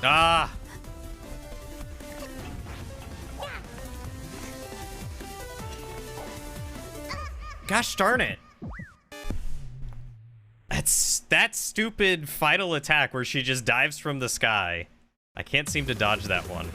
Ah! Gosh darn it. That's that stupid final attack where she just dives from the sky. I can't seem to dodge that one.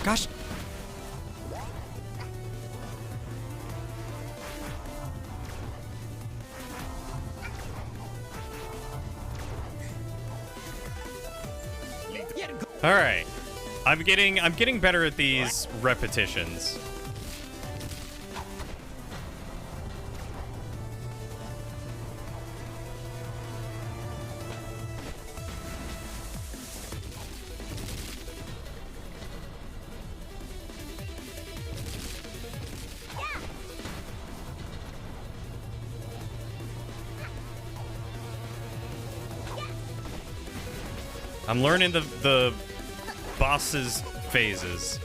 Gosh. All right. I'm getting better at these repetitions. I'm learning the boss's phases.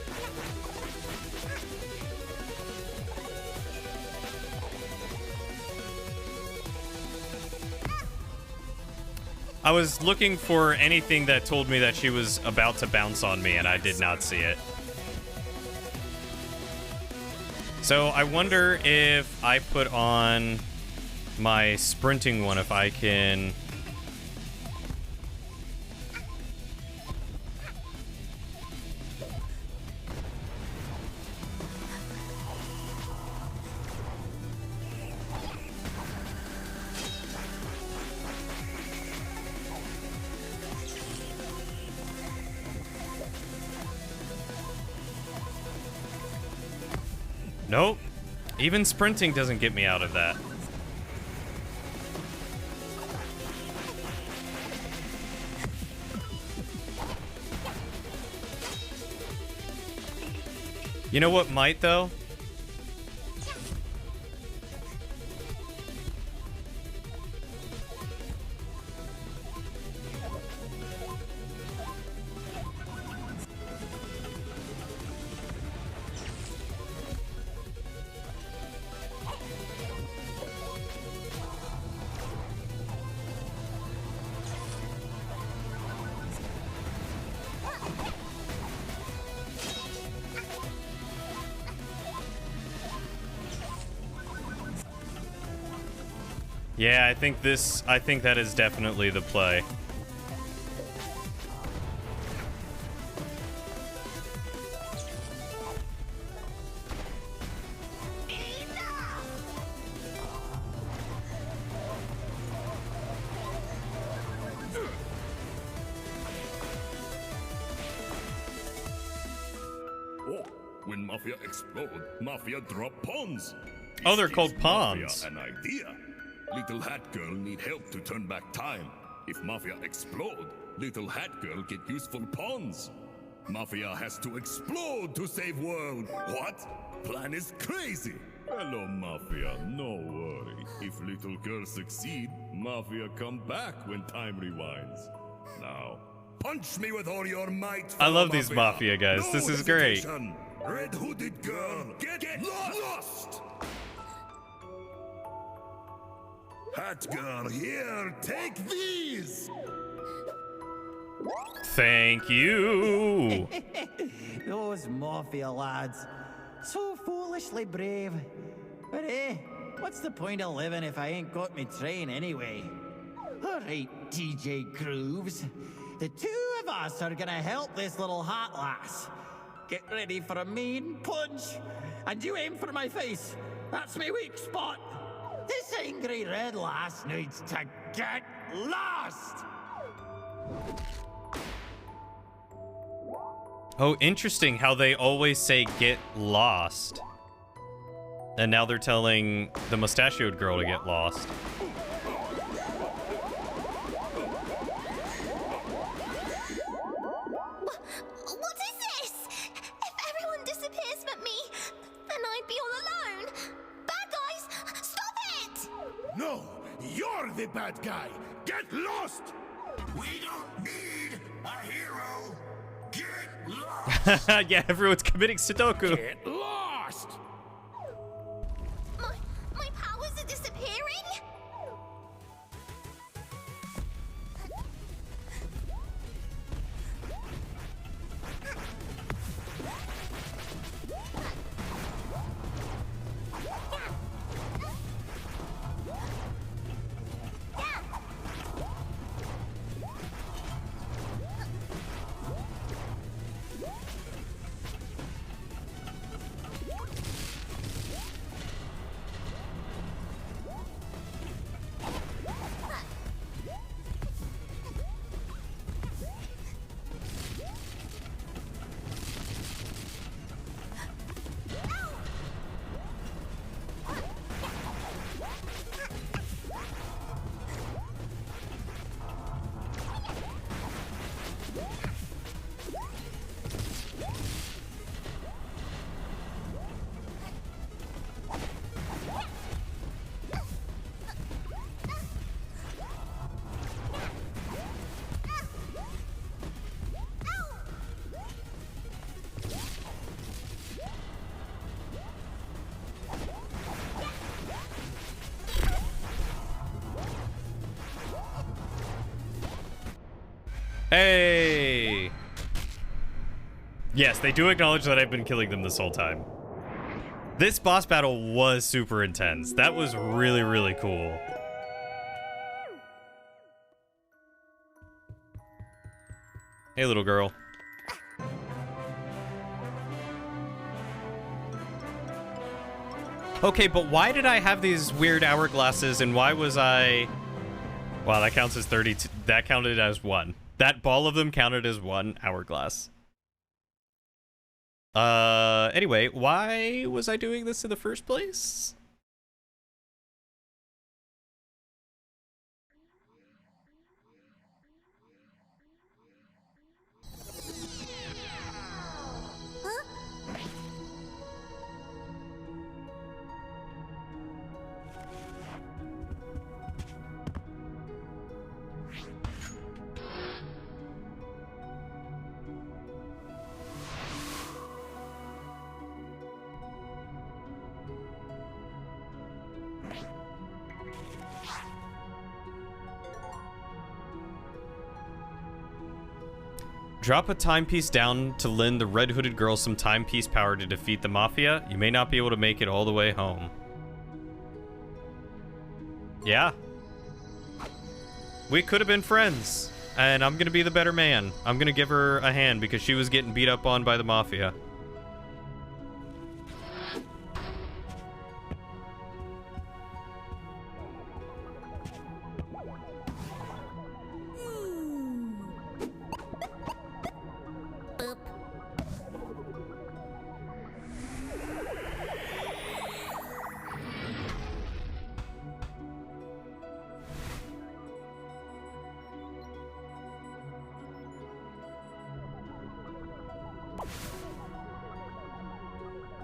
I was looking for anything that told me that she was about to bounce on me, and I did not see it. So I wonder if I put on my sprinting one, if I can... Nope. Even sprinting doesn't get me out of that. You know what might, though? Yeah, I think that is definitely the play. Oh, when Mafia explode, Mafia drop pawns. Oh, they're This called gives pawns. Mafia an idea. Little Hat Girl need help to turn back time. If Mafia explode, Little Hat Girl get useful pawns. Mafia has to explode to save world. What? Plan is crazy. Hello, Mafia. No worry. If Little Girl succeed, Mafia come back when time rewinds. Now, punch me with all your might. I love these Mafia guys. No This is great. hesitation. Red hooded girl, get lost! Hat girl, here, take these! Thank you. Those Mafia lads. So foolishly brave. But what's the point of living if I ain't got me train anyway? Alright, DJ Grooves. The two of us are gonna help this little hat lass. Get ready for a mean punch. And you aim for my face. That's my weak spot. This angry red lass needs to get lost! Oh, interesting how they always say get lost. And now they're telling the mustachioed girl to get lost. What is this? If everyone disappears but me, then I'd be all alone. Bad guys, stop it! No, you're the bad guy. Get lost! We don't need a hero. Get lost. Yeah, everyone's committing Sudoku. Get lost! My powers are disappearing? Hey! Yes, they do acknowledge that I've been killing them this whole time. This boss battle was super intense. That was really, really cool. Hey, little girl. Okay, but why did I have these weird hourglasses and why was I... Wow, that counts as 32. That counted as 1. That ball of them counted as 1 hourglass. Anyway, why was I doing this in the first place? Drop a timepiece down to lend the red hooded girl some timepiece power to defeat the Mafia. You may not be able to make it all the way home. Yeah. We could have been friends. And I'm gonna be the better man. I'm gonna give her a hand because she was getting beat up on by the Mafia.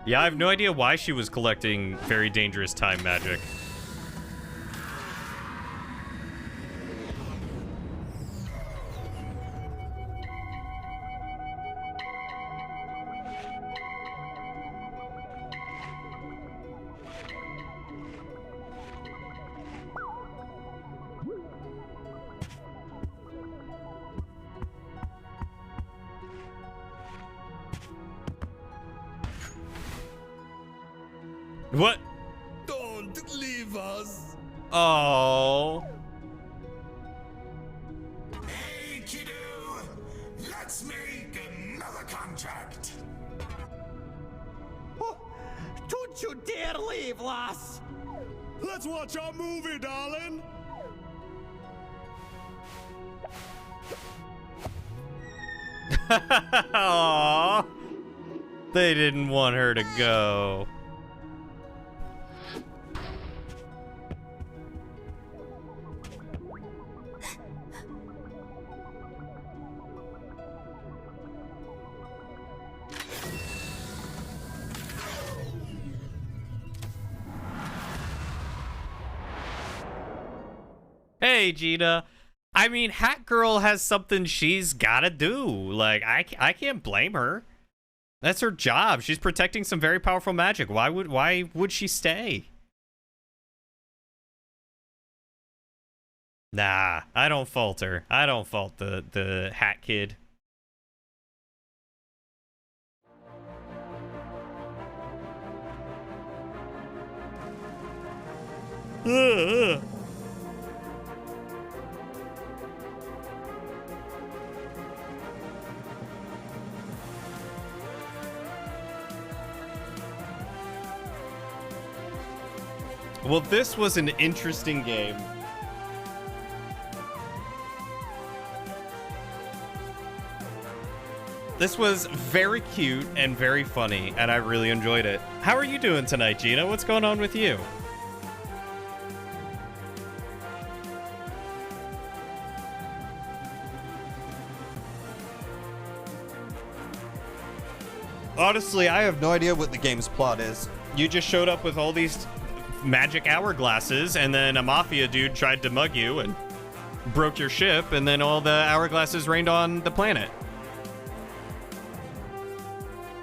Yeah, I have no idea why she was collecting very dangerous time magic. What? Don't leave us. Oh. Hey, kiddo! Let's make another contract. Oh, don't you dare leave, lass! Let's watch our movie, darling. Aww. They didn't want her to go. Hey, Gina. I mean, Hat Girl has something she's gotta do. Like, I can't blame her. That's her job. She's protecting some very powerful magic. Why would she stay? Nah, I don't fault her. I don't fault the Hat Kid. Well, this was an interesting game. This was very cute and very funny, and I really enjoyed it. How are you doing tonight, Gina? What's going on with you? Honestly, I have no idea what the game's plot is. You just showed up with all these magic hourglasses, and then a mafia dude tried to mug you and broke your ship, and then all the hourglasses rained on the planet.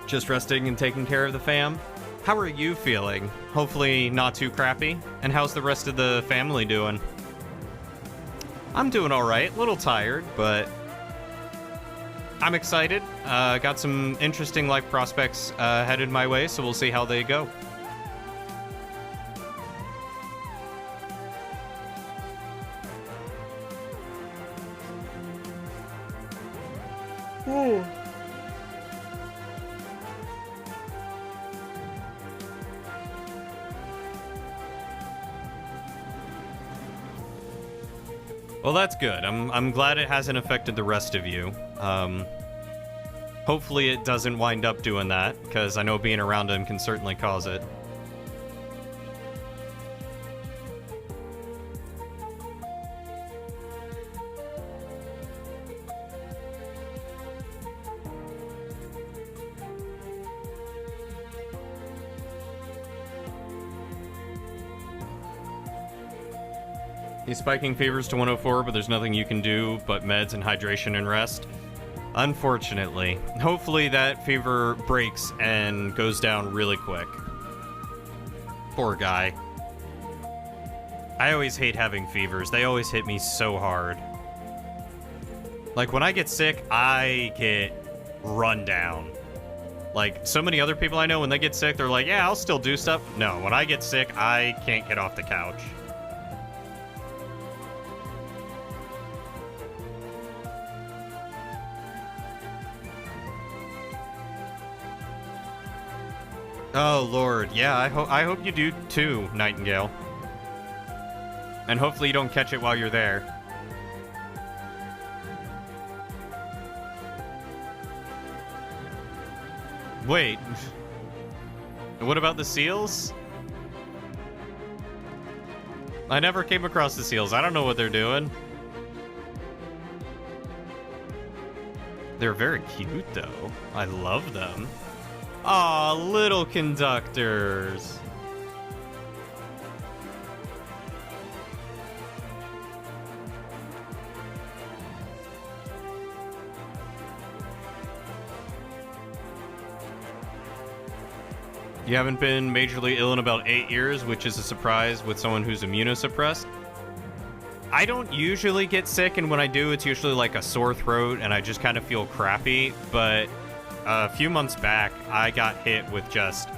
Just resting and taking care of the fam. How are you feeling? Hopefully not too crappy. And how's the rest of the family doing? I'm doing all right. A little tired, but I'm excited. Got some interesting life prospects headed my way, so we'll see how they go. Ooh. Well, that's good. I'm glad it hasn't affected the rest of you. Hopefully it doesn't wind up doing that, because I know being around him can certainly cause it. He's spiking fevers to 104, but there's nothing you can do but meds and hydration and rest. Unfortunately. Hopefully that fever breaks and goes down really quick. Poor guy. I always hate having fevers. They always hit me so hard. Like, when I get sick, I get run down. Like, so many other people I know, when they get sick, they're like, yeah, I'll still do stuff. No, when I get sick, I can't get off the couch. Oh, Lord. Yeah, I hope you do, too, Nightingale. And hopefully you don't catch it while you're there. Wait. What about the seals? I never came across the seals. I don't know what they're doing. They're very cute, though. I love them. Aw, little conductors. You haven't been majorly ill in about 8 years, which is a surprise with someone who's immunosuppressed. I don't usually get sick, and when I do, it's usually like a sore throat, and I just kind of feel crappy, but a few months back, I got hit with just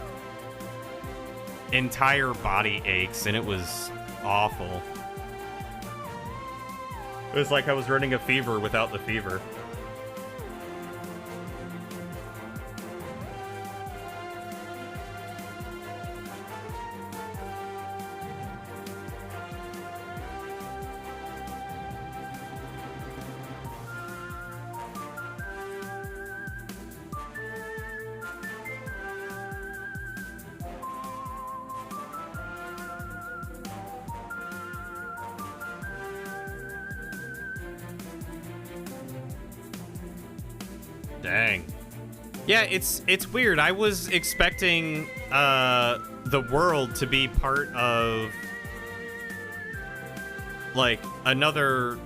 entire body aches, and it was awful. It was like I was running a fever without the fever. Dang. Yeah, it's weird. I was expecting the world to be part of like another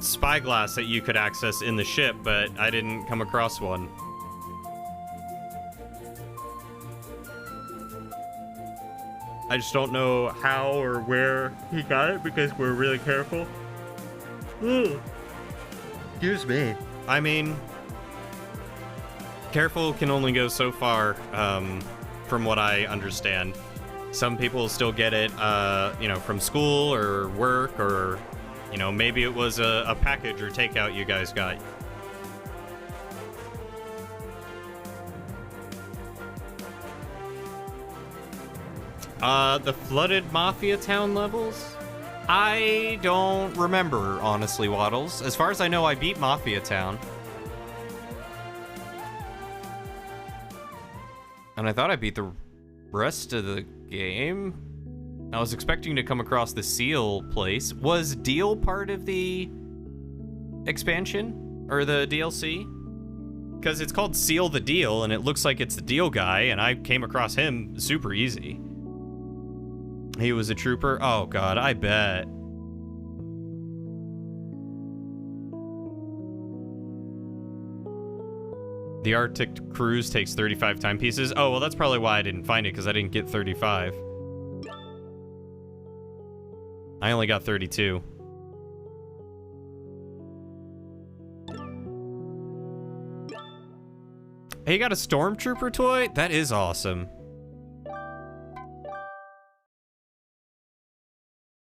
spyglass that you could access in the ship, but I didn't come across one. I just don't know how or where he got it because we're really careful. Ooh. Excuse me. I mean, careful can only go so far, from what I understand. Some people still get it, you know, from school or work, or, you know, maybe it was a package or takeout you guys got. The flooded Mafia Town levels? I don't remember, honestly, Waddles. As far as I know, I beat Mafia Town. And I thought I beat the rest of the game. I was expecting to come across the Seal place. Was Deal part of the expansion? Or the DLC? Because it's called Seal the Deal, and it looks like it's the Deal guy, and I came across him super easy. He was a trooper? Oh god, I bet. The Arctic cruise takes 35 timepieces. Oh, well, that's probably why I didn't find it, because I didn't get 35. I only got 32. . Hey, you got a Stormtrooper toy? That is awesome.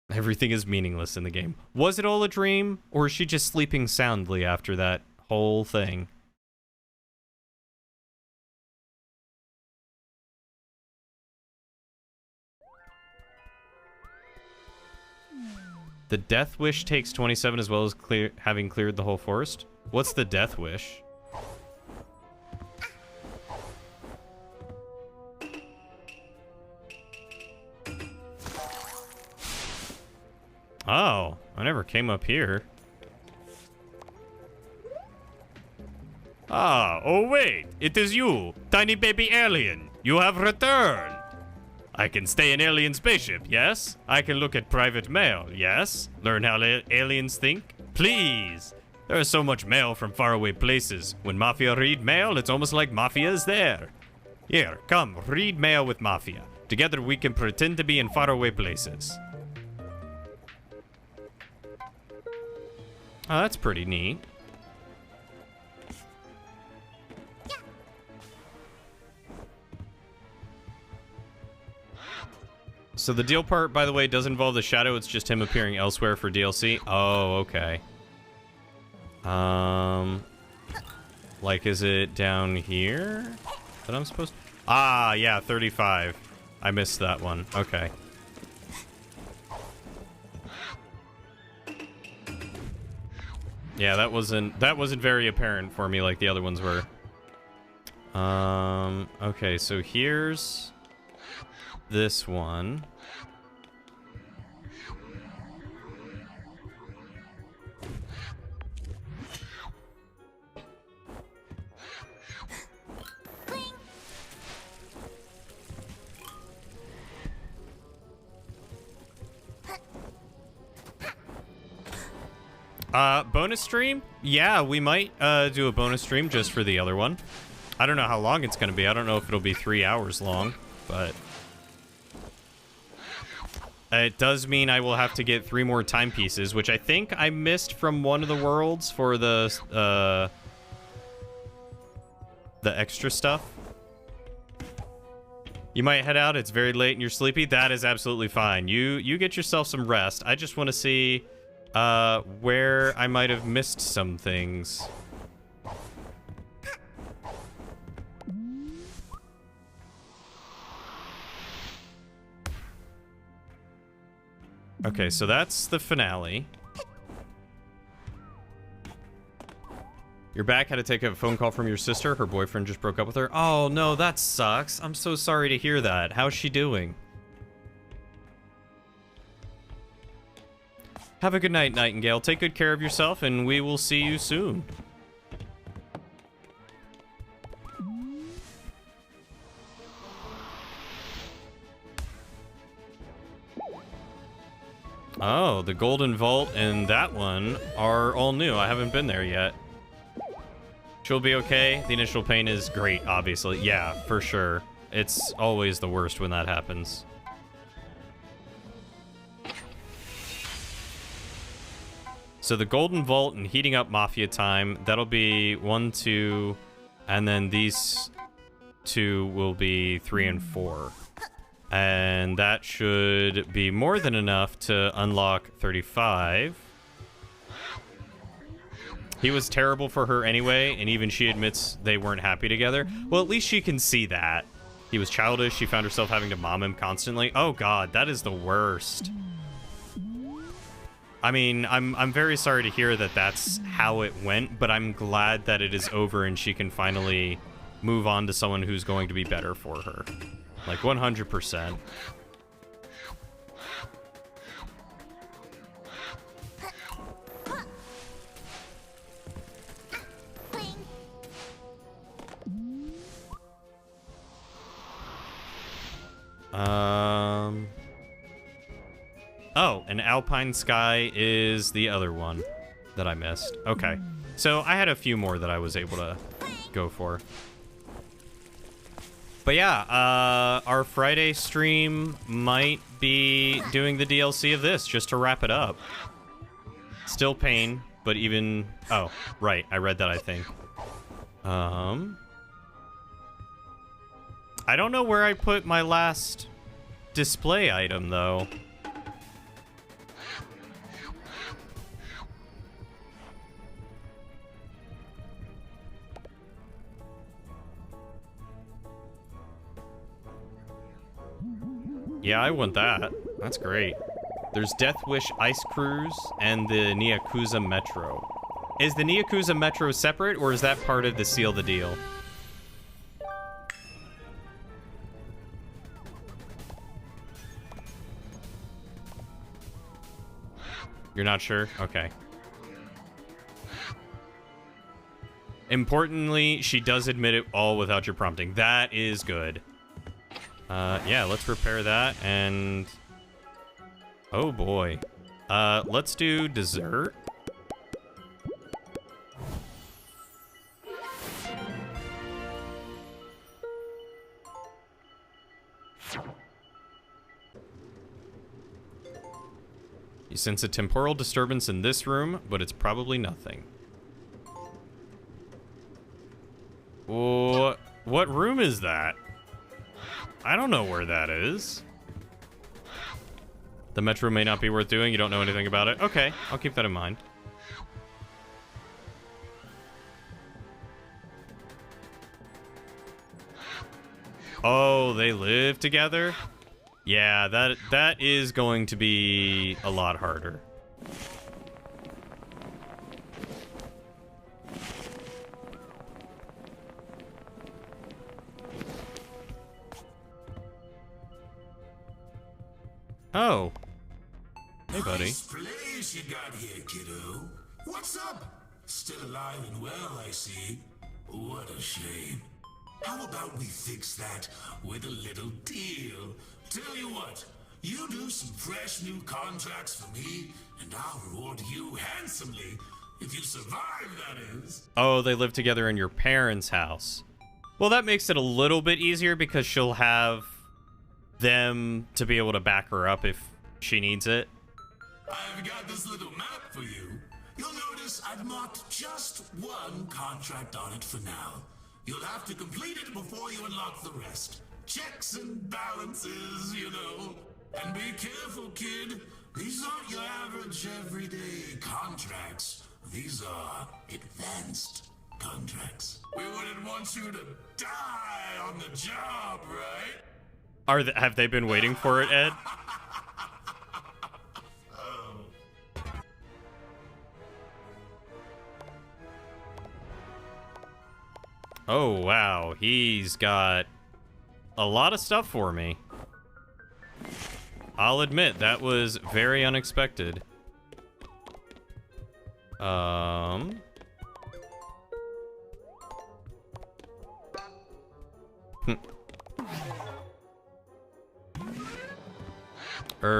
Everything is meaningless in the game. Was it all a dream, or is she just sleeping soundly after that whole thing? The Death Wish takes 27 as well as having cleared the whole forest. What's the Death Wish? Oh, I never came up here. Ah, oh wait, it is you, tiny baby alien. You have returned. I can stay in alien spaceship, yes? I can look at private mail, yes? Learn how aliens think, please. There is so much mail from faraway places. When Mafia read mail, it's almost like Mafia is there. Here, come, read mail with Mafia. Together we can pretend to be in faraway places. Oh, that's pretty neat. So the deal part, by the way, does involve the shadow. It's just him appearing elsewhere for DLC. Oh, okay. Like, is it down here that I'm supposed to? Ah, yeah, 35. I missed that one. Okay. Yeah, that wasn't very apparent for me like the other ones were. Okay, so here's this one. Bonus stream? Yeah, we might do a bonus stream just for the other one. I don't know how long it's gonna be. I don't know if it'll be 3 hours long, but it does mean I will have to get 3 more timepieces, which I think I missed from one of the worlds for the extra stuff. You might head out. It's very late and you're sleepy. That is absolutely fine. You get yourself some rest. I just want to see where I might have missed some things. Okay, so that's the finale. You're back. Had to take a phone call from your sister. Her boyfriend just broke up with her. Oh, no, that sucks. I'm so sorry to hear that. How's she doing? Have a good night, Nightingale. Take good care of yourself, and we will see you soon. Oh, the Golden Vault and that one are all new. I haven't been there yet. She'll be okay. The initial pain is great, obviously. Yeah, for sure. It's always the worst when that happens. So the Golden Vault and heating up Mafia time, that'll be 1, 2, and then these 2 will be 3 and 4. And that should be more than enough to unlock 35. He was terrible for her anyway, and even she admits they weren't happy together. Well, at least she can see that. He was childish. She found herself having to mom him constantly. Oh, God, that is the worst. I mean, I'm very sorry to hear that that's how it went, but I'm glad that it is over and she can finally move on to someone who's going to be better for her. Like, 100%. Oh, and Alpine Sky is the other one that I missed. Okay. So I had a few more that I was able to go for. But yeah, our Friday stream might be doing the DLC of this just to wrap it up. Still pain, but even... Oh, right. I read that, I think. I don't know where I put my last display item, though. Yeah, I want that. That's great. There's Death Wish Ice Cruise and the Nyakuza Metro. Is the Nyakuza Metro separate, or is that part of the Seal the Deal? You're not sure? Okay. Importantly, she does admit it all without your prompting. That is good. Yeah, let's repair that, and... oh boy. Let's do dessert. You sense a temporal disturbance in this room, but it's probably nothing. What room is that? I don't know where that is. The metro may not be worth doing. You don't know anything about it. Okay, I'll keep that in mind. Oh, they live together? Yeah, that is going to be a lot harder. Oh. Hey, buddy. Nice place you got here, kiddo. What's up? Still alive and well, I see. What a shame. How about we fix that with a little deal? Tell you what, you do some fresh new contracts for me, and I'll reward you handsomely. If you survive, that is. Oh, they live together in your parents' house. Well, that makes it a little bit easier because she'll have them to be able to back her up if she needs it. I've got this little map for you. You'll notice I've marked just one contract on it for now. You'll have to complete it before you unlock the rest. Checks and balances, you know. And be careful, kid. These aren't your average everyday contracts. These are advanced contracts. We wouldn't want you to die on the job, right? Have they been waiting for it, Ed? Oh, wow. He's got a lot of stuff for me. I'll admit, that was very unexpected.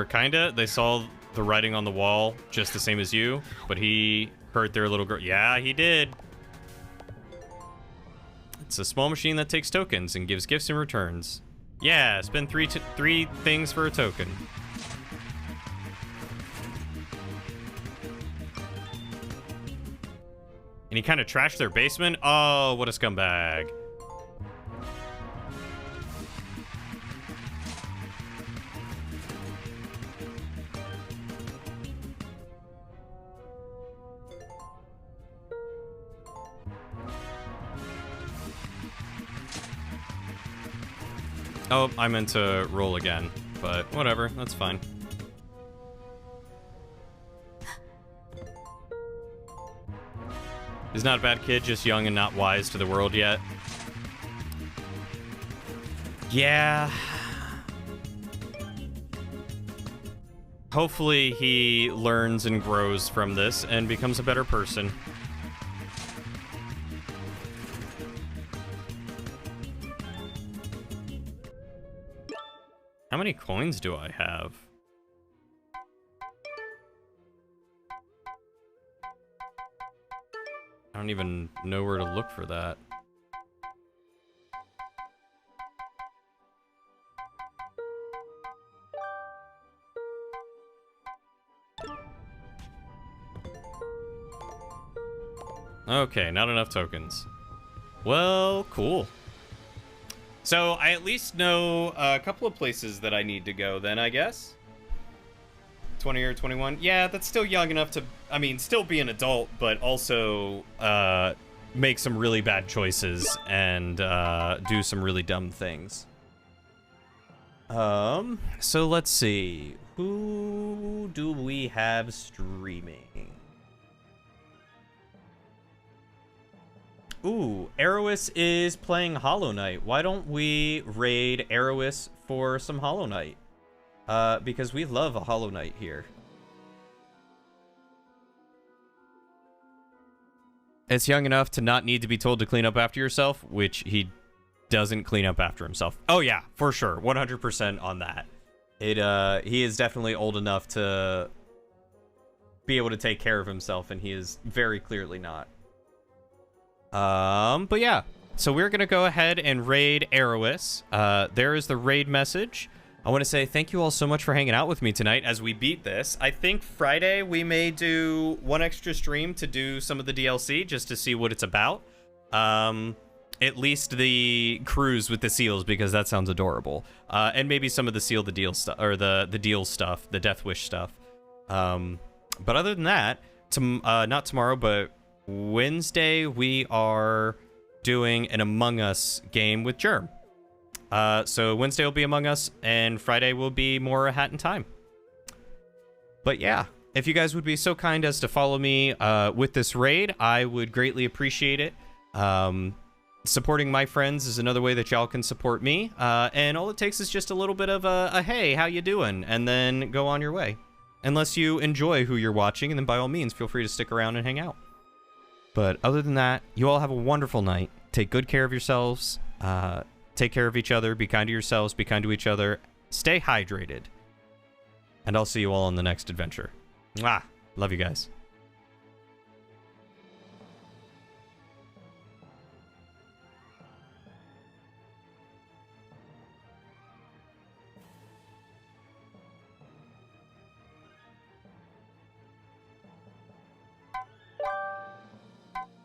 Kinda. They saw the writing on the wall just the same as you, but he hurt their little girl. Yeah, he did. It's a small machine that takes tokens and gives gifts in returns. Yeah, spend three things for a token. And he kind of trashed their basement? Oh, what a scumbag. Oh, I meant to roll again, but whatever, that's fine. He's not a bad kid, just young and not wise to the world yet. Yeah. Hopefully he learns and grows from this and becomes a better person. How many coins do I have? I don't even know where to look for that. Okay, not enough tokens. Well, cool. So I at least know a couple of places that I need to go then, I guess. 20 or 21. Yeah, that's still young enough to, I mean, still be an adult, but also make some really bad choices and do some really dumb things. So let's see. Who do we have streaming? Ooh, Aerois is playing Hollow Knight. Why don't we raid Aerois for some Hollow Knight? Because we love a Hollow Knight here. It's young enough to not need to be told to clean up after yourself, which he doesn't clean up after himself. Oh yeah, for sure. 100% on that. He is definitely old enough to be able to take care of himself, and he is very clearly not. But yeah, so we're gonna go ahead and raid Aerois. There is the raid message. I want to say thank you all so much for hanging out with me tonight as we beat this. I think Friday we may do one extra stream to do some of the DLC just to see what it's about. At least the cruise with the seals, because that sounds adorable. And maybe some of the seal the deal stuff, or the deal stuff, the Death Wish stuff. But other than that, not tomorrow, but Wednesday we are doing an Among Us game with Germ. So Wednesday will be Among Us, and Friday will be more A Hat in Time. But yeah, if you guys would be so kind as to follow me with this raid, I would greatly appreciate it. Supporting my friends is another way that y'all can support me, and all it takes is just a little bit of a hey, how you doing, and then go on your way. Unless you enjoy who you're watching, and then by all means, feel free to stick around and hang out. But other than that, you all have a wonderful night. Take good care of yourselves. Take care of each other. Be kind to yourselves. Be kind to each other. Stay hydrated. And I'll see you all on the next adventure. Mwah! Love you guys.